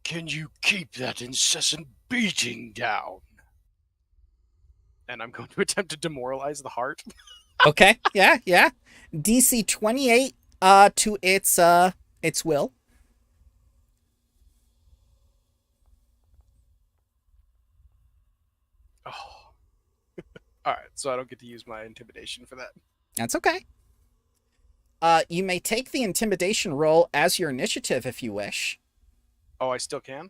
[SPEAKER 3] "Can you keep that incessant beating down?" And I'm going to attempt to demoralize the heart.
[SPEAKER 1] Okay, yeah. DC 28 to its will.
[SPEAKER 3] Oh. All right, so I don't get to use my intimidation for that.
[SPEAKER 1] That's okay. You may take the intimidation roll as your initiative if you wish.
[SPEAKER 3] Oh, I still can?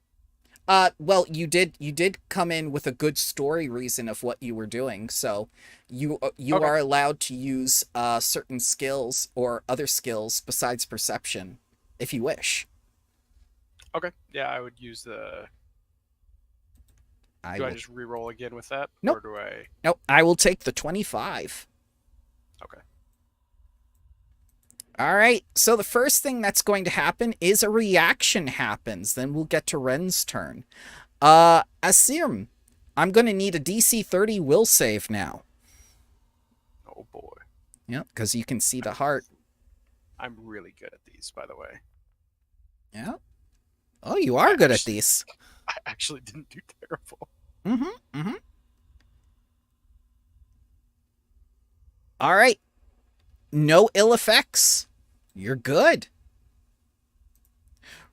[SPEAKER 1] Well, you did come in with a good story reason of what you were doing, so you
[SPEAKER 3] Okay.
[SPEAKER 1] are allowed to use certain skills or other skills besides perception if you wish.
[SPEAKER 3] Okay. Yeah, I would use the... Do I just re-roll again with that?
[SPEAKER 1] Nope.
[SPEAKER 3] Or do I...
[SPEAKER 1] Nope, I will take the 25.
[SPEAKER 3] Okay.
[SPEAKER 1] All right, so the first thing that's going to happen is a reaction happens. Then we'll get to Ren's turn. Asim, I'm going to need a DC 30 will save now.
[SPEAKER 3] Oh, boy.
[SPEAKER 1] Yep, because you can see the heart.
[SPEAKER 3] I'm really good at these, by the way.
[SPEAKER 1] Yeah. Oh, you are good at these.
[SPEAKER 3] I actually didn't do terrible.
[SPEAKER 1] Mm-hmm. All right. No ill effects. You're good.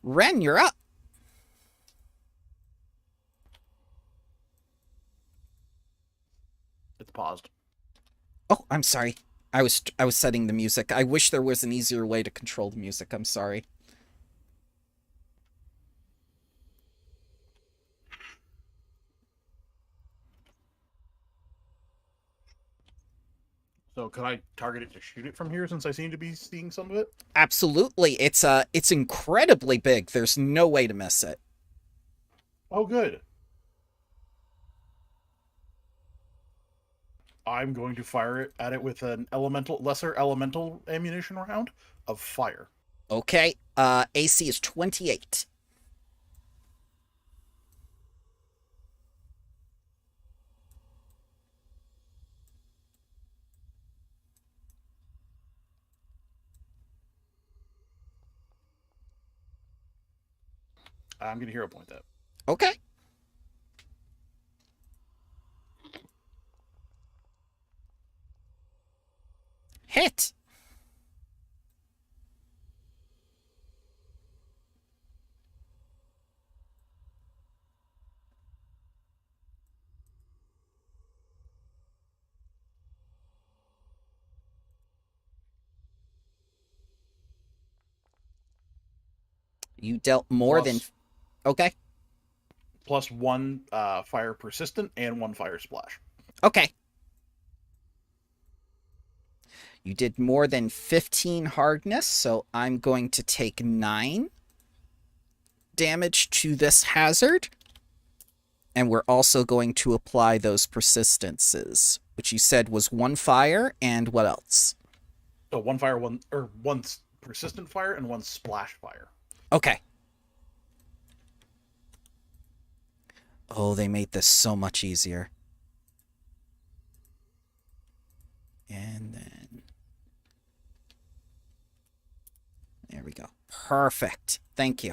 [SPEAKER 1] Ren, you're up.
[SPEAKER 2] It's paused.
[SPEAKER 1] Oh, I'm sorry. I was setting the music. I wish there was an easier way to control the music. I'm sorry.
[SPEAKER 2] So could I target it to shoot it from here since I seem to be seeing some of it?
[SPEAKER 1] Absolutely. It's incredibly big. There's no way to miss it.
[SPEAKER 2] Oh, good. I'm going to fire it at it with an lesser elemental ammunition round of fire.
[SPEAKER 1] Okay. AC is 28.
[SPEAKER 2] I'm going to hero point that.
[SPEAKER 1] Okay. Hit. You dealt more than...
[SPEAKER 6] Plus-
[SPEAKER 1] Okay.
[SPEAKER 6] Plus 1 fire persistent and 1 fire splash.
[SPEAKER 1] Okay. You did more than 15 hardness, so I'm going to take 9 damage to this hazard. And we're also going to apply those persistences, which you said was 1 fire, and what else?
[SPEAKER 6] So 1 persistent fire and 1 splash fire.
[SPEAKER 1] Okay. Oh, they made this so much easier. And then... There we go. Perfect. Thank you.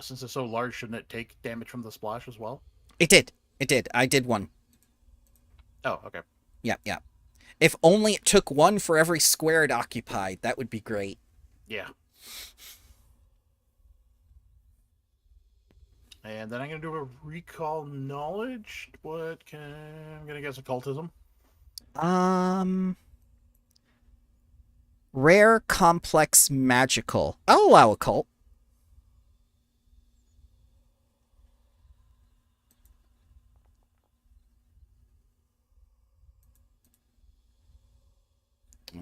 [SPEAKER 6] Since it's so large, shouldn't it take damage from the splash as well?
[SPEAKER 1] It did. It did. I did 1.
[SPEAKER 6] Oh, okay.
[SPEAKER 1] Yeah. If only it took 1 for every square it occupied, that would be great.
[SPEAKER 6] Yeah. And then I'm going to do a recall knowledge. I'm going to guess occultism.
[SPEAKER 1] Rare, complex, magical. I'll allow occult.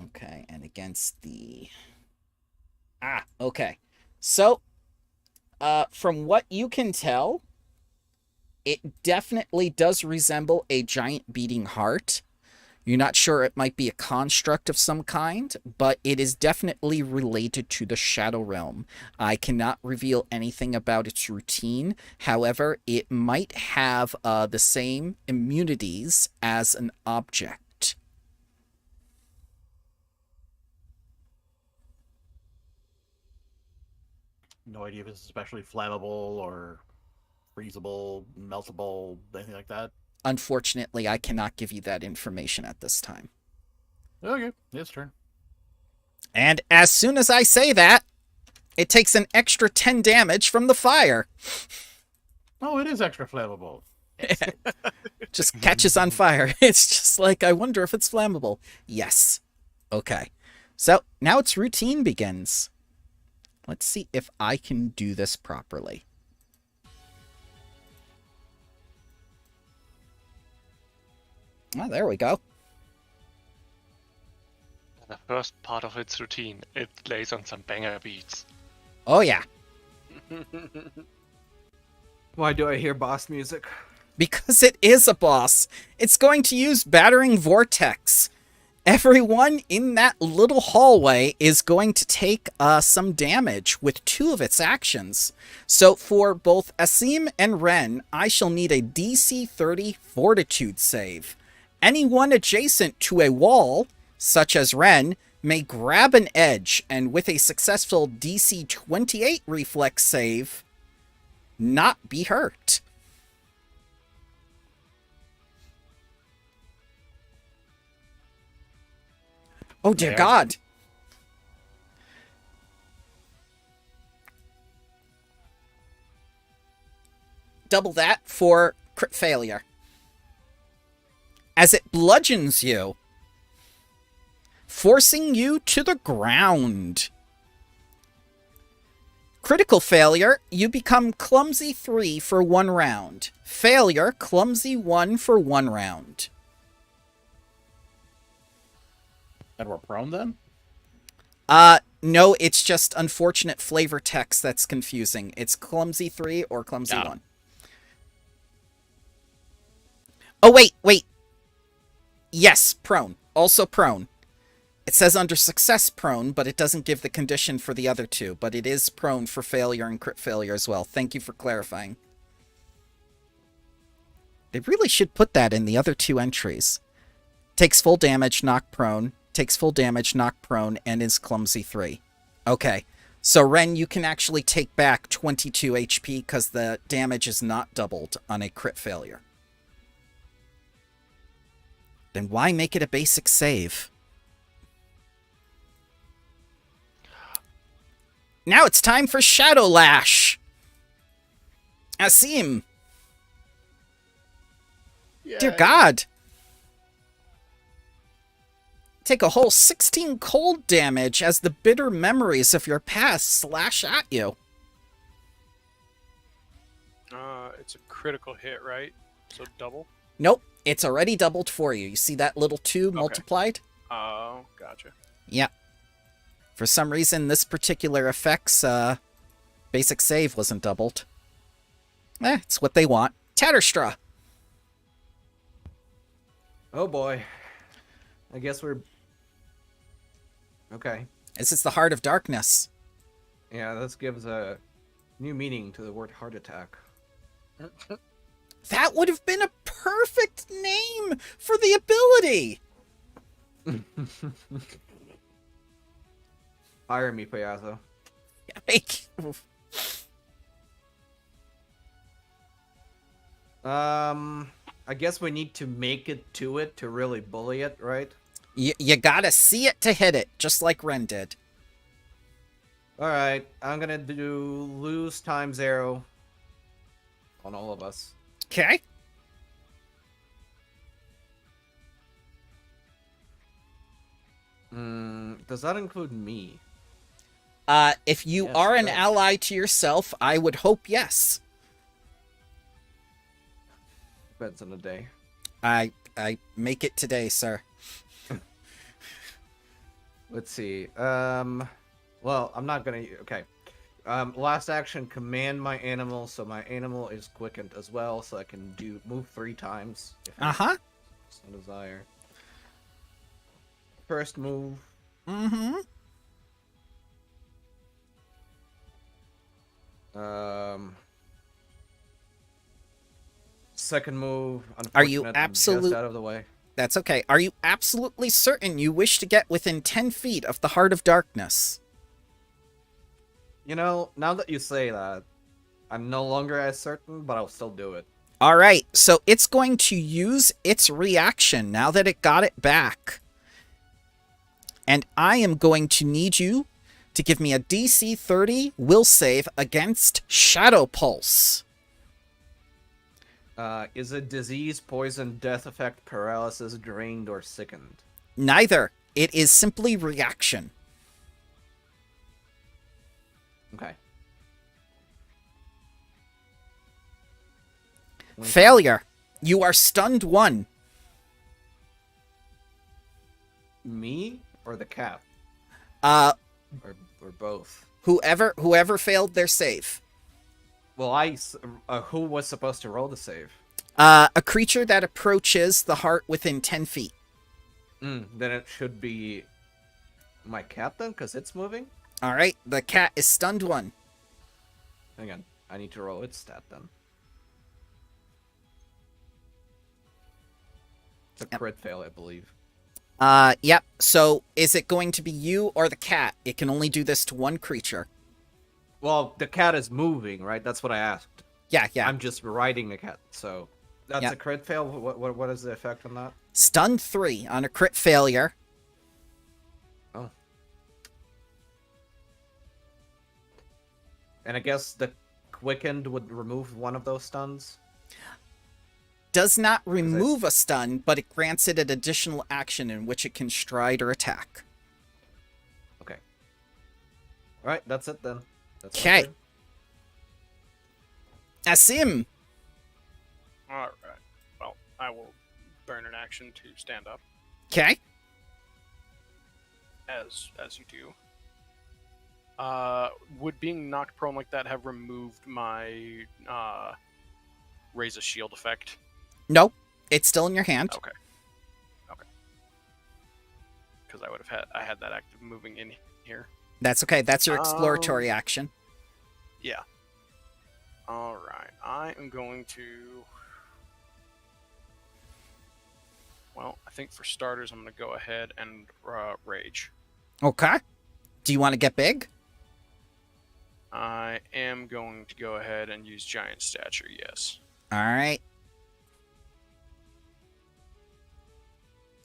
[SPEAKER 1] Okay, and against the... okay. So, from what you can tell, it definitely does resemble a giant beating heart. You're not sure it might be a construct of some kind, but it is definitely related to the Shadow Realm. I cannot reveal anything about its routine. However, it might have the same immunities as an object.
[SPEAKER 6] No idea if it's especially flammable or freezable, meltable, anything like that.
[SPEAKER 1] Unfortunately, I cannot give you that information at this time.
[SPEAKER 6] Okay, his turn.
[SPEAKER 1] And as soon as I say that, it takes an extra 10 damage from the fire.
[SPEAKER 6] Oh, it is extra flammable.
[SPEAKER 1] Just catches on fire. It's just like, I wonder if it's flammable. Yes. Okay. So now its routine begins. Let's see if I can do this properly. Oh, there we go.
[SPEAKER 5] The first part of its routine, it lays on some banger beats.
[SPEAKER 1] Oh, yeah.
[SPEAKER 4] Why do I hear boss music?
[SPEAKER 1] Because it is a boss. It's going to use Battering Vortex. Everyone in that little hallway is going to take some damage with 2 of its actions. So for both Asim and Ren, I shall need a DC 30 Fortitude save. Anyone adjacent to a wall, such as Ren, may grab an edge, and with a successful DC 28 reflex save, not be hurt. Oh, dear God. Double that for crit failure. As it bludgeons you, forcing you to the ground. Critical failure, you become clumsy 3 for 1 round. Failure, clumsy 1 for 1 round.
[SPEAKER 6] And we're prone then?
[SPEAKER 1] No, it's just unfortunate flavor text that's confusing. It's clumsy 3 or clumsy 1. Oh, wait. Yes, prone. Also prone. It says under success prone, but it doesn't give the condition for the other 2, but it is prone for failure and crit failure as well. Thank you for clarifying. They really should put that in the other 2 entries. Takes full damage, knock prone. Takes full damage, knock prone, and is clumsy 3. Okay, so Ren, you can actually take back 22 HP because the damage is not doubled on a crit failure. Then why make it a basic save? Now it's time for Shadow Lash! Asim! Dear God! take a whole 16 cold damage as the bitter memories of your past slash at you.
[SPEAKER 3] It's a critical hit, right? So double?
[SPEAKER 1] Nope, it's already doubled for you. You see that little 2 multiplied?
[SPEAKER 3] Oh, gotcha.
[SPEAKER 1] Yeah. For some reason, this particular effect's basic save wasn't doubled. It's what they want. Tatterstraw.
[SPEAKER 4] Oh boy. I guess we're... Okay.
[SPEAKER 1] This is the Heart of Darkness.
[SPEAKER 4] Yeah, this gives a new meaning to the word heart attack.
[SPEAKER 1] That would have been a perfect name for the ability!
[SPEAKER 4] Hire me, Payaso. I guess we need to make it to really bully it, right?
[SPEAKER 1] You gotta see it to hit it, just like Ren did.
[SPEAKER 4] Alright, I'm gonna do lose times 0 on all of us.
[SPEAKER 1] Okay.
[SPEAKER 4] Does that include me?
[SPEAKER 1] If you
[SPEAKER 4] Yes,
[SPEAKER 1] are
[SPEAKER 4] it
[SPEAKER 1] an
[SPEAKER 4] does.
[SPEAKER 1] ally to yourself, I would hope yes.
[SPEAKER 4] Depends on the day.
[SPEAKER 1] I make it today, sir.
[SPEAKER 4] Let's see. Well, I'm not gonna... Okay. Last action, command my animal, so my animal is quickened as well, so I can move 3 times. If
[SPEAKER 1] Uh-huh.
[SPEAKER 4] it's a desire. First move.
[SPEAKER 1] Mm-hmm.
[SPEAKER 4] Second move.
[SPEAKER 1] Are you
[SPEAKER 4] unfortunate, I'm just
[SPEAKER 1] absolute-
[SPEAKER 4] out of the way?
[SPEAKER 1] That's okay. Are you absolutely certain you wish to get within 10 feet of the Heart of Darkness?
[SPEAKER 4] You know, now that you say that, I'm no longer as certain, but I'll still do it.
[SPEAKER 1] Alright, so it's going to use its reaction now that it got it back. And I am going to need you to give me a DC 30 will save against Shadow Pulse.
[SPEAKER 4] Is it disease, poison, death effect, paralysis, drained, or sickened?
[SPEAKER 1] Neither. It is simply reaction.
[SPEAKER 4] Okay.
[SPEAKER 1] Failure. You are stunned 1.
[SPEAKER 4] Me or the cat?
[SPEAKER 1] Uh,
[SPEAKER 4] Or both?
[SPEAKER 1] whoever failed their save.
[SPEAKER 4] Well, who was supposed to roll the save?
[SPEAKER 1] A creature that approaches the heart within 10 feet.
[SPEAKER 4] Then it should be my cat then, because it's moving?
[SPEAKER 1] Alright, the cat is stunned 1.
[SPEAKER 4] Hang on, I need to roll its stat then. It's a crit fail, I believe.
[SPEAKER 1] Yep. So, is it going to be you or the cat? It can only do this to one creature.
[SPEAKER 4] Well, the cat is moving, right? That's what I asked.
[SPEAKER 1] Yeah.
[SPEAKER 4] I'm just riding the cat, so... That's
[SPEAKER 1] Yeah.
[SPEAKER 4] a crit fail? What is the effect on that?
[SPEAKER 1] Stunned 3 on a crit failure.
[SPEAKER 4] Oh. And I guess the quickened would remove one of those stuns?
[SPEAKER 1] Does not remove a stun, but it grants it an additional action in which it can stride or attack.
[SPEAKER 4] Okay. Alright, that's it then. That's
[SPEAKER 1] Okay.
[SPEAKER 4] it.
[SPEAKER 1] Asim.
[SPEAKER 3] Alright. Well, I will burn an action to stand up,
[SPEAKER 1] Okay.
[SPEAKER 3] as you do. Would being knocked prone like that have removed my raise a shield effect?
[SPEAKER 1] Nope. It's still in your hand.
[SPEAKER 3] Okay. Because I had that active moving in here.
[SPEAKER 1] That's okay. That's your exploratory
[SPEAKER 3] Um,
[SPEAKER 1] action.
[SPEAKER 3] Yeah. Alright. I am going to... Well, I think for starters, I'm going to go ahead and rage.
[SPEAKER 1] Okay. Do you want to get big?
[SPEAKER 3] I am going to go ahead and use giant stature, yes.
[SPEAKER 1] Alright.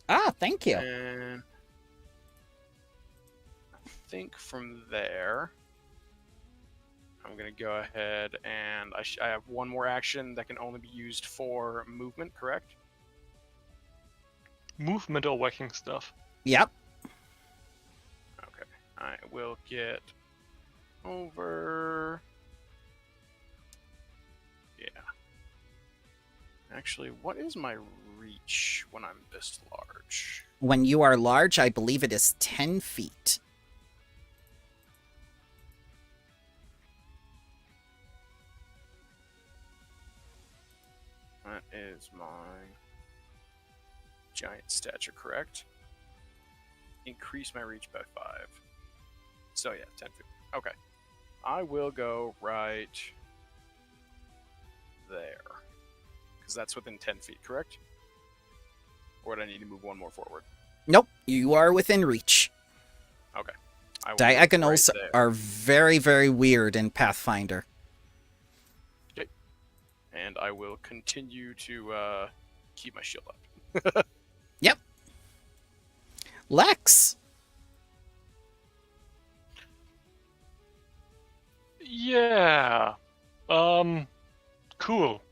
[SPEAKER 1] Ah, thank you.
[SPEAKER 3] And I think from there, I'm going to go ahead and I have one more action that can only be used for movement, correct?
[SPEAKER 5] Movement or whacking stuff?
[SPEAKER 1] Yep.
[SPEAKER 3] Okay. I will get over. Yeah. Actually, what is my reach when I'm this large?
[SPEAKER 1] When you are large, I believe it is 10 feet.
[SPEAKER 3] That is my giant stature, correct? Increase my reach by 5. So yeah, 10 feet. Okay. I will go right there. Because that's within 10 feet, correct? Or do I need to move one more forward?
[SPEAKER 1] Nope, you are within reach.
[SPEAKER 3] Okay. I will move
[SPEAKER 1] Diagonals
[SPEAKER 3] right there.
[SPEAKER 1] are very, very weird in Pathfinder.
[SPEAKER 3] Okay. And I will continue to keep my shield up.
[SPEAKER 1] Yep. Lex.
[SPEAKER 5] Yeah. Cool.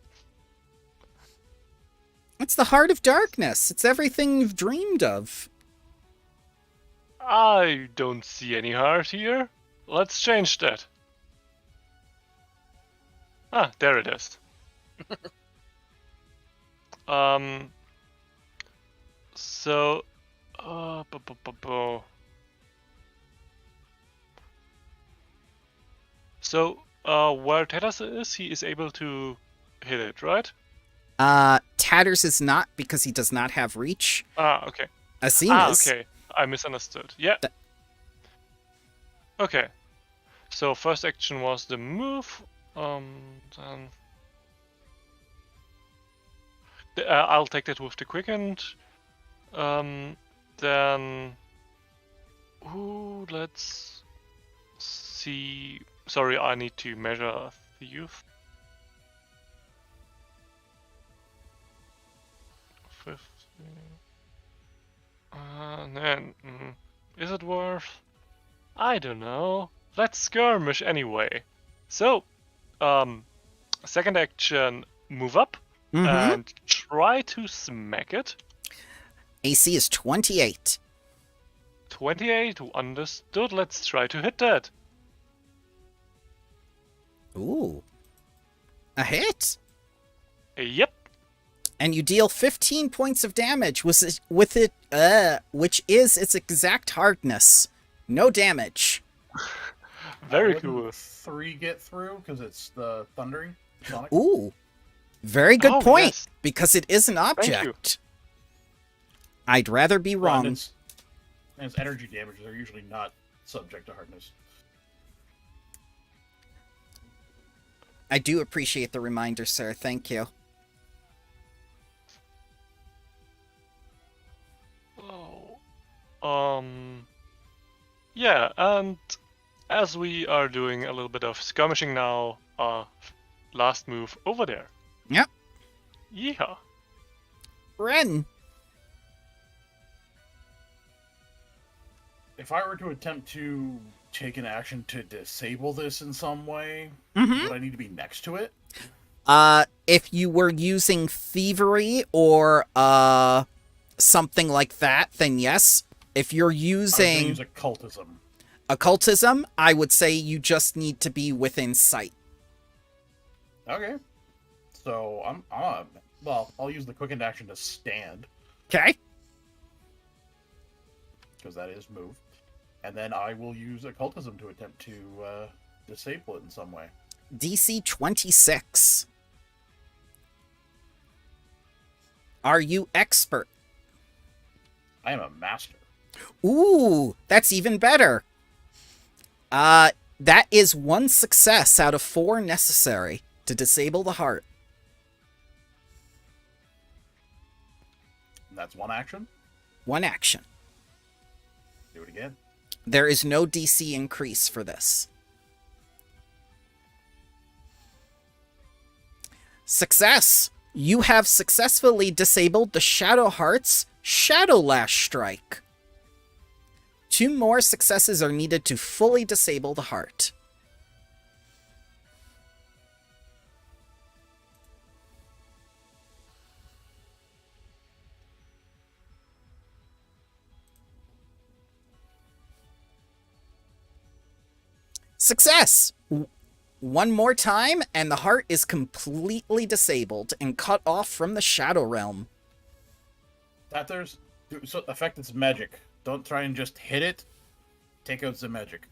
[SPEAKER 1] It's the heart of darkness. It's everything you've dreamed of.
[SPEAKER 5] I don't see any heart here. Let's change that. Ah, there it is. So, So, where Tatas is, he is able to hit it, right?
[SPEAKER 1] Tatters is not because he does not have reach.
[SPEAKER 5] Ah, okay.
[SPEAKER 1] Asim
[SPEAKER 5] Ah,
[SPEAKER 1] is.
[SPEAKER 5] okay. I misunderstood. Yeah. Okay. So first action was the move. Then I'll take that with the quickened. Then, let's see. Sorry, I need to measure the youth. 50. And then, is it worth? I don't know. Let's skirmish anyway. So, second action, move up and try to smack it.
[SPEAKER 1] AC is 28.
[SPEAKER 5] 28, understood. Let's try to hit that.
[SPEAKER 1] Ooh. A hit.
[SPEAKER 5] Yep.
[SPEAKER 1] And you deal 15 points of damage which is its exact hardness. No damage.
[SPEAKER 5] Very
[SPEAKER 2] Wouldn't
[SPEAKER 5] cool.
[SPEAKER 2] 3 get through because it's the thundering sonic.
[SPEAKER 1] Ooh. Very good
[SPEAKER 5] Oh,
[SPEAKER 1] point,
[SPEAKER 5] yes.
[SPEAKER 1] because it is an
[SPEAKER 5] you.
[SPEAKER 1] object. I'd rather be
[SPEAKER 2] Well,
[SPEAKER 1] wrong.
[SPEAKER 2] and its energy damages are usually not subject to hardness.
[SPEAKER 1] I do appreciate the reminder, sir. Thank you.
[SPEAKER 5] Oh. Yeah, and as we are doing a little bit of skirmishing now, last move over there.
[SPEAKER 1] Yep.
[SPEAKER 5] Yeah.
[SPEAKER 1] Ren.
[SPEAKER 2] If I were to attempt to take an action to disable this in some way,
[SPEAKER 1] Mm-hmm.
[SPEAKER 2] would I need to be next to it?
[SPEAKER 1] If you were using thievery or something like that, then yes. If you're
[SPEAKER 2] I was
[SPEAKER 1] using
[SPEAKER 2] gonna use occultism.
[SPEAKER 1] occultism, I would say you just need to be within sight.
[SPEAKER 2] Okay. So I'm well, I'll use the quickened action to stand,
[SPEAKER 1] Okay.
[SPEAKER 2] because that is move. And then I will use occultism to attempt to disable it in some way.
[SPEAKER 1] DC 26. Are you expert?
[SPEAKER 2] I am a master.
[SPEAKER 1] Ooh, that's even better. That is 1 success out of 4 necessary to disable the heart.
[SPEAKER 2] And that's one action.
[SPEAKER 1] 1 action.
[SPEAKER 2] Do it again.
[SPEAKER 1] There is no DC increase for this. Success! You have successfully disabled the Shadow Heart's Shadow Lash Strike. 2 more successes are needed to fully disable the heart. Success! One more time, and the heart is completely disabled and cut off from the Shadow Realm.
[SPEAKER 2] So affect its magic. Don't try and just hit it. Take out the magic.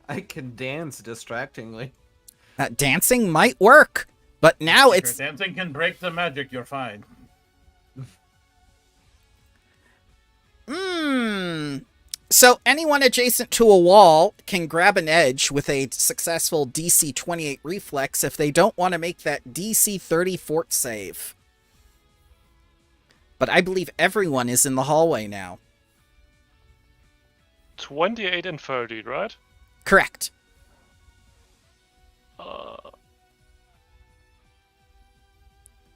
[SPEAKER 4] I can dance distractingly.
[SPEAKER 1] Dancing might work, but now
[SPEAKER 2] If
[SPEAKER 1] it's...
[SPEAKER 2] your dancing can break the magic, you're fine.
[SPEAKER 1] So anyone adjacent to a wall can grab an edge with a successful DC 28 reflex if they don't want to make that DC 30 fort save. But I believe everyone is in the hallway now.
[SPEAKER 5] 28 and 30, right?
[SPEAKER 1] Correct.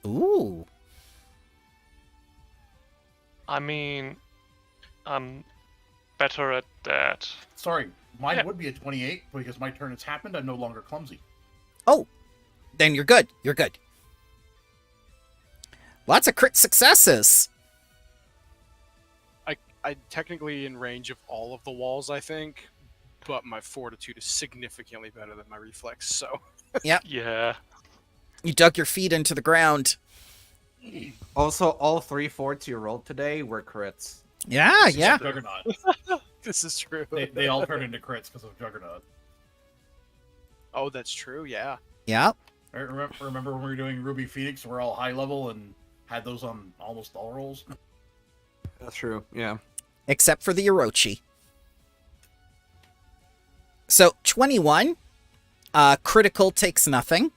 [SPEAKER 1] Ooh.
[SPEAKER 5] I mean, I'm better at that.
[SPEAKER 2] Sorry, mine
[SPEAKER 5] Yeah.
[SPEAKER 2] would be a 28 because my turn has happened. I'm no longer clumsy.
[SPEAKER 1] Oh, then you're good. You're good. Lots of crit successes.
[SPEAKER 3] I'm technically in range of all of the walls, I think, but my fortitude is significantly better than my reflex, so...
[SPEAKER 5] Yeah.
[SPEAKER 1] You dug your feet into the ground.
[SPEAKER 4] Also, all 3 forts you rolled today were crits.
[SPEAKER 1] Yeah, yeah.
[SPEAKER 2] Juggernaut.
[SPEAKER 3] This is true.
[SPEAKER 2] They all turn into crits because of Juggernaut.
[SPEAKER 3] Oh, that's true, yeah.
[SPEAKER 1] Yeah.
[SPEAKER 2] I remember when we were doing Ruby Phoenix, we're all high level and had those on almost all rolls.
[SPEAKER 4] That's true, yeah.
[SPEAKER 1] Except for the Orochi. So, 21. Critical takes nothing.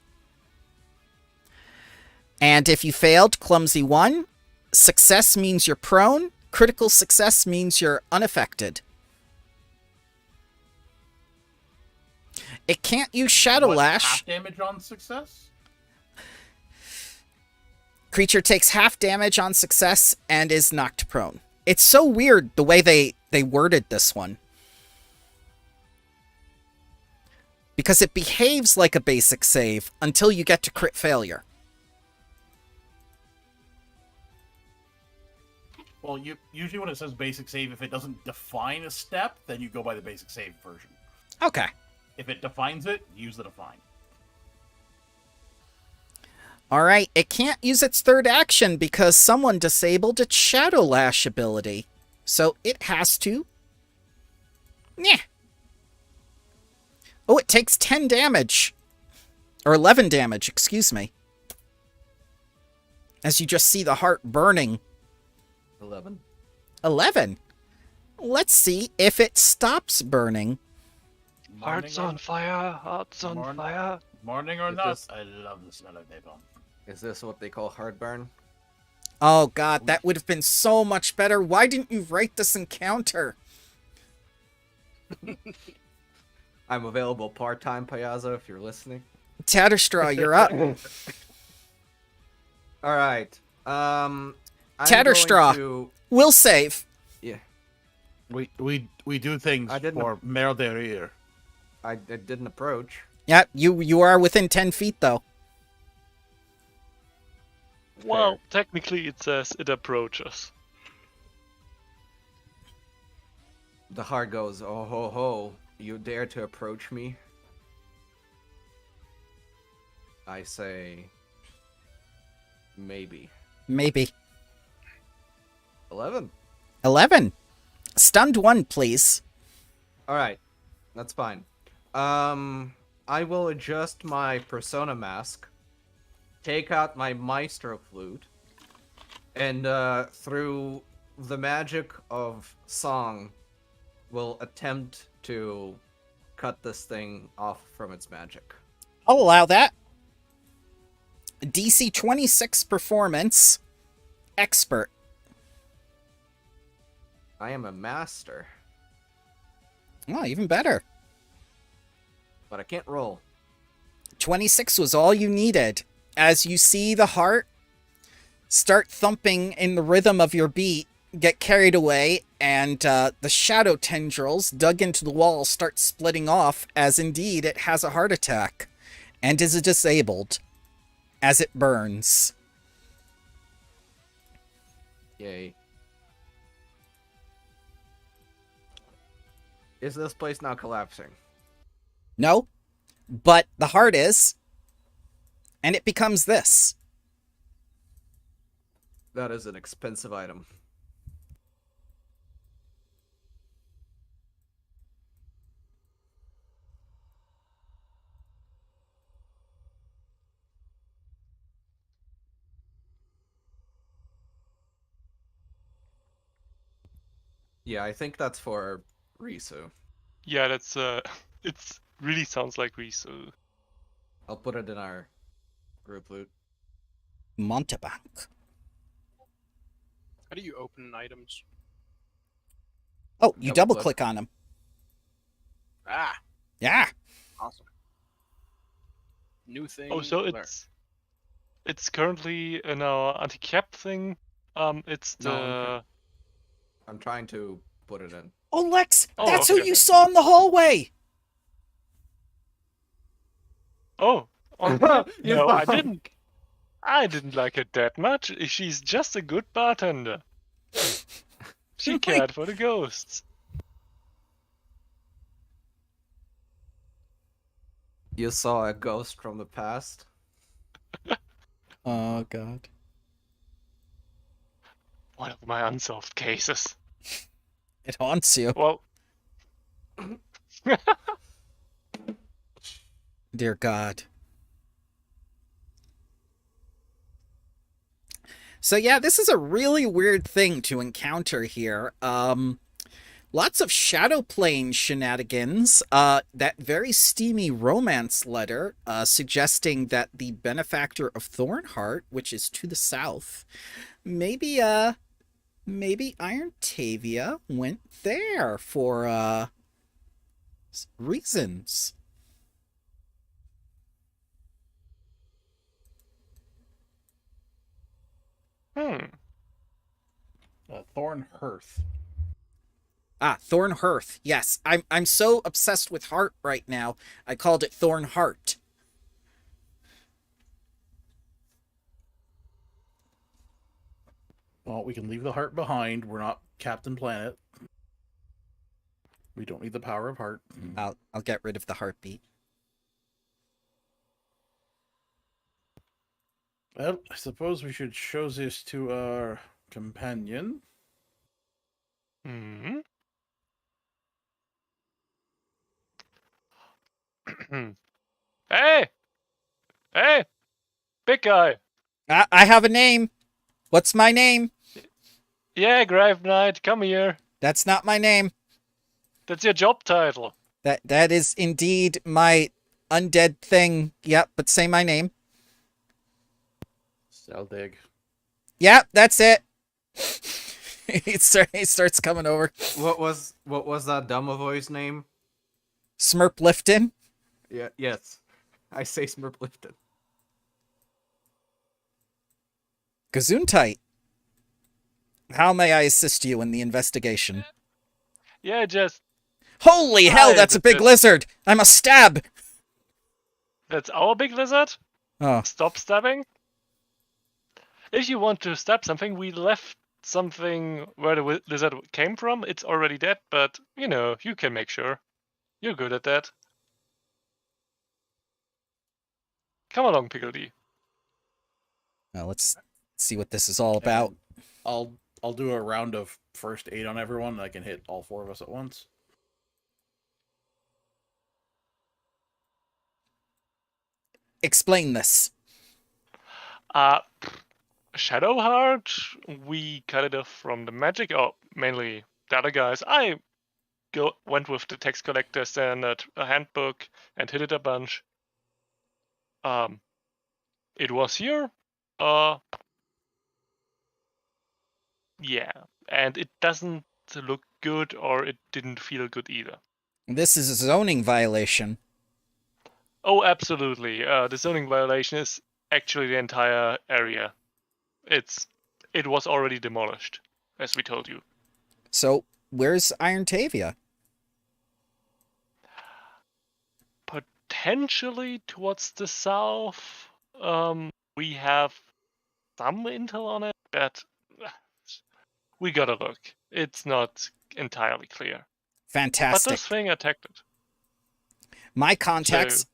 [SPEAKER 1] And if you failed, clumsy 1. Success means you're prone. Critical success means you're unaffected. It can't use Shadow Lash.
[SPEAKER 2] Half damage on success?
[SPEAKER 1] Creature takes half damage on success and is knocked prone. It's so weird the way they worded this one. Because it behaves like a basic save until you get to crit failure.
[SPEAKER 2] Well, usually when it says basic save, if it doesn't define a step, then you go by the basic save version.
[SPEAKER 1] Okay.
[SPEAKER 2] If it defines it, use the define.
[SPEAKER 1] Alright, it can't use its third action because someone disabled its Shadow Lash ability. So it has to... Nyeh. Oh, it takes 10 damage. Or 11 damage, excuse me. As you just see the heart burning.
[SPEAKER 4] 11.
[SPEAKER 1] 11. Let's see if it stops burning.
[SPEAKER 5] Hearts on fire, hearts on
[SPEAKER 2] Morning.
[SPEAKER 5] fire.
[SPEAKER 2] Morning or
[SPEAKER 4] Is
[SPEAKER 2] not,
[SPEAKER 4] this-
[SPEAKER 2] I love the smell of napalm.
[SPEAKER 4] Is this what they call heartburn?
[SPEAKER 1] Oh god, that would have been so much better. Why didn't you write this encounter?
[SPEAKER 4] I'm available part-time, Payazo, if you're listening.
[SPEAKER 1] Tatterstraw, you're up.
[SPEAKER 4] Alright. I'm
[SPEAKER 1] Tatterstraw.
[SPEAKER 4] going to-
[SPEAKER 1] Will save.
[SPEAKER 4] Yeah,
[SPEAKER 6] We do things
[SPEAKER 4] I didn't-
[SPEAKER 6] for Mer derrière.
[SPEAKER 4] I didn't approach.
[SPEAKER 1] Yep, you are within 10 feet though.
[SPEAKER 5] Well, technically it says it approaches.
[SPEAKER 4] The heart goes, oh ho ho, you dare to approach me? I say, maybe.
[SPEAKER 1] Maybe.
[SPEAKER 4] 11.
[SPEAKER 1] 11. Stunned 1, please.
[SPEAKER 4] Alright, that's fine. I will adjust my persona mask, take out my maestro flute, and through the magic of song, will attempt to cut this thing off from its magic.
[SPEAKER 1] I'll allow that. DC 26 performance. Expert.
[SPEAKER 4] I am a master,
[SPEAKER 1] Oh, even better.
[SPEAKER 4] but I can't roll.
[SPEAKER 1] 26 was all you needed. As you see the heart start thumping in the rhythm of your beat, get carried away, and the shadow tendrils dug into the wall start splitting off, as indeed it has a heart attack and is disabled as it burns.
[SPEAKER 4] Yay. Is this place now collapsing?
[SPEAKER 1] No, but the heart is, and it becomes this.
[SPEAKER 4] That is an expensive item. Yeah, I think that's for Risu.
[SPEAKER 5] Yeah, that's it's really sounds like Risu.
[SPEAKER 4] I'll put it in our group loot.
[SPEAKER 1] Montebank.
[SPEAKER 3] How do you open items?
[SPEAKER 1] Oh, you
[SPEAKER 4] Double
[SPEAKER 1] double
[SPEAKER 4] click.
[SPEAKER 1] click on them.
[SPEAKER 3] Ah,
[SPEAKER 1] Yeah.
[SPEAKER 3] awesome. New thing.
[SPEAKER 5] Oh, so
[SPEAKER 3] to learn.
[SPEAKER 5] it's currently in our anti-cap thing. It's the
[SPEAKER 4] No, I'm trying to put it in.
[SPEAKER 1] Oh, Lex,
[SPEAKER 5] Oh,
[SPEAKER 1] that's
[SPEAKER 5] okay.
[SPEAKER 1] who you saw in the hallway.
[SPEAKER 5] oh. On...
[SPEAKER 4] You
[SPEAKER 5] no, I
[SPEAKER 4] found-
[SPEAKER 5] didn't. I didn't like her that much. She's just a good bartender. She
[SPEAKER 1] Really?
[SPEAKER 5] cared for the ghosts.
[SPEAKER 4] You saw a ghost from the past.
[SPEAKER 1] Oh, God.
[SPEAKER 5] One of my unsolved cases.
[SPEAKER 1] It haunts you.
[SPEAKER 5] Well,
[SPEAKER 1] Dear God. So yeah, this is a really weird thing to encounter here. Lots of shadow plane shenanigans. That very steamy romance letter, suggesting that the benefactor of Thornheart, which is to the south, maybe Iron Tavia went there for reasons.
[SPEAKER 6] Thorn Hearth.
[SPEAKER 1] Ah, Thornhearth. Yes, I'm so obsessed with heart right now. I called it Thornheart.
[SPEAKER 6] Well, we can leave the heart behind. We're not Captain Planet. We don't need the power of heart.
[SPEAKER 1] I'll get rid of the heartbeat.
[SPEAKER 6] Well, I suppose we should show this to our companion.
[SPEAKER 5] hmm. Hey! Hey! Big guy!
[SPEAKER 1] I have a name. What's my name?
[SPEAKER 5] Yeah, Grave Knight, come here.
[SPEAKER 1] That's not my name.
[SPEAKER 5] That's your job title.
[SPEAKER 1] That is indeed my undead thing. Yep, but say my name.
[SPEAKER 6] Seldig.
[SPEAKER 1] Yep, that's it. he starts coming over.
[SPEAKER 4] What was that dumb voice name?
[SPEAKER 1] Smurp Lifton.
[SPEAKER 4] Yeah, yes. I say Smurplifton.
[SPEAKER 1] Gesundheit. How may I assist you in the investigation?
[SPEAKER 5] Yeah, just...
[SPEAKER 1] Holy hell,
[SPEAKER 5] Hi,
[SPEAKER 1] that's a big lizard! I must stab!
[SPEAKER 5] That's our big lizard?
[SPEAKER 1] Oh,
[SPEAKER 5] Stop stabbing? If you want to stab something, we left something where the lizard came from. It's already dead, but, you know, you can make sure. You're good at that. Come along, Piggledy.
[SPEAKER 1] well, let's see what this is all about.
[SPEAKER 6] And I'll do a round of first aid on everyone, and I can hit all four of us at once.
[SPEAKER 1] Explain this.
[SPEAKER 5] Shadowheart, we cut it off from the magic, or mainly the other guys. I went with the text collector standard, a handbook, and hit it a bunch. It was here. Yeah, and it doesn't look good, or it didn't feel good either.
[SPEAKER 1] This is a zoning violation.
[SPEAKER 5] Oh, absolutely. The zoning violation is actually the entire area. It was already demolished, as we told you.
[SPEAKER 1] So, where's Iron Tavia?
[SPEAKER 5] Potentially towards the south. We have some intel on it, but we gotta look. It's not entirely clear. But
[SPEAKER 1] Fantastic.
[SPEAKER 5] this thing attacked it.
[SPEAKER 1] My contacts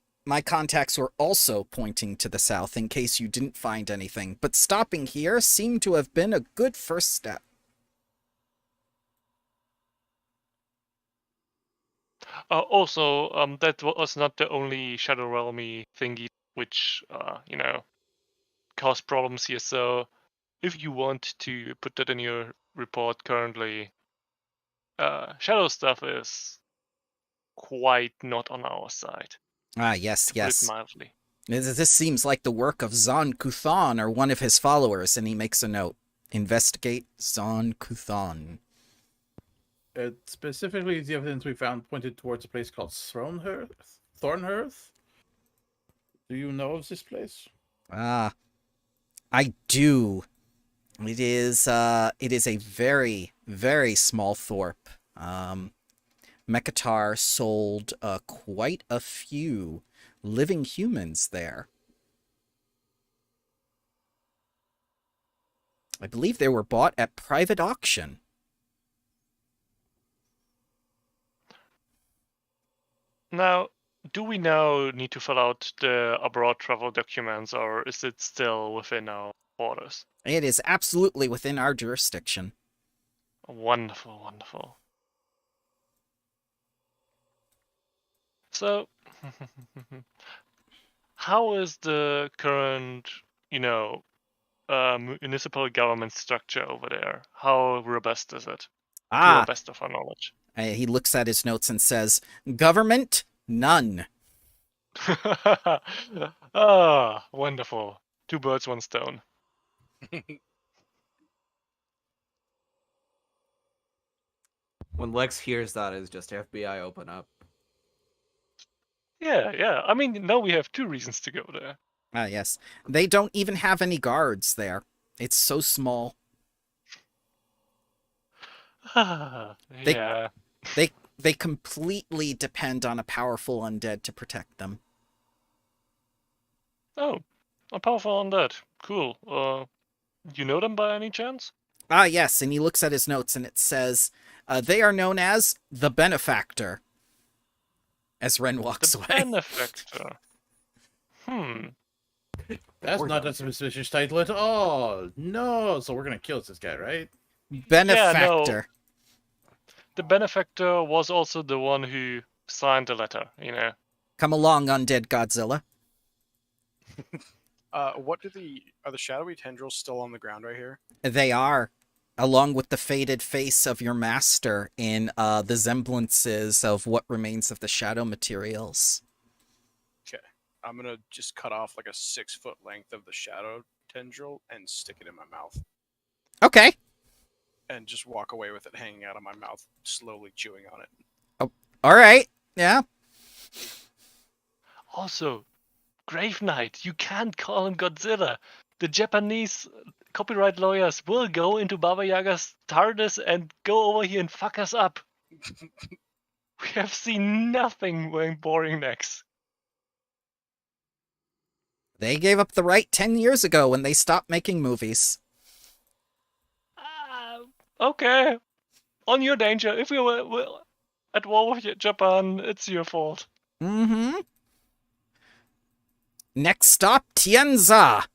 [SPEAKER 1] were also pointing to the south in case you didn't find anything, but stopping here seemed to have been a good first step.
[SPEAKER 5] Also, that was not the only Shadow Realmy thingy which, caused problems here. So, if you want to put that in your report currently, Shadow stuff is quite not on our side,
[SPEAKER 1] Ah, yes,
[SPEAKER 5] to put it
[SPEAKER 1] yes.
[SPEAKER 5] mildly.
[SPEAKER 1] This seems like the work of Zon Kuthan or one of his followers, and he makes a note. Investigate Zon Kuthan.
[SPEAKER 6] Specifically, the evidence we found pointed towards a place called Thornhearth. Do you know of this place?
[SPEAKER 1] Ah, I do. It is a very, very small thorp. Mekatar sold quite a few living humans there. I believe they were bought at private auction.
[SPEAKER 5] Now, do we now need to fill out the abroad travel documents, or is it still within our borders?
[SPEAKER 1] It is absolutely within our jurisdiction.
[SPEAKER 5] Wonderful, wonderful. So, how is the current, municipal government structure over there? How robust is it? To
[SPEAKER 1] Ah,
[SPEAKER 5] the best of our knowledge.
[SPEAKER 1] he looks at his notes and says, government, none.
[SPEAKER 5] Ah, wonderful. 2 birds, 1 stone.
[SPEAKER 4] When Lex hears that, it's just FBI open up.
[SPEAKER 5] Yeah. I mean, now we have 2 reasons to go there.
[SPEAKER 1] Ah, yes. They don't even have any guards there. It's so small. They-
[SPEAKER 5] Yeah.
[SPEAKER 1] They completely depend on a powerful undead to protect them.
[SPEAKER 5] Oh, a powerful undead. Cool. You know them by any chance?
[SPEAKER 1] Ah, yes, and he looks at his notes and it says, they are known as the Benefactor. As Ren walks
[SPEAKER 5] The
[SPEAKER 1] away.
[SPEAKER 5] Benefactor.
[SPEAKER 6] That's not a suspicious title at all. No, so we're gonna kill this guy, right?
[SPEAKER 1] Benefactor.
[SPEAKER 5] The Benefactor was also the one who signed the letter,
[SPEAKER 1] Come along, undead Godzilla.
[SPEAKER 3] Are the shadowy tendrils still on the ground right here?
[SPEAKER 1] They are, along with the faded face of your master in the semblances of what remains of the shadow materials.
[SPEAKER 3] Okay. I'm gonna just cut off like a 6-foot length of the shadow tendril and stick it in my mouth.
[SPEAKER 1] Okay.
[SPEAKER 3] And just walk away with it hanging out of my mouth, slowly chewing on it.
[SPEAKER 1] Oh, all right. Yeah.
[SPEAKER 5] Also, Grave Knight, you can't call him Godzilla. The Japanese copyright lawyers will go into Baba Yaga's TARDIS and go over here and fuck us up. We have seen nothing wearing boring necks.
[SPEAKER 1] They gave up the right 10 years ago when they stopped making movies.
[SPEAKER 5] Okay. On your danger. If we were at war with Japan, it's your fault.
[SPEAKER 1] Mm-hmm. Next stop, Tianza.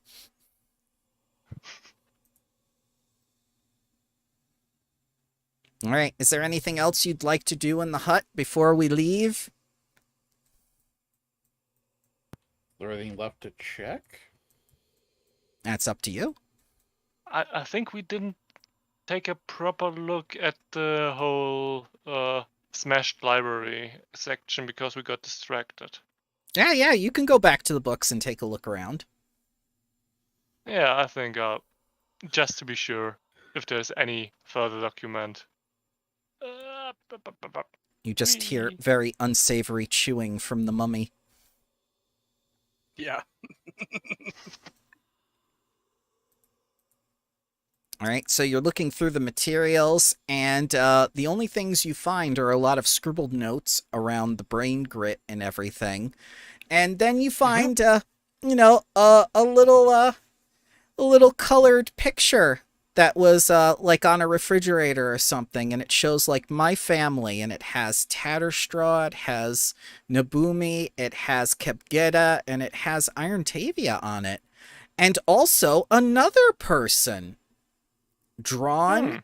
[SPEAKER 1] All right. Is there anything else you'd like to do in the hut before we leave?
[SPEAKER 6] Is there anything left to check?
[SPEAKER 1] That's up to you.
[SPEAKER 5] I think we didn't take a proper look at the whole smashed library section because we got distracted.
[SPEAKER 1] Yeah, you can go back to the books and take a look around.
[SPEAKER 5] Yeah, I think just to be sure if there's any further document.
[SPEAKER 1] You just hear very unsavory chewing from the mummy.
[SPEAKER 3] Yeah.
[SPEAKER 1] All right, so you're looking through the materials, and the only things you find are a lot of scribbled notes around the brain grit and everything. And then you find, a little colored picture that was like on a refrigerator or something, and it shows like my family, and it has Tatterstraw, it has Nabumi, it has Kepgeda, and it has Iron Tavia on it. And also another person drawn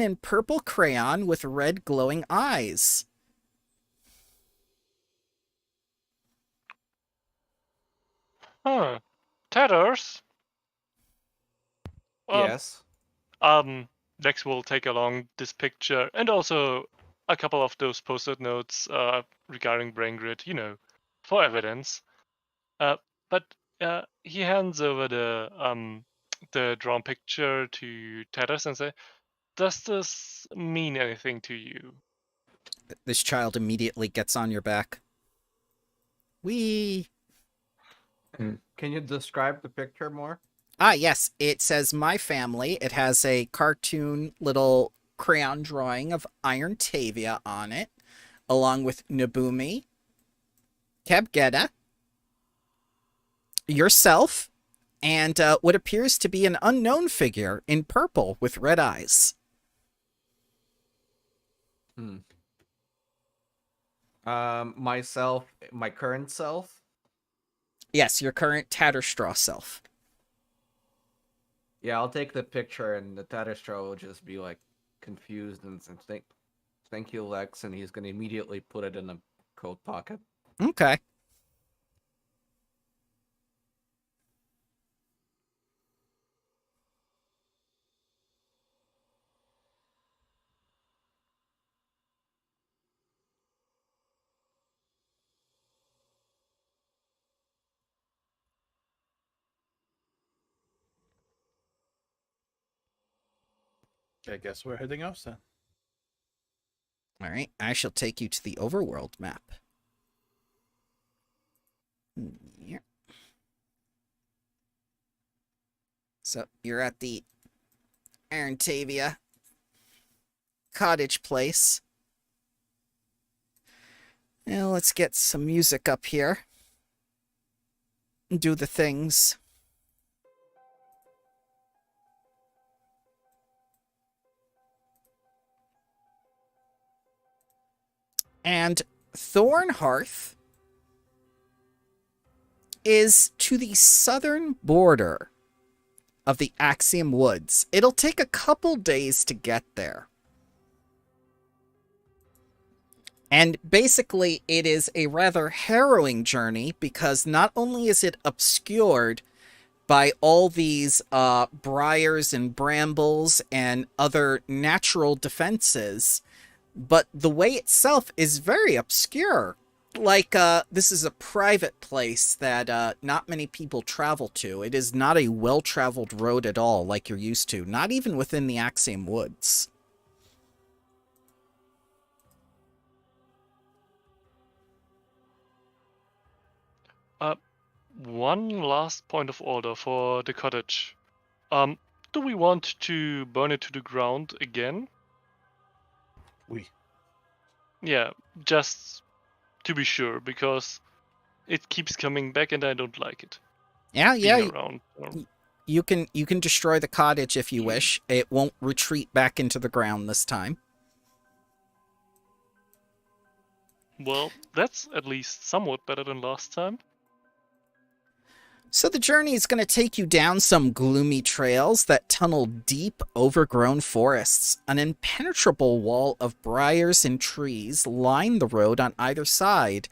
[SPEAKER 1] in purple crayon with red glowing eyes.
[SPEAKER 5] Huh. Tatters.
[SPEAKER 4] Yes.
[SPEAKER 5] Dex will take along this picture and also a couple of those post-it notes regarding Brain Grid, for evidence. But he hands over the drawn picture to Tatters and say, "Does this mean anything to you?"
[SPEAKER 1] This child immediately gets on your back. Wee.
[SPEAKER 4] Can you describe the picture more?
[SPEAKER 1] Ah, yes. It says my family. It has a cartoon little crayon drawing of Iron Tavia on it, along with Nabumi, Kebgeda, yourself, and what appears to be an unknown figure in purple with red eyes.
[SPEAKER 4] Myself, my current self?
[SPEAKER 1] Yes, your current Tatterstraw self.
[SPEAKER 4] Yeah, I'll take the picture, and the Tatterstraw will just be like confused and thank you, Lex, and he's gonna immediately put it in a coat pocket.
[SPEAKER 1] Okay.
[SPEAKER 6] I guess we're heading out then.
[SPEAKER 1] All right, I shall take you to the overworld map. Here. So you're at the Iron Tavia cottage place. Now let's get some music up here. Do the things. And Thornhearth is to the southern border of the Axiom Woods. It'll take a couple days to get there. And basically, it is a rather harrowing journey because not only is it obscured by all these briars and brambles and other natural defenses, but the way itself is very obscure. Like, this is a private place that not many people travel to. It is not a well-traveled road at all like you're used to, not even within the Axiom Woods.
[SPEAKER 5] One last point of order for the cottage. Do we want to burn it to the ground again? Yeah, just to be sure, because it keeps coming back and I don't like it.
[SPEAKER 1] Yeah.
[SPEAKER 5] Around.
[SPEAKER 1] You can destroy the cottage if you wish. It won't retreat back into the ground this time.
[SPEAKER 5] Well, that's at least somewhat better than last time.
[SPEAKER 1] So the journey is going to take you down some gloomy trails that tunnel deep, overgrown forests. An impenetrable wall of briars and trees line the road on either side.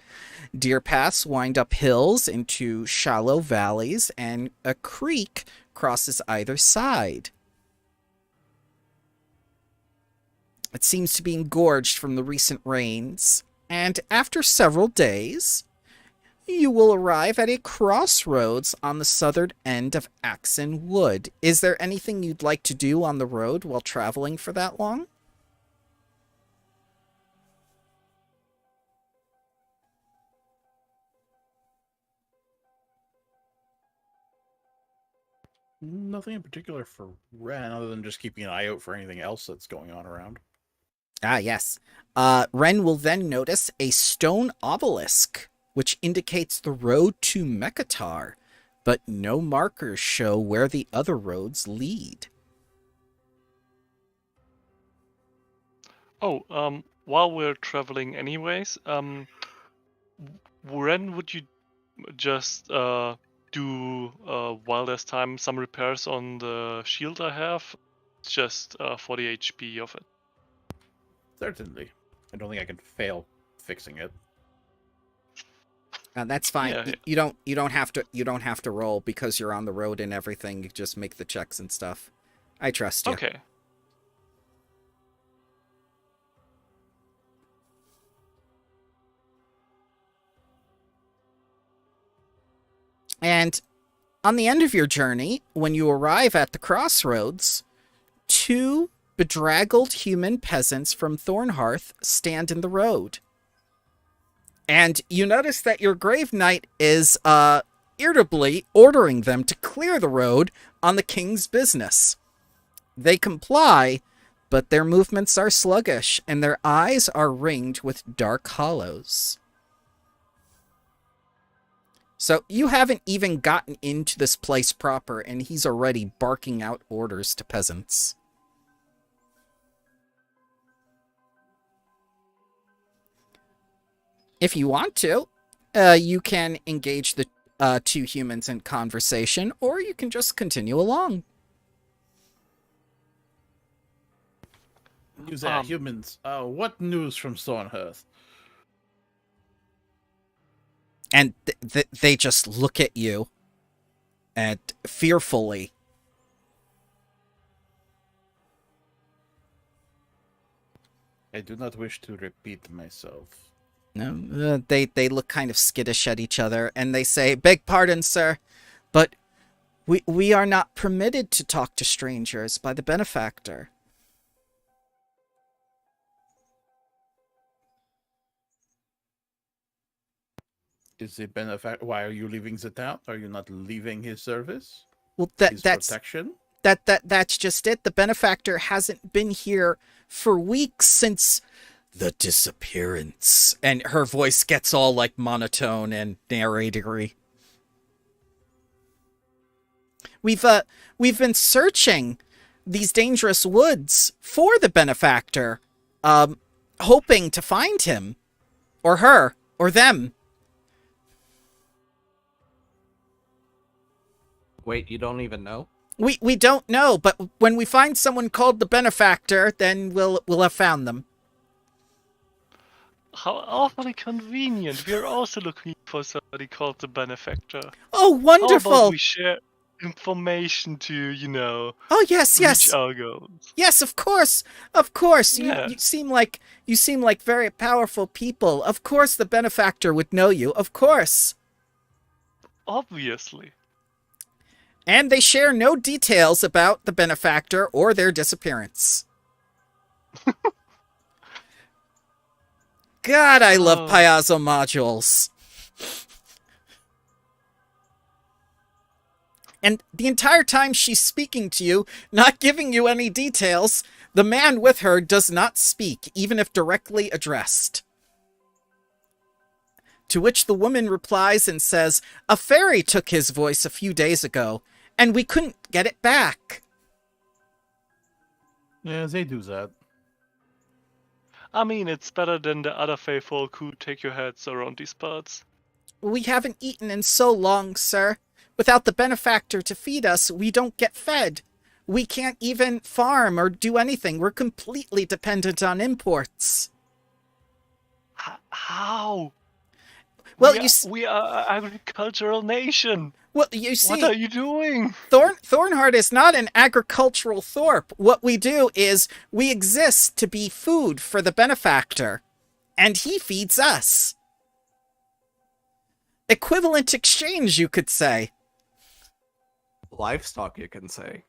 [SPEAKER 1] Deer paths wind up hills into shallow valleys, and a creek crosses either side. It seems to be engorged from the recent rains, and after several days, you will arrive at a crossroads on the southern end of Axon Wood. Is there anything you'd like to do on the road while traveling for that long?
[SPEAKER 6] Nothing in particular for Ren, other than just keeping an eye out for anything else that's going on around.
[SPEAKER 1] Ah, yes. Ren will then notice a stone obelisk, which indicates the road to Mekatar, but no markers show where the other roads lead.
[SPEAKER 5] While we're traveling anyways, when would you just do while there's time some repairs on the shield I have, just for the HP of it?
[SPEAKER 6] Certainly. I don't think I can fail fixing it.
[SPEAKER 1] That's fine.
[SPEAKER 5] Yeah.
[SPEAKER 1] You don't have to roll because you're on the road and everything. You just make the checks and stuff. I trust you.
[SPEAKER 5] Okay.
[SPEAKER 1] And on the end of your journey, when you arrive at the crossroads, 2 bedraggled human peasants from Thornhearth stand in the road. And you notice that your grave knight is irritably ordering them to clear the road on the king's business. They comply, but their movements are sluggish, and their eyes are ringed with dark hollows. So you haven't even gotten into this place proper, and he's already barking out orders to peasants. If you want to, you can engage the 2 humans in conversation, or you can just continue along.
[SPEAKER 6] Humans. What news from Thornhearth?
[SPEAKER 1] And they just look at you and fearfully.
[SPEAKER 6] I do not wish to repeat myself.
[SPEAKER 1] No, they look kind of skittish at each other, and they say, "Beg pardon, sir, but we are not permitted to talk to strangers by the benefactor."
[SPEAKER 6] Is the benefactor? Why are you leaving the town? Are you not leaving his service?
[SPEAKER 1] Well,
[SPEAKER 6] His
[SPEAKER 1] that's
[SPEAKER 6] protection?
[SPEAKER 1] that's just it. The benefactor hasn't been here for weeks since the disappearance. And her voice gets all like monotone and narratory. We've been searching these dangerous woods for the benefactor, hoping to find him, or her, or them.
[SPEAKER 4] Wait, you don't even know?
[SPEAKER 1] We don't know, but when we find someone called the benefactor, then we'll have found them.
[SPEAKER 5] How awfully convenient. We are also looking for somebody called the benefactor.
[SPEAKER 1] Oh,
[SPEAKER 5] How
[SPEAKER 1] wonderful!
[SPEAKER 5] about we share information to,
[SPEAKER 1] Oh, yes,
[SPEAKER 5] reach our goals?
[SPEAKER 1] yes, of course, of course.
[SPEAKER 5] Yeah.
[SPEAKER 1] You seem like very powerful people. Of course, the benefactor would know you. Of course.
[SPEAKER 5] Obviously.
[SPEAKER 1] And they share no details about the benefactor or their disappearance. God, I love Piazzo modules. And the entire time she's speaking to you, not giving you any details, the man with her does not speak, even if directly addressed. To which the woman replies and says, "A fairy took his voice a few days ago, and we couldn't get it back."
[SPEAKER 6] Yeah, they do that.
[SPEAKER 5] I mean, it's better than the other faithful who take your heads around these parts.
[SPEAKER 1] We haven't eaten in so long, sir. Without the benefactor to feed us, we don't get fed. We can't even farm or do anything. We're completely dependent on imports.
[SPEAKER 5] How?
[SPEAKER 1] Well,
[SPEAKER 5] we are an agricultural nation.
[SPEAKER 1] Well, you see,
[SPEAKER 5] What are you doing?
[SPEAKER 1] Thornheart is not an agricultural thorp. What we do is we exist to be food for the benefactor, and he feeds us. Equivalent exchange, you could say.
[SPEAKER 4] Livestock, you can say.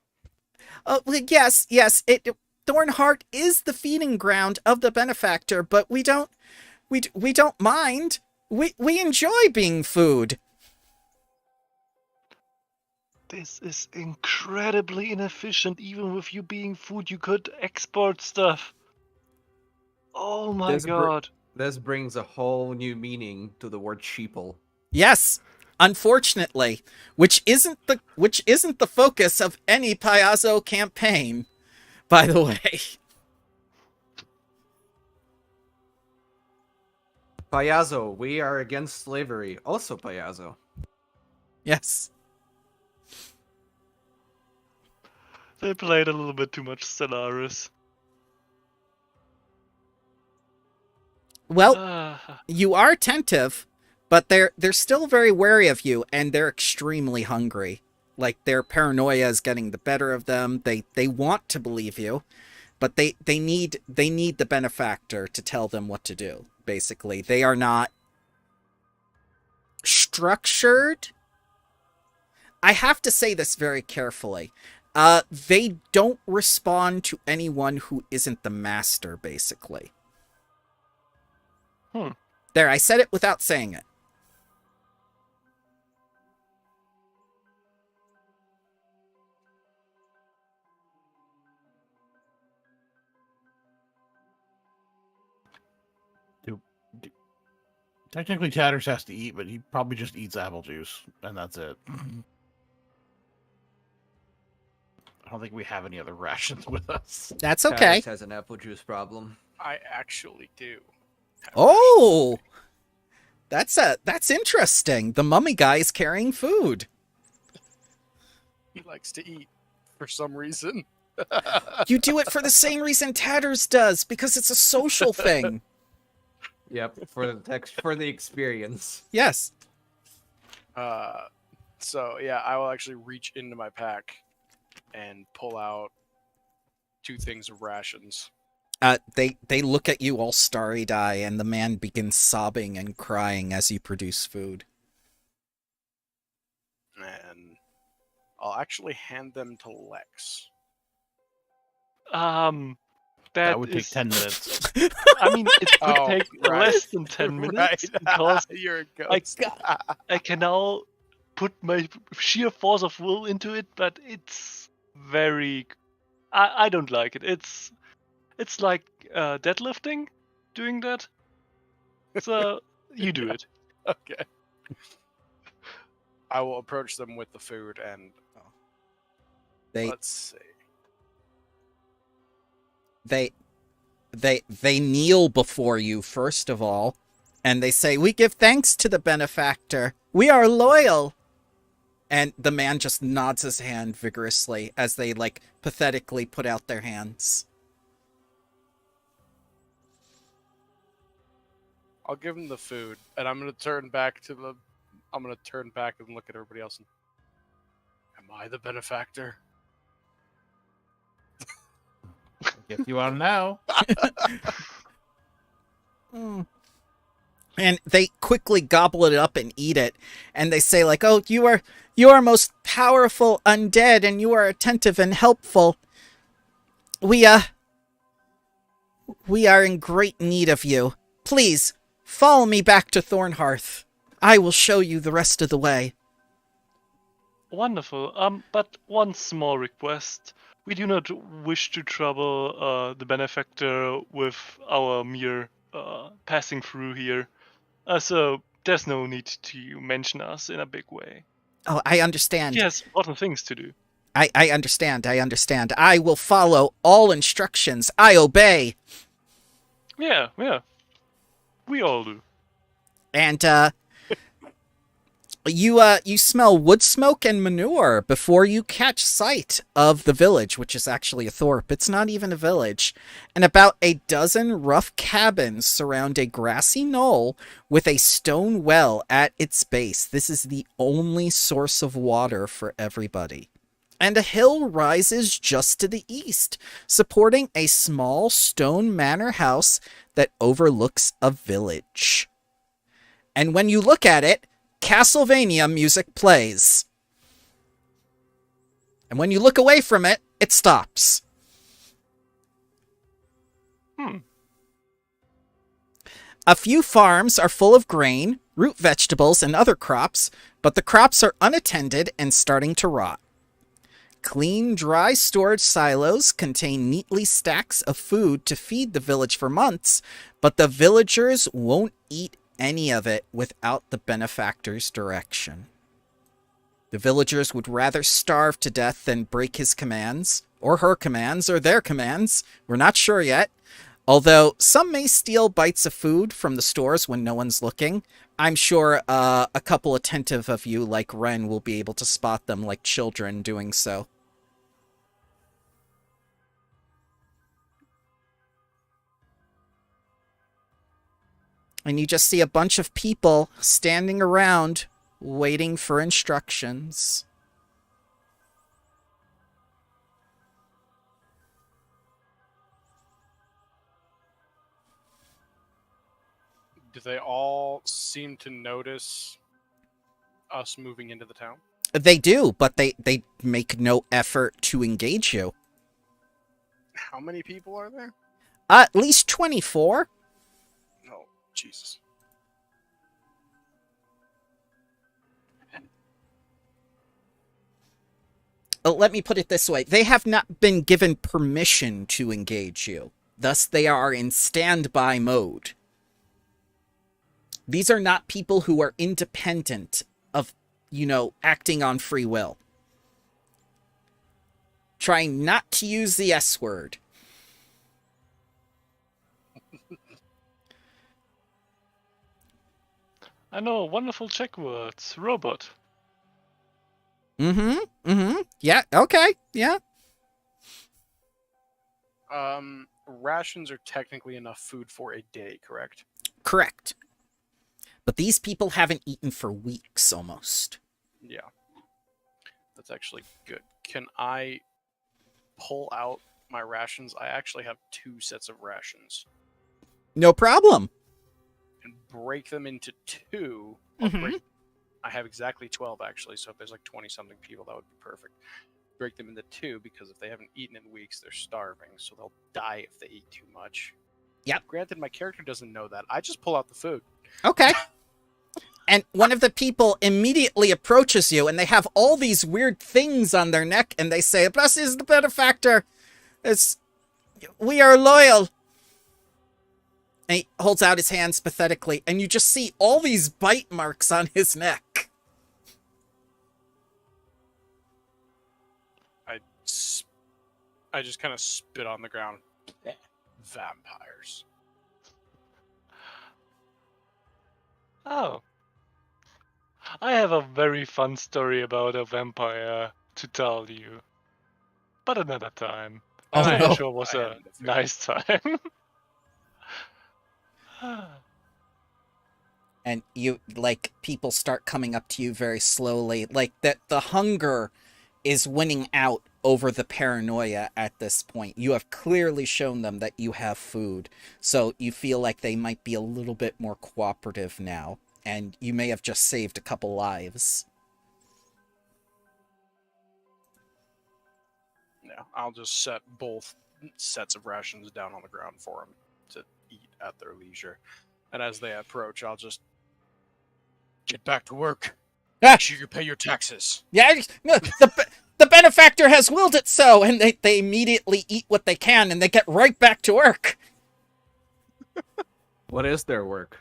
[SPEAKER 1] Well, yes. Thornheart is the feeding ground of the benefactor, but we don't mind. We enjoy being food.
[SPEAKER 5] This is incredibly inefficient. Even with you being food, you could export stuff. Oh my god.
[SPEAKER 4] This brings a whole new meaning to the word sheeple.
[SPEAKER 1] Yes, unfortunately, which isn't the focus of any Piazzo campaign, by the way.
[SPEAKER 4] Payaso, we are against slavery. Also Payaso.
[SPEAKER 1] Yes.
[SPEAKER 5] They played a little bit too much Stellaris.
[SPEAKER 1] Well,
[SPEAKER 5] Ah,
[SPEAKER 1] you are attentive, but they're still very wary of you, and they're extremely hungry. Like, their paranoia is getting the better of them. They want to believe you, but they need the benefactor to tell them what to do. Basically, they are not structured. I have to say this very carefully. They don't respond to anyone who isn't the master, basically. There, I said it without saying it.
[SPEAKER 2] Technically, Tatters has to eat, but he probably just eats apple juice, and that's it. I don't think we have any other rations with us.
[SPEAKER 1] That's okay.
[SPEAKER 4] Tavis has an apple juice problem.
[SPEAKER 3] I actually do. have
[SPEAKER 1] Oh, that's interesting. The mummy guy is carrying food.
[SPEAKER 3] rations. He likes to eat for some reason.
[SPEAKER 1] You do it for the same reason Tatters does, because it's a social thing.
[SPEAKER 4] Yep, for the experience.
[SPEAKER 1] Yes.
[SPEAKER 3] So yeah, I will actually reach into my pack and pull out 2 things of rations.
[SPEAKER 1] They look at you all starry-eyed, and the man begins sobbing and crying as you produce food.
[SPEAKER 3] And I'll actually hand them to Lex.
[SPEAKER 2] That would take
[SPEAKER 5] is-
[SPEAKER 2] 10 minutes.
[SPEAKER 5] I mean, it could
[SPEAKER 3] Oh,
[SPEAKER 5] take
[SPEAKER 3] right.
[SPEAKER 5] less than 10 minutes because
[SPEAKER 3] You're a ghost.
[SPEAKER 5] I can now put my sheer force of will into it, but it's very. I don't like it. It's like deadlifting, doing that. So you do it.
[SPEAKER 3] Okay. I will approach them with the food and
[SPEAKER 1] They
[SPEAKER 3] let's see.
[SPEAKER 1] they kneel before you first of all, and they say, "We give thanks to the benefactor. We are loyal." And the man just nods his hand vigorously as they pathetically put out their hands.
[SPEAKER 3] I'll give him the food, and I'm gonna turn back and look at everybody else. And, am I the benefactor?
[SPEAKER 2] Guess you want to know.
[SPEAKER 1] And they quickly gobble it up and eat it, and they say "Oh, you are most powerful undead, and you are attentive and helpful. We are in great need of you. Please follow me back to Thornhearth. I will show you the rest of the way."
[SPEAKER 5] Wonderful. But one small request. We do not wish to trouble the benefactor with our mere passing through here. So there's no need to mention us in a big way.
[SPEAKER 1] Oh, I understand.
[SPEAKER 5] He has important things to do.
[SPEAKER 1] I understand. I will follow all instructions. I obey.
[SPEAKER 5] Yeah. We all do.
[SPEAKER 1] And you smell wood smoke and manure before you catch sight of the village, which is actually a thorp. It's not even a village. And about a dozen rough cabins surround a grassy knoll with a stone well at its base. This is the only source of water for everybody. And a hill rises just to the east, supporting a small stone manor house that overlooks a village. And when you look at it, Castlevania music plays. And when you look away from it, it stops. A few farms are full of grain, root vegetables, and other crops, but the crops are unattended and starting to rot. Clean, dry storage silos contain neatly stacks of food to feed the village for months, but the villagers won't eat any of it without the benefactor's direction. The villagers would rather starve to death than break his commands, or her commands, or their commands. We're not sure yet. Although some may steal bites of food from the stores when no one's looking, I'm sure a couple attentive of you, like Ren, will be able to spot them like children doing so. And you just see a bunch of people standing around waiting for instructions.
[SPEAKER 3] Do they all seem to notice us moving into the town?
[SPEAKER 1] They do, but they make no effort to engage you.
[SPEAKER 3] How many people are there?
[SPEAKER 1] At least 24.
[SPEAKER 3] Oh, Jesus.
[SPEAKER 1] Let me put it this way. They have not been given permission to engage you. Thus, they are in standby mode. These are not people who are independent of, acting on free will. Trying not to use the S word.
[SPEAKER 5] I know wonderful Czech words. Robot.
[SPEAKER 1] Yeah, okay, yeah.
[SPEAKER 3] Rations are technically enough food for a day, correct?
[SPEAKER 1] Correct. But these people haven't eaten for weeks, almost.
[SPEAKER 3] Yeah. That's actually good. Can I pull out my rations? I actually have 2 sets of rations.
[SPEAKER 1] No problem.
[SPEAKER 3] And break them into 2. I have exactly 12, actually, so if there's like 20-something people, that would be perfect. Break them into 2, because if they haven't eaten in weeks, they're starving, so they'll die if they eat too much.
[SPEAKER 1] Yep.
[SPEAKER 3] Granted, my character doesn't know that. I just pull out the food.
[SPEAKER 1] Okay. And one of the people immediately approaches you, and they have all these weird things on their neck, and they say, "Bless is the benefactor. We are loyal." And he holds out his hands pathetically, and you just see all these bite marks on his neck.
[SPEAKER 3] I just kind of spit on the ground. Vampires.
[SPEAKER 5] Oh. I have a very fun story about a vampire to tell you. But another time.
[SPEAKER 1] Oh,
[SPEAKER 5] I'm
[SPEAKER 1] no.
[SPEAKER 5] sure it was a nice time.
[SPEAKER 1] And people start coming up to you very slowly. Like, that the hunger is winning out over the paranoia at this point. You have clearly shown them that you have food, so you feel like they might be a little bit more cooperative now, and you may have just saved a couple lives.
[SPEAKER 3] Yeah, I'll just set both sets of rations down on the ground for them to eat at their leisure. And as they approach, I'll just get back to work. Make sure you pay your taxes.
[SPEAKER 1] Yeah, the benefactor has willed it so, and they immediately eat what they can, and they get right back to work.
[SPEAKER 4] What is their work?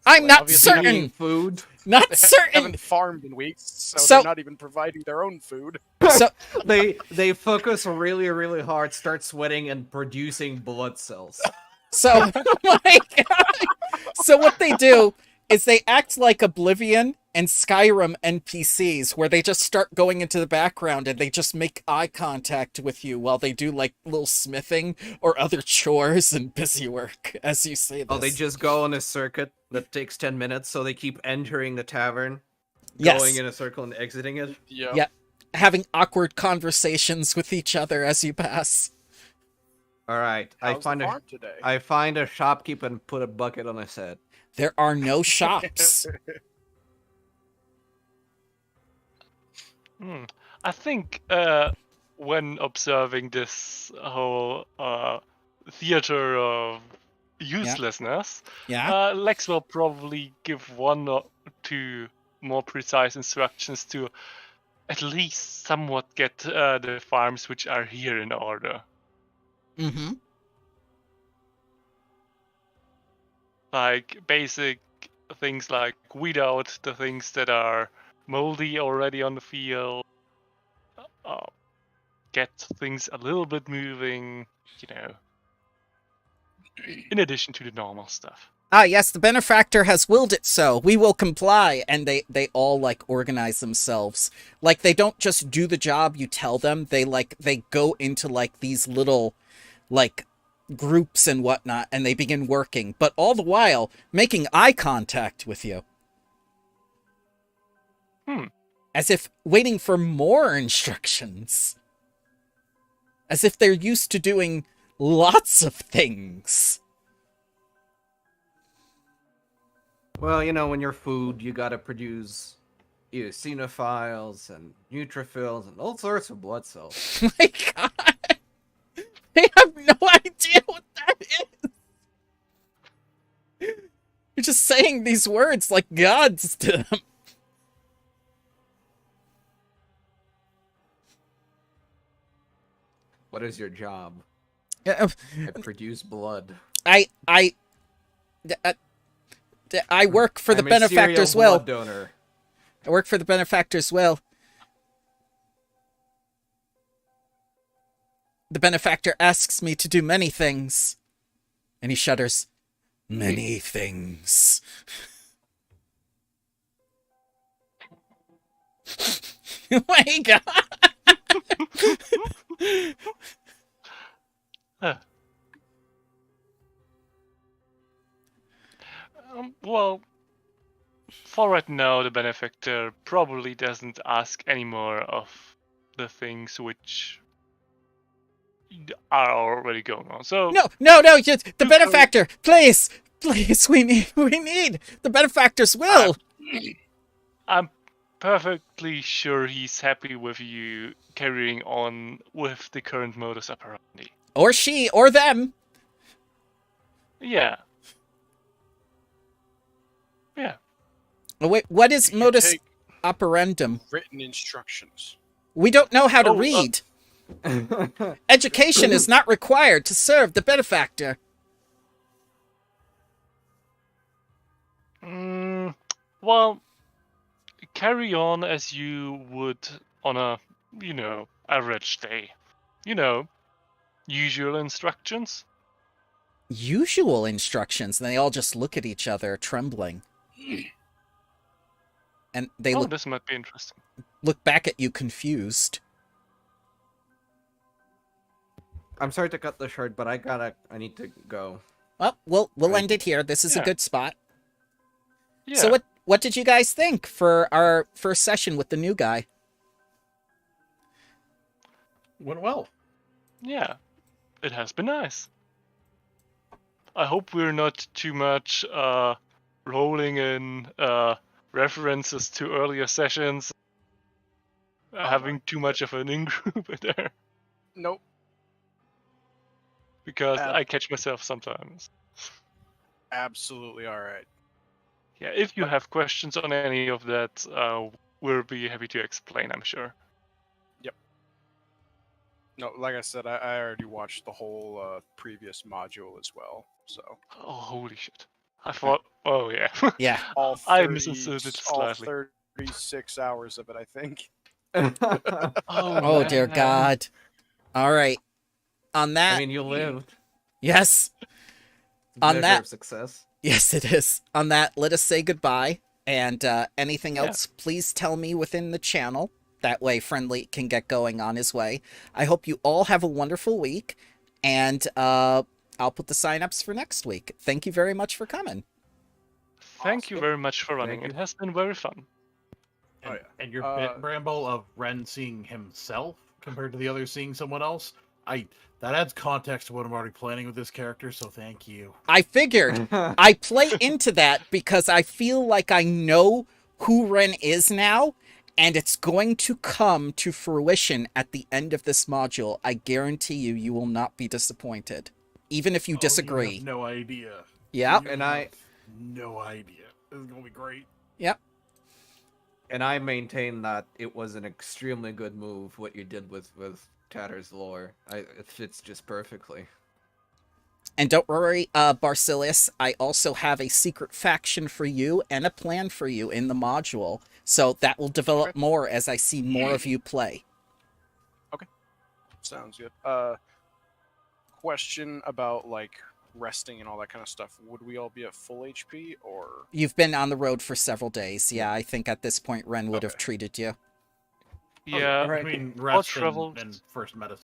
[SPEAKER 1] I'm not
[SPEAKER 4] Obviously
[SPEAKER 1] certain.
[SPEAKER 4] eating food.
[SPEAKER 1] Not
[SPEAKER 3] They
[SPEAKER 1] certain.
[SPEAKER 3] haven't farmed in weeks, so
[SPEAKER 1] So-
[SPEAKER 3] they're not even providing their own food.
[SPEAKER 1] So,
[SPEAKER 4] They focus really, really hard, start sweating, and producing blood cells.
[SPEAKER 1] So, my God. So what they do is they act like Oblivion and Skyrim NPCs, where they just start going into the background and they just make eye contact with you while they do like little smithing or other chores and busy work, as you say this.
[SPEAKER 4] Oh, they just go on a circuit that takes 10 minutes, so they keep entering the tavern,
[SPEAKER 1] Yes.
[SPEAKER 4] going in a circle and exiting it.
[SPEAKER 1] Yeah. Having awkward conversations with each other as you pass.
[SPEAKER 4] All right,
[SPEAKER 3] How's the farm today?
[SPEAKER 4] I find a shopkeep and put a bucket on his head.
[SPEAKER 1] There are no shops.
[SPEAKER 5] I think when observing this whole theater of uselessness,
[SPEAKER 1] Yeah?
[SPEAKER 5] Lex will probably give 1 or 2 more precise instructions to at least somewhat get the farms which are here in order.
[SPEAKER 1] Mm-hmm.
[SPEAKER 5] Like basic things like weed out the things that are moldy already on the field, get things a little bit moving, in addition to the normal stuff.
[SPEAKER 1] Ah, yes, the benefactor has willed it so. We will comply. And they all, like, organize themselves. Like, they don't just do the job you tell them. They go into, like, these little, like, groups and whatnot, and they begin working. But all the while, making eye contact with you. As if waiting for more instructions. As if they're used to doing lots of things.
[SPEAKER 4] Well, when you're food, you gotta produce eosinophiles and neutrophils and all sorts of blood cells.
[SPEAKER 1] My God. They have no idea what that is. You're just saying these words like gods to them.
[SPEAKER 4] What is your job?
[SPEAKER 1] I
[SPEAKER 4] I produce blood.
[SPEAKER 1] I work for the
[SPEAKER 4] I'm a
[SPEAKER 1] benefactor's
[SPEAKER 4] serial
[SPEAKER 1] will.
[SPEAKER 4] blood donor.
[SPEAKER 1] I work for the benefactor's will. The benefactor asks me to do many things. And he shudders. Many things. Oh my God.
[SPEAKER 5] Well, for right now, the benefactor probably doesn't ask any more of the things which are already going on. So
[SPEAKER 1] No, just the benefactor, please, we need the benefactor's will.
[SPEAKER 5] I'm perfectly sure he's happy with you carrying on with the current modus operandi.
[SPEAKER 1] Or she, or them.
[SPEAKER 5] Yeah. Yeah.
[SPEAKER 1] Oh, wait, what is
[SPEAKER 3] You
[SPEAKER 1] modus
[SPEAKER 3] take
[SPEAKER 1] operandum?
[SPEAKER 3] written instructions.
[SPEAKER 1] We don't know how to
[SPEAKER 5] Oh,
[SPEAKER 1] read. Education is not required to serve the benefactor.
[SPEAKER 5] Well, carry on as you would on a, average day. Usual instructions.
[SPEAKER 1] Usual instructions, and they all just look at each other, trembling. And they
[SPEAKER 5] This might be interesting.
[SPEAKER 1] look back at you confused.
[SPEAKER 4] I'm sorry to cut this short, but I need to go.
[SPEAKER 1] Well, we'll end it here. This is a
[SPEAKER 5] Yeah.
[SPEAKER 1] good spot.
[SPEAKER 5] Yeah.
[SPEAKER 1] So what did you guys think for our first session with the new guy?
[SPEAKER 6] Went well.
[SPEAKER 5] Yeah, it has been nice. I hope we're not too much rolling in references to earlier sessions, having too much of an in-group there,
[SPEAKER 3] Nope.
[SPEAKER 5] because I catch myself sometimes.
[SPEAKER 3] Absolutely all right.
[SPEAKER 5] Yeah, if you have questions on any of that, we'll be happy to explain, I'm sure.
[SPEAKER 3] No, like I said, I already watched the whole previous module as well. So
[SPEAKER 5] Oh, holy shit. I thought, oh yeah.
[SPEAKER 1] Yeah.
[SPEAKER 3] all
[SPEAKER 5] I
[SPEAKER 3] 30
[SPEAKER 5] misunderstood it
[SPEAKER 3] all
[SPEAKER 5] slightly.
[SPEAKER 3] 36 hours of it, I think.
[SPEAKER 1] Oh dear
[SPEAKER 5] man.
[SPEAKER 1] God. All right. On that,
[SPEAKER 4] I mean, you lived.
[SPEAKER 1] yes. On
[SPEAKER 4] Measure
[SPEAKER 1] that-
[SPEAKER 4] of success.
[SPEAKER 1] Yes, it is. On that, let us say goodbye. And anything
[SPEAKER 5] Yeah.
[SPEAKER 1] else, please tell me within the channel. That way Friendly can get going on his way. I hope you all have a wonderful week. And I'll put the sign-ups for next week. Thank you very much for coming.
[SPEAKER 5] Thank you very much for running.
[SPEAKER 4] Thank
[SPEAKER 5] It
[SPEAKER 4] you.
[SPEAKER 5] has been very fun.
[SPEAKER 3] Oh, yeah.
[SPEAKER 6] And your
[SPEAKER 3] Uh,
[SPEAKER 6] bit, Bramble, of Ren seeing himself compared to the others seeing someone else, that adds context to what I'm already planning with this character, so thank you.
[SPEAKER 1] I figured I play into that because I feel like I know who Ren is now, and it's going to come to fruition at the end of this module. I guarantee you, you will not be disappointed, even if you
[SPEAKER 6] Oh,
[SPEAKER 1] disagree.
[SPEAKER 6] you have no idea.
[SPEAKER 1] Yeah.
[SPEAKER 6] You
[SPEAKER 4] And
[SPEAKER 6] have no idea. This is gonna be great.
[SPEAKER 1] Yep.
[SPEAKER 4] And I maintain that it was an extremely good move what you did with Tatter's lore. It fits just perfectly.
[SPEAKER 1] And don't worry, Barsilius, I also have a secret faction for you and a plan for you in the module. So that will develop
[SPEAKER 3] Okay.
[SPEAKER 1] more as I see more of you play.
[SPEAKER 3] Sounds good. Question about like resting and all that kind of stuff, would we all be at full HP or?
[SPEAKER 1] You've been on the road for several days. Yeah, I think at this point Ren would have
[SPEAKER 3] Okay.
[SPEAKER 1] treated you.
[SPEAKER 5] Yeah,
[SPEAKER 4] Right.
[SPEAKER 2] Between
[SPEAKER 5] I'll
[SPEAKER 2] rest
[SPEAKER 5] travel.
[SPEAKER 2] and first medicine.